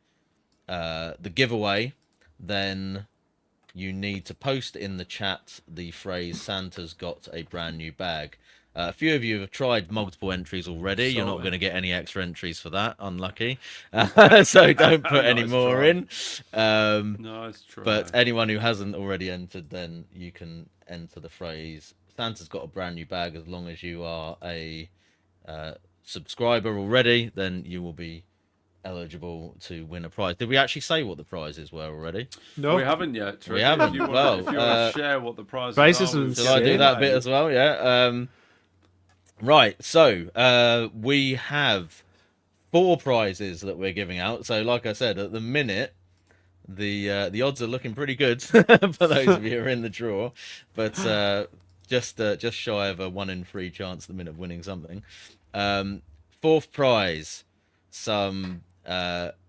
giveaway, then you need to post in the chat the phrase "Santa's got a brand new bag." A few of you have tried multiple entries already. You're not going to get any extra entries for that. Unlucky. So don't put any more in. Nice try. But anyone who hasn't already entered, then you can enter the phrase "Santa's got a brand new bag." As long as you are a subscriber already, then you will be eligible to win a prize. Did we actually say what the prizes were already? No, we haven't yet. We haven't. If you want to share what the prizes are, shall I do that bit as well? Yeah. Right. So we have 4 prizes that we're giving out. So, like I said, at the minute, the odds are looking pretty good for those of you who are in the draw, but just shy of a 1 in 3 chance at the minute of winning something. 4th prize, some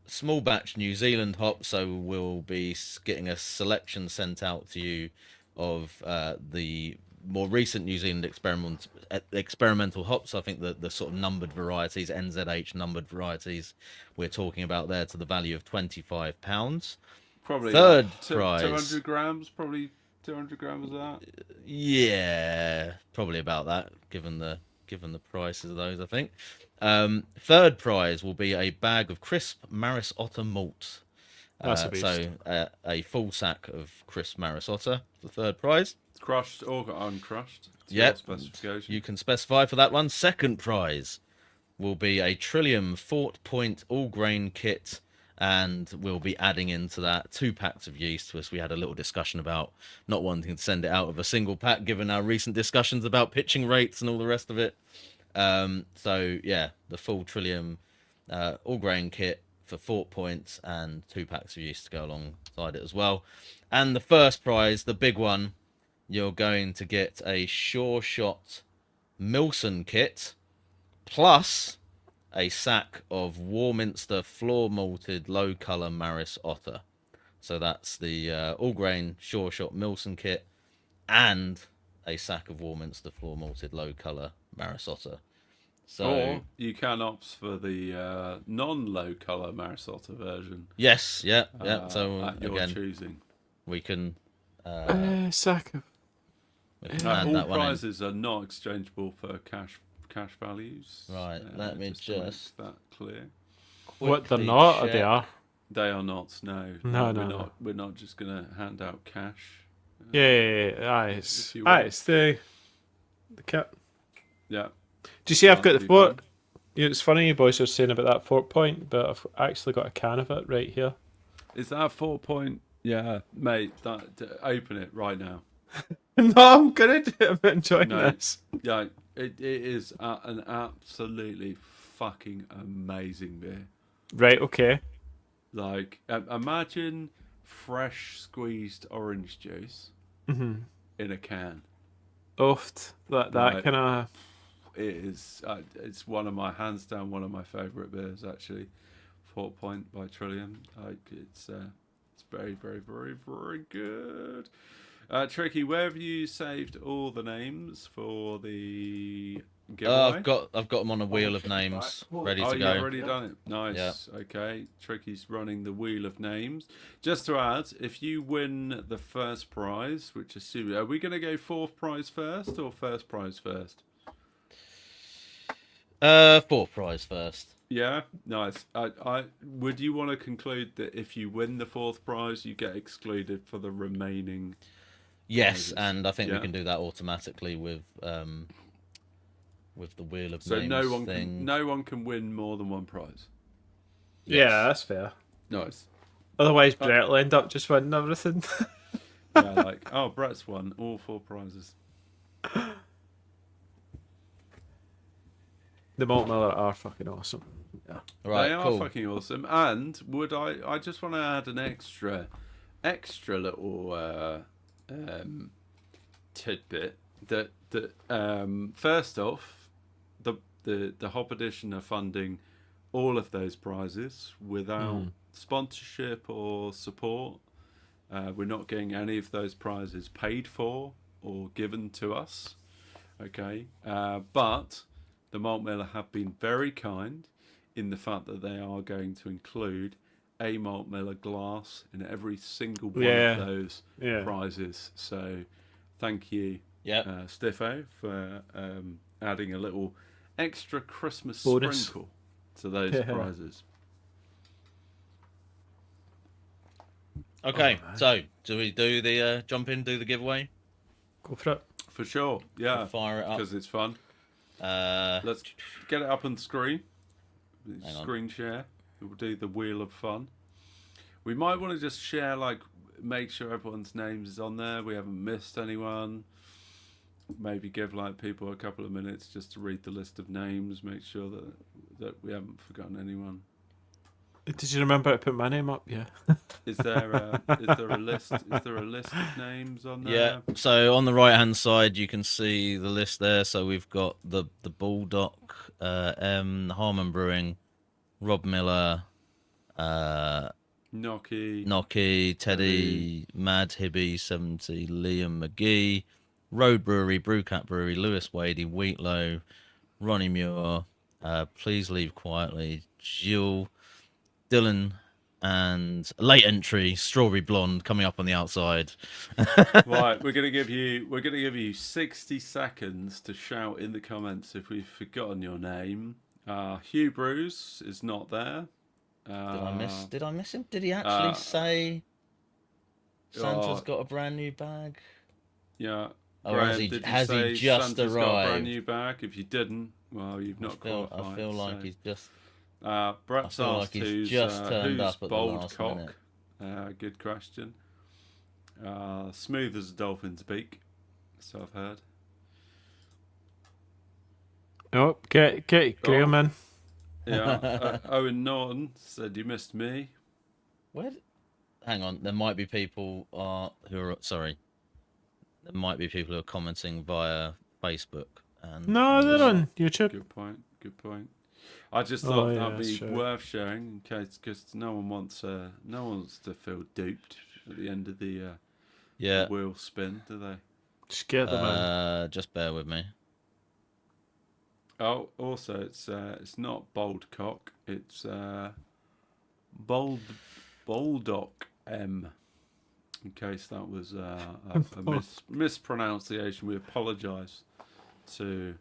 small batch New Zealand hops. So we'll be getting a selection sent out to you of the more recent New Zealand experimental hops. I think the sort of numbered varieties, NZH numbered varieties, we're talking about there, to the value of £25. Probably 3rd prize, 200 grams. Probably 200 grams of that. Yeah, probably about that, given the prices of those, I think. 3rd prize will be a bag of crisp Maris Otter malt. That's a beast. So a full sack of crisp Maris Otter, the 3rd prize. Crushed or uncrushed. Yep, specification. you can specify for that one. 2nd prize will be a Trillium Fort Point all grain kit, and we'll be adding into that 2 packs of yeast, as we had a little discussion about not wanting to send it out of a single pack, given our recent discussions about pitching rates and all the rest of it. So yeah, the full Trillium all grain kit for Fort Point, and 2 packs of yeast to go alongside it as well. And the 1st prize, the big one, you're going to get a Sure Shot Milson kit, plus a sack of Warminster floor malted low colour Maris Otter. So that's the all grain Sure Shot Milson kit and a sack of Warminster floor malted low colour Maris Otter. So Or you can opt for the non-low colour Marisota version yes, yeah, yeah. So at your again, choosing. we can Saka. add All that one in. prizes are not exchangeable for cash values. Right, let me to make just that clear. What they're quickly not, or they check. are? They are not. No, No, we're no, not. no. We're not just going to hand out cash. Yeah. If you Aye, want. it's the kit. Yeah. Do you see I've got That'd the be fort? fun. Yeah, it's funny you boys are saying about that 4-point, but I've actually got a can of it right here. Is that 4-point? Yeah, mate. Open it right now. No, I'm gonna do it. I'm enjoying No. this. Yeah, it is an absolutely fucking amazing beer. Right, okay. Like, imagine fresh squeezed orange juice Mm-hmm. in a can. Oft that Right. kind of. It is. It's one of my hands down one of my favourite beers actually. 4-point by Trillium. Like it's very very very very good. Tricky, where have you saved all the names for the giveaway? I've got them on a wheel of names ready to You've go. already done it. Nice. Yeah. Okay. Tricky's running the wheel of names. Just to add, if you win the first prize, which is are we going to go fourth prize first or first prize first? Fourth prize first. Yeah, nice. I would you want to conclude that if you win the fourth prize, you get excluded for the remaining? Yes, prizes? and I think we Yeah? can do that automatically with the wheel of So names no one can win more than one prize. Yes. Yeah, that's fair. Nice. Otherwise, Brett will end up just winning everything. Yeah, like Brett's won all 4 prizes. The Malt Miller are fucking awesome. Yeah. Right, They are cool. fucking awesome. And I just want to add an extra little tidbit that first off, the Hop Edition are funding all of those prizes without sponsorship or support. We're not getting any of those prizes paid for or given to us. Okay, but the Malt Miller have been very kind in the fact that they are going to include a Malt Miller glass in every single one of those prizes. So thank you, Stiffo, for adding a little extra Christmas bonus sprinkle to those prizes. Okay, so do we do the jump in, do the giveaway? Go for it. For sure, yeah. We'll fire it up because it's fun. Let's get it up on screen. Screen share. We'll do the wheel of fun. We might want to just share, make sure everyone's names is on there. We haven't missed anyone. Maybe give people a couple of minutes just to read the list of names. Make sure that we haven't forgotten anyone. Did you remember to put my name up? Yeah. Is there a list? Is there a list of names on there? Yeah. So on the right hand side, you can see the list there. So we've got the Bulldog, Harmon Brewing, Rob Miller, Nocky, Teddy, Mad Hibby 70, Liam McGee, Road Brewery, Brewcat Brewery, Lewis Wadey, Wheatlow, Ronnie Muir, Please Leave Quietly, Jill, Dylan, and late entry Strawberry Blonde coming up on the outside. Right, we're gonna give you 60 seconds to shout in the comments if we've forgotten your name. Hugh Bruce is not there. Did I miss him? Did he actually say Santa's got a brand new bag? Yeah. Or has he just Santa's arrived? got a brand new bag? If you didn't, well, you've not qualified. I feel like he's just. Brett's asked who's turned up at the bold last cock. Good question. Smooth as a dolphin's beak. So I've heard. Oh, get Graham in. Yeah. Owen Norton said you missed me. Where? Hang on. There might be people who are sorry. There might be people who are commenting via Facebook. And No, they're on YouTube. Good point. I just thought that'd be worth sharing in case, because no one wants to feel duped at the end of the wheel spin, do they? Just get them in. Just bear with me. Oh, also, it's not Bold Cock. It's Boldock M. In case that was a mispronunciation, we apologise to.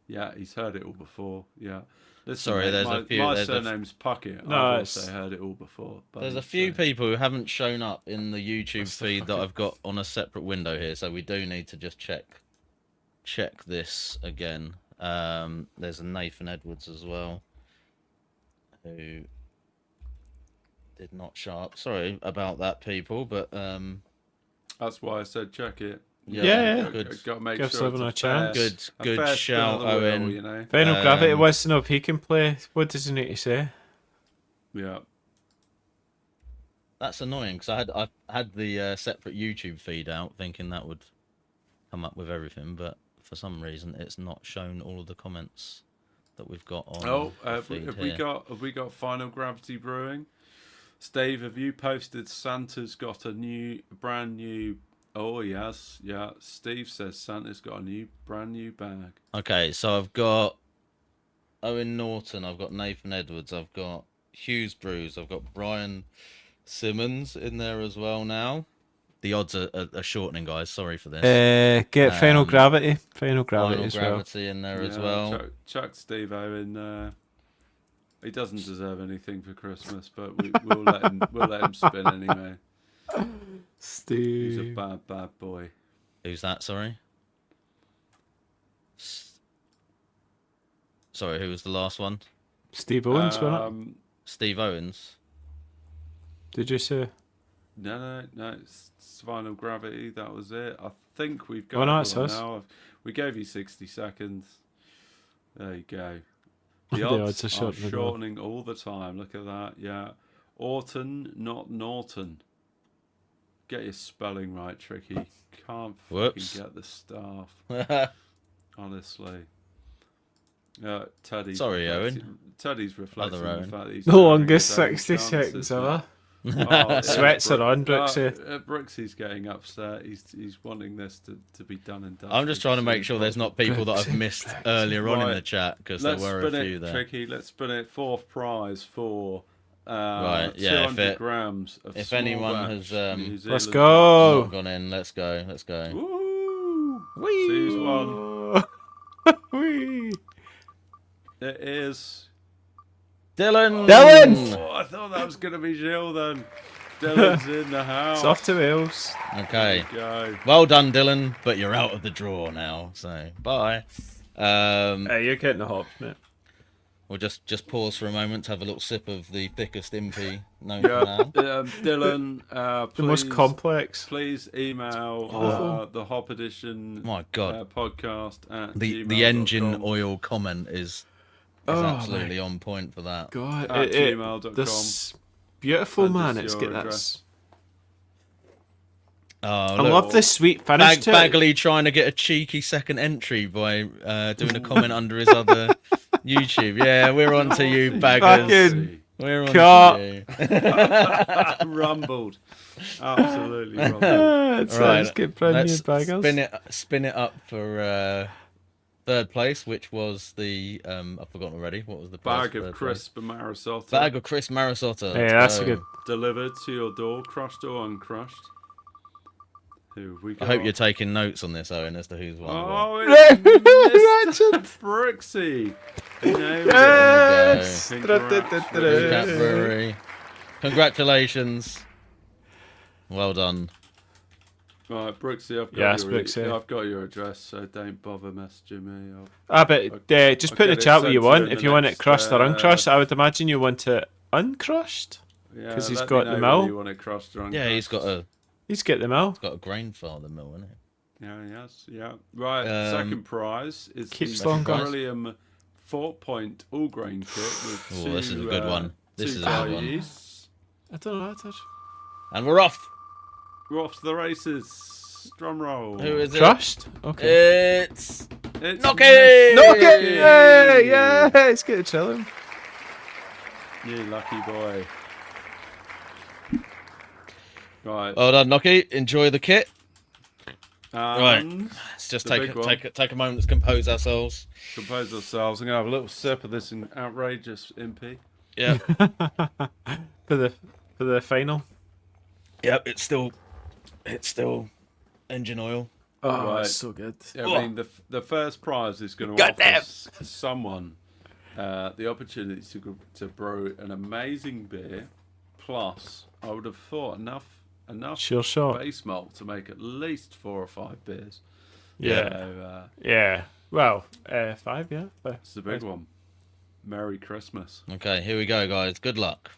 Yeah, he's heard it all before. Yeah. Listen, Sorry, mate, there's my, a few. my There's surname's Puckett. No, I've it's- also heard it all before. there's a buddy, few so- people who haven't shown up in the YouTube That's the feed that fucking- I've got on a separate window here, so we do need to just check this again. There's a Nathan Edwards as well, who did not show up. Sorry about that, people, but That's why I said check it. Yeah. good. Got to make Give sure someone it's a chance. Good fair shout, spin of the wheel, Owen. you know? Final Gravity Um, wants to know if he can play. What does he need to say? Yeah. That's annoying because I had the separate YouTube feed out, thinking that would come up with everything, but for some reason it's not shown all of the comments that we've got on. Oh, the have feed we here. got Final Gravity Brewing? Steve, have you posted Santa's got a brand new? Oh yes, yeah. Steve says Santa's got a brand new bag. Okay, so I've got Owen Norton, I've got Nathan Edwards, I've got Hughes Brews, I've got Brian Simmons in there as well now. The odds are shortening, guys. Sorry for this. Get Final Um, Gravity. Final Gravity Final as well. Gravity in there as Yeah, well. Chuck Steve Owen. He doesn't deserve anything for Christmas, but we'll let him spin anyway. He's a Steve. bad boy. Who's that? Sorry. Sorry, who was the last one? Steve Owens, wasn't it? Steve Owens. Did you say? No. It's Final Gravity. That was it. I think we've got. Oh, no, it's everyone us. now. We gave you 60 seconds. There you go. The The odds odds are are shortening as well. shortening all the time. Look at that. Yeah. Orton, not Norton. Get your spelling right, Tricky. Can't fucking Whoops. get the staff. Honestly. Teddy's Sorry, reflecting, Teddy's reflecting Other the Owen. fact that he's The having longest his own 60 chances, seconds mate. ever. Oh, yeah, Sweats are on, Brooksy. Brooksy's getting upset. He's wanting this to be done and done. I'm just trying to make sure there's not people that I've missed earlier on in Right. the chat, because there Let's were a spin few it, there. Tricky. Let's spin it. Fourth prize for Right, yeah, 200 grams of if small anyone batch has, New Let's Zealand go. Not gone in. Let's go. Woo! Whee! See who's won. Whee! It is. Dylan. Oh, I thought that was going to be Gilles then. Dylan's in the house. It's off to Wales. Okay. Go. Well done, Dylan. But you're out of the draw now. So bye. Hey, you're getting the hops, mate. We'll just pause for a moment to have a little sip of the thickest impy known Yeah, to man. Dylan. The most please- complex. Please email the Hop Edition My God. podcast at The gmail.com. engine oil comment is Oh, absolutely on point for that. God, At gmail.com. this beautiful And man. this It's your get that. address. Oh, I look. love this sweet finish to it. Bagley trying to get a cheeky second entry by doing a comment under his other YouTube. Yeah, we're on to you, Baggers. Fucking We're on cut. to you. Rumbled. Absolutely rumbled. Let's Right, get brand new let's baggers. spin it up for third place, which was the I've forgotten already. What was the prize Bag for of third crisp Marisotto. place? Bag of crisp Marisotto. Yeah, Let's that's go. a good. Delivered to your door, crushed or uncrushed. Who have we I got? hope you're taking notes on this, Owen, as to who's won. what. Oh, it's Mr. Brooksy. He nailed it. Yes! Congrats, Cat Brooksy. Brewery. Congratulations. Well done. Right, Brooksy, Yes, Brooksy. I've got your address, so don't bother messaging me. Just I'll put in the get it chat what sent you to want. you in If the you want it next, crushed or uncrushed, I would imagine you want it uncrushed. Yeah, 'Cause he's let got me the know whether mill. You want it crushed or Yeah, he's got uncrushed. He's get them out. a grain father mill, isn't it? Yeah, yes, yeah. Right, second prize is Keeps the long, guys. Beryllium 4-point all grain kit with Oh, two, this is a good one. This two is a good one. IEs. I don't know. I don't... And we're off. We're off to the races. Drum roll. Who is it? Crushed? Okay. It's It's Knock Mr. it! Knock it! Knocky. Yeah, yeah. Let's get a chilling. You lucky boy. Right. well done, Nocky. Enjoy the kit. And Let's just The big one. take a moment to compose ourselves. Compose ourselves. I'm gonna have a little sip of this outrageous impy. Yeah. for the final. Yep. It's still engine oil. Oh, Right. it's so good. I mean, the first prize is going to offer someone the opportunity to brew an amazing beer. Plus, I would have thought enough Sure shot. base malt to make at least 4 or 5 beers. Yeah. So, Yeah. Well, 5, yeah. it's the big one. Merry Christmas. Okay, here we go, guys. Good luck.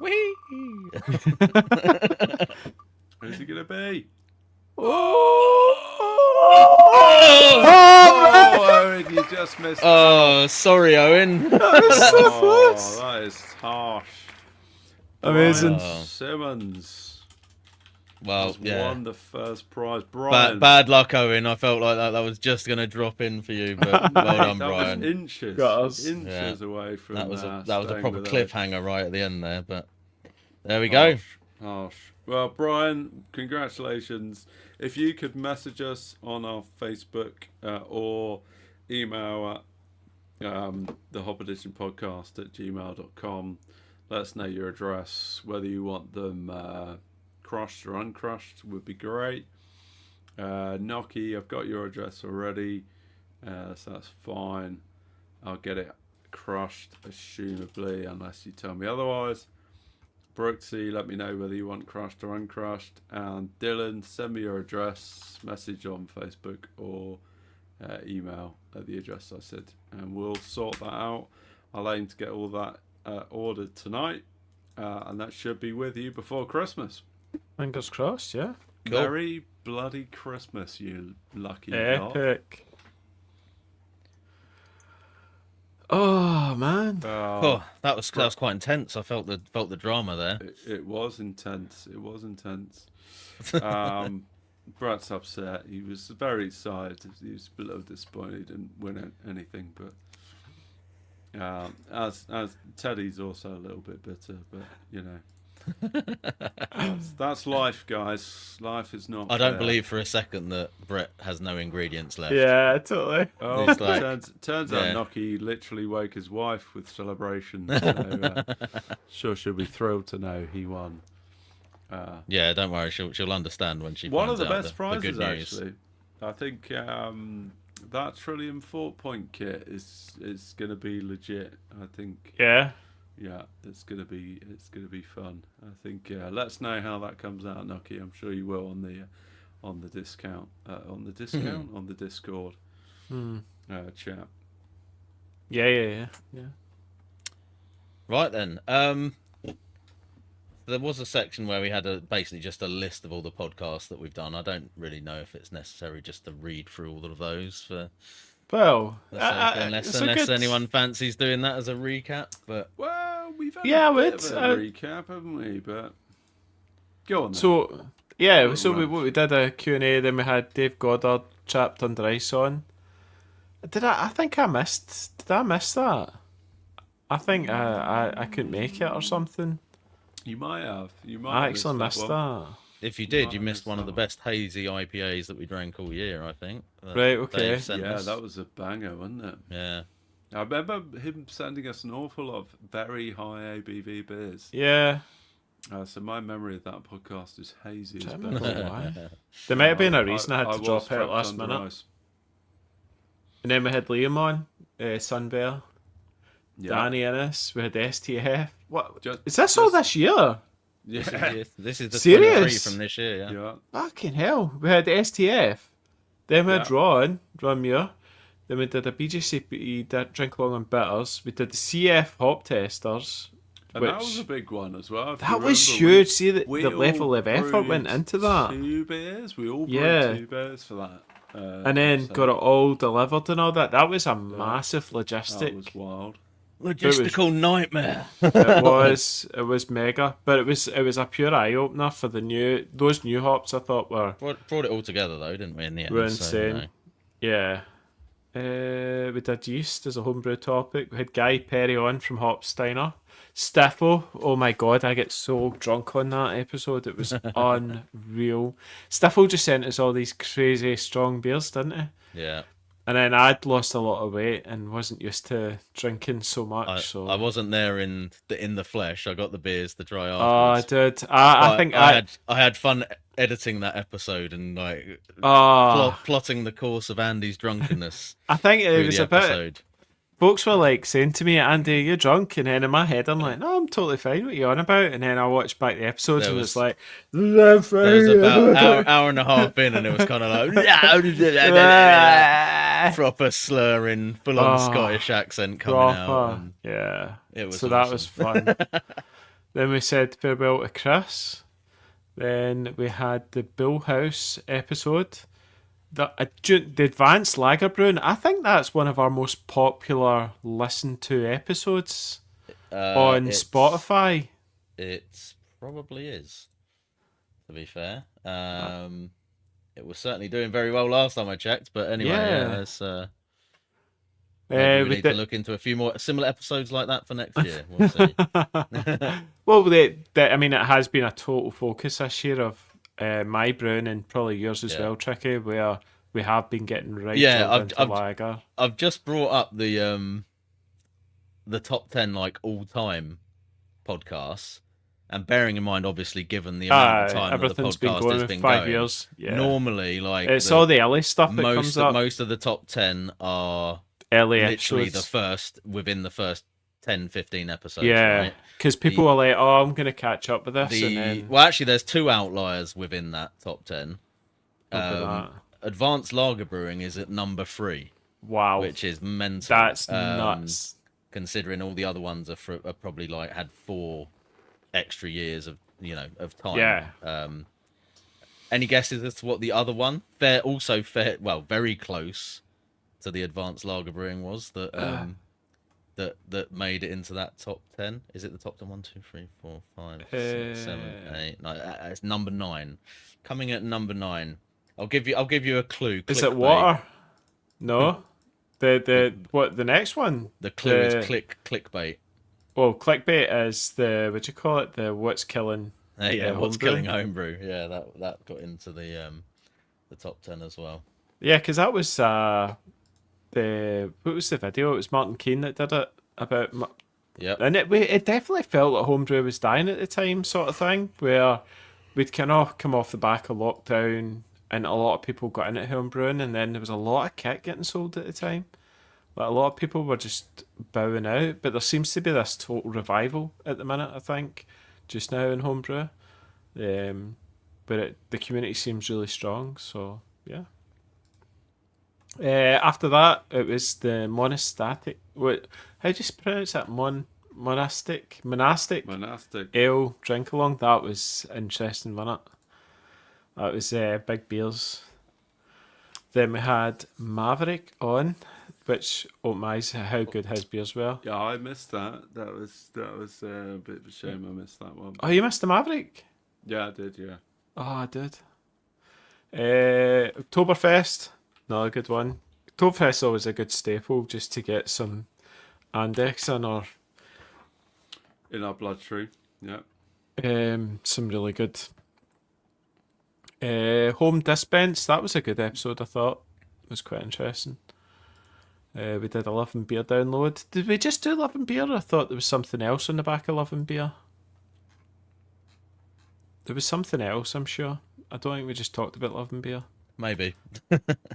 Whee! Who's it going to be? Oh, Owen, you just missed. Oh, sorry, Owen. that was so close. That is harsh. Amazing. Brian Simmons Well, has yeah. won the first prize. Brian, Bad luck, Owen. I felt like that was just going to drop in for you, but well done, that Brian. was inches Yeah. away from That was a staying proper with us. cliffhanger right at the end there, but there we go. Harsh. Well, Brian, congratulations. If you could message us on our Facebook or email at the Hop Edition Podcast at gmail.com, let us know your address, whether you want them crushed or uncrushed would be great. Noki, I've got your address already, so that's fine. I'll get it crushed, assumably, unless you tell me otherwise. Brooksy, let me know whether you want crushed or uncrushed. And Dylan, send me your address, message on Facebook or email at the address I said, and we'll sort that out. I'll aim to get all that ordered tonight, and that should be with you before Christmas. Fingers crossed, yeah. Cool. Merry bloody Christmas, you lucky lot. Epic. Oh, man. Oh, that was quite intense. I felt the drama there. It was intense. It was intense. Brad's upset. He was very excited. He was a little disappointed he didn't win anything, but as Teddy's also a little bit bitter. But you know, that's life, guys. Life is not. I don't fair. believe for a second that Brett has no ingredients left. Yeah, totally. Oh, He's like- turns yeah. out Noki literally woke his wife with celebration. So, sure, she'll be thrilled to know he won. Yeah, don't worry. She'll understand when she One finds of the out best the prizes, good news. actually. I think that Trillium Fort Point kit is going to be legit. I think, Yeah. yeah, it's going to be fun. I think, let us know how that comes out, Noki. I'm sure you will on the Discord chat. Yeah. Right then. There was a section where we had basically just a list of all the podcasts that we've done. I don't really know if it's necessary just to read through all of those Well, unless anyone fancies doing that as a recap. But Well, we've had Yeah, a bit it's, of a recap, haven't we? But go on then. So, yeah, so Right. we did a Q&A, then we had Dave Goddard, Trapped Under Ice on. Did I miss that? I think I couldn't make it or something. You might have. I actually missed that. if you did, might you have missed missed one of that the best hazy IPAs that we drank all year, I think. that Right, okay. Dave sent Yeah, us. that was a banger, wasn't it? Yeah. I remember him sending us an awful lot of very high ABV beers. Yeah. So my memory of that podcast is hazy as Can't remember best. why. There might have been a reason I had to was drop out trapped last under minute. ice. And then we had Liam on, Sunbear, Yeah. Danny Innes, we had STF. What? Just- Is this all just- this year? Yeah. This is the Serious? 23 from this year, yeah. Yeah. Fucking hell. We had STF. Then we had Yeah. Ron Muir. Then we did a BJCP Drink Along on Bitters. We did the CF Hop Testers. And that was a big one as well. if you That was remember. huge. See, the We level all of effort brewed went into that. 2 beers. We all brewed Yeah. 2 beers for that. And then so got it all delivered and all that. That was a massive logistic. That was wild. Logistical nightmare. It was mega, but it was a pure eye opener for those new hops. I thought were Brought it all together though, didn't we? In the end, were so, you insane. know. Yeah. We did yeast as a homebrew topic. We had Guy Perry on from Hopsteiner. Stiffo, oh my god, I get so drunk on that episode. It was unreal. Stiffo just sent us all these crazy strong beers, didn't he? Yeah. And then I'd lost a lot of weight and wasn't used to drinking so much. I wasn't there in the flesh. I got the beers to try Oh, afterwards. dude, I think I had fun editing that episode and like plotting the course of Andy's drunkenness. I think it was the a bit. episode. Folks were like saying to me, "Andy, you're drunk," and then in my head, I'm like, "No, I'm totally fine. What are you on about?" And then I watched back the episodes, and it's like, there was about hour and a half in, and it was kind of like proper slurring, full-on Scottish accent coming out. And yeah, it was so awesome. that was fun. Then we said farewell to Chris. Then we had the Bull House episode. The Advanced Lager Brewing, I think that's one of our most popular listened to episodes on Spotify. It probably is, to be fair. It was certainly doing very well last time I checked, but anyway, we need to look into a few more similar episodes like that for next year. We'll see. Well, I mean, it has been a total focus this year of my brewing and probably yours as well, Tricky, where we have been getting into lager. I've just brought up the top 10 like all-time podcasts, and bearing in mind, obviously, given the amount of time that the podcast has been 5 going, years. Yeah. Normally, like it's all the early stuff that comes up. Most of the top 10 are early literally episodes. within the first 10, 15 episodes. Yeah, because people are like, "Oh, I'm going to catch up with this." Well, actually, there's two outliers within that top 10. Advanced Lager Brewing is at number 3. Wow, which is mental. That's nuts. Considering all the other ones are probably like had 4 extra years of time. Yeah. Any guesses as to what the other one? Very close to the Advanced Lager Brewing was that that made it into that top 10. Is it the top 10? 1, 2, 3, 4, 5, 6, 7, 8, 9. It's number 9. Coming at number 9. I'll give you a clue. Is it water? No. The next one? The clue is clickbait. Well, clickbait is the what do you call it? The what's killing. What's killing homebrew? Yeah, that got into the top 10 as well. Yeah, because that was what was the video? It was Martin Keane that did it about. Yeah, and it definitely felt like homebrew was dying at the time, sort of thing, where we'd kind of come off the back of lockdown. And a lot of people got into homebrewing, and then there was a lot of kit getting sold at the time. Like a lot of people were just bowing out, but there seems to be this total revival at the minute, I think, just now in homebrew. But the community seems really strong, so yeah. After that, it was the monastic. How do you pronounce that? Monastic ale drink along. That was interesting, wasn't it? That was big beers. Then we had Maverick on, which opened my eyes how good his beers were. Yeah, I missed that. That was a bit of a shame. I missed that one. Oh, you missed the Maverick? Yeah, I did. Yeah. Oh, I did. Oktoberfest, another good one. Oktoberfest is always a good staple just to get some Andex in our bloodstream. Yeah. Some really good. Home Dispense, that was a good episode, I thought. It was quite interesting. We did a Love and Beer download. Did we just do Love and Beer? I thought there was something else on the back of Love and Beer. There was something else, I'm sure. I don't think we just talked about Love and Beer. Maybe.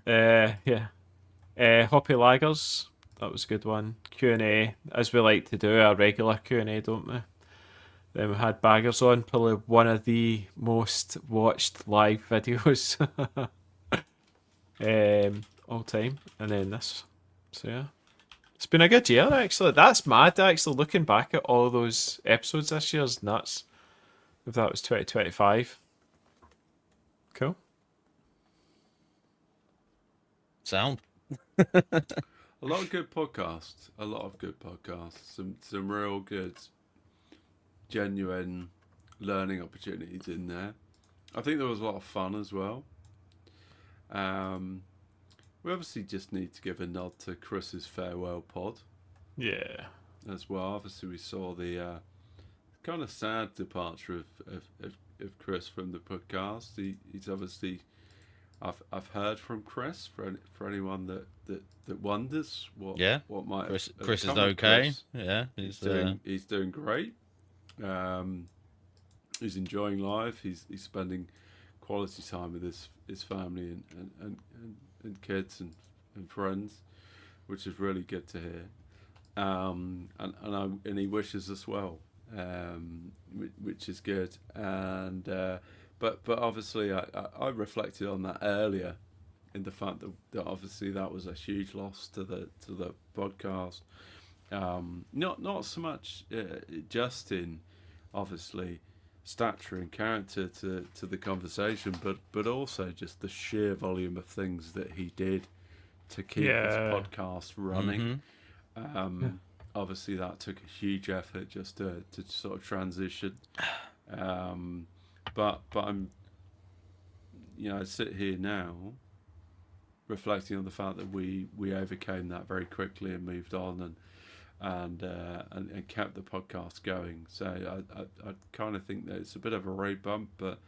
Yeah. Hoppy Lagers, that was a good one. Q&A, as we like to do, our regular Q&A, don't we? Then we had Baggers on, probably one of the most watched live videos all time. And then this. So yeah. It's been a good year, actually. That's mad, actually. Looking back at all those episodes this year is nuts. If that was 2025. Cool. Sound. A lot of good podcasts. Some real good, genuine learning opportunities in there. I think there was a lot of fun as well. We obviously just need to give a nod to Chris's farewell pod. Yeah. as well. Obviously, we saw the kind of sad departure of Chris from the podcast. He's obviously, I've heard from Chris, for anyone that wonders what might Chris have is come of okay. Chris. Yeah, He's doing great. He's enjoying life. He's spending quality time with his family and kids and friends, which is really good to hear. And he wishes us well, which is good. And but obviously I reflected on that earlier, in the fact that obviously that was a huge loss to the podcast. Not so much just in obviously stature and character to the conversation, but also just the sheer volume of things that he did to keep this podcast running. Obviously that took a huge effort just to sort of transition. But I'm, I sit here now reflecting on the fact that we overcame that very quickly and moved on and kept the podcast going. So I kind of think that it's a bit of a road bump, but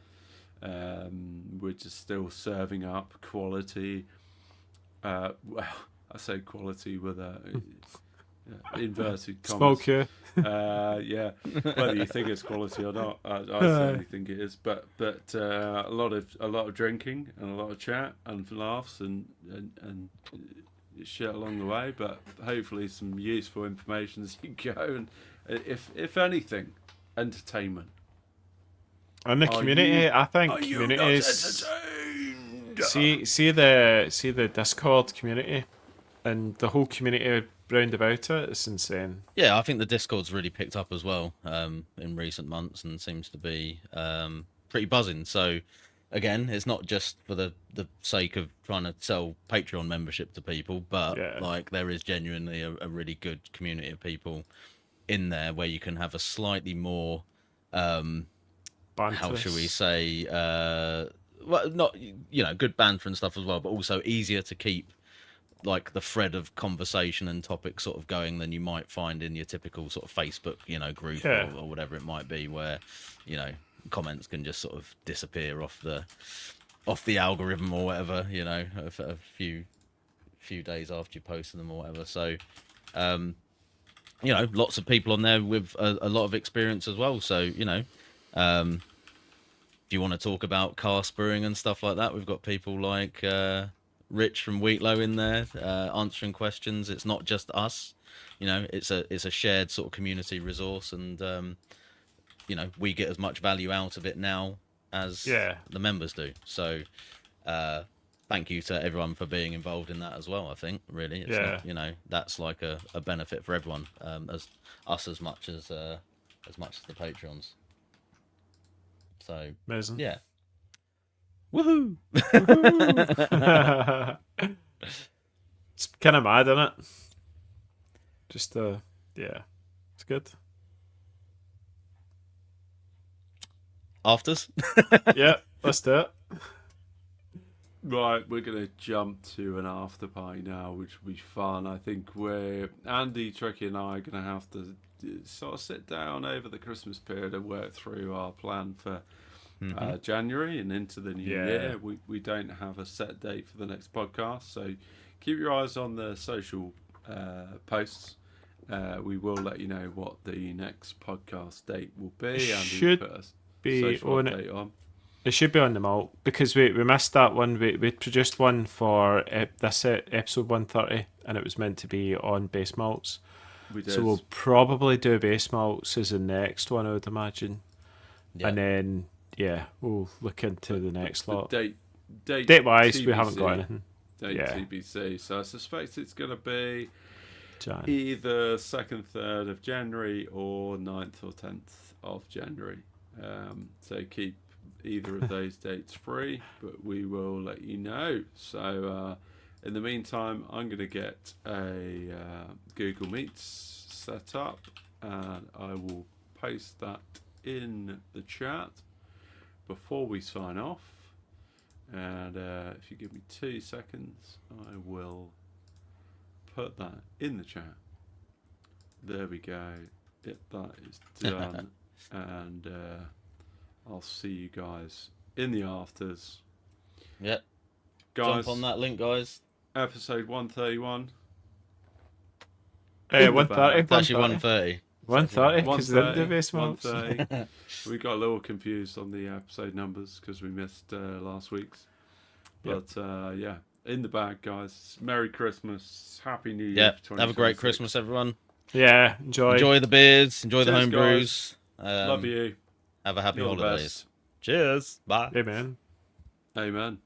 we're just still serving up quality. Well, I say quality with a inverted commas. Smoke you. Yeah, whether you think it's quality or not, I certainly think it is. But a lot of drinking and a lot of chat and laughs and shit along the way. But hopefully some useful information as you go, and if anything, entertainment. And the community, I think community is. See the Discord community, and the whole community round about it. It's insane. Yeah, I think the Discord's really picked up as well in recent months and seems to be pretty buzzing. So again, it's not just for the sake of trying to sell Patreon membership to people, but like there is genuinely a really good community of people in there where you can have a slightly more how shall we say well, not good banter and stuff as well, but also easier to keep like the thread of conversation and topics sort of going than you might find in your typical sort of Facebook group or whatever it might be, where comments can just sort of disappear off the algorithm or whatever, a few days after you posted them or whatever. So lots of people on there with a lot of experience as well. So if you want to talk about cask brewing and stuff like that, we've got people like Rich from Wheatlow in there answering questions. It's not just us, it's a shared sort of community resource, and we get as much value out of it now as the members do. So thank you to everyone for being involved in that as well. I think really it's not, that's like a benefit for everyone, as us as much as the Patreons. So amazing. Yeah. Woohoo! It's kind of mad, isn't it? Just it's good. Afters? Yeah, let's do it. Right, we're going to jump to an after party now, which will be fun. I think Andy, Tricky and I are going to have to sort of sit down over the Christmas period and work through our plan for January and into the new year. We don't have a set date for the next podcast, so keep your eyes on the social posts. We will let you know what the next podcast date will be. Should put a be social on update on. It should be on the malt because we missed that one. We produced one for this episode 130, and it was meant to be on base malts. We did. So we'll probably do base malts as the next one, I would imagine. Yeah. And then we'll look into the next lot. Date wise, TBC, we haven't got anything. Date TBC. So I suspect it's going to be Jan. either 2nd, 3rd of January or 9th or 10th of January. So keep either of those dates free, but we will let you know. So in the meantime, I'm going to get a Google Meets set up, and I will post that in the chat before we sign off. And if you give me 2 seconds, I will put that in the chat. There we go. That is done. And I'll see you guys in the afters. Yep. Guys, Jump on that link, guys. episode 131. 130. It's actually 130. 130 because the database 130. We got a little confused on the episode numbers because we missed last week's. But yeah, in the bag, guys. Merry Christmas. Happy New Year. Yeah. Have a great Christmas, everyone. Yeah, enjoy the beers. Enjoy the home guys. brews. Love you. Have a happy You're the holidays. best. Cheers. Bye. Amen. Amen.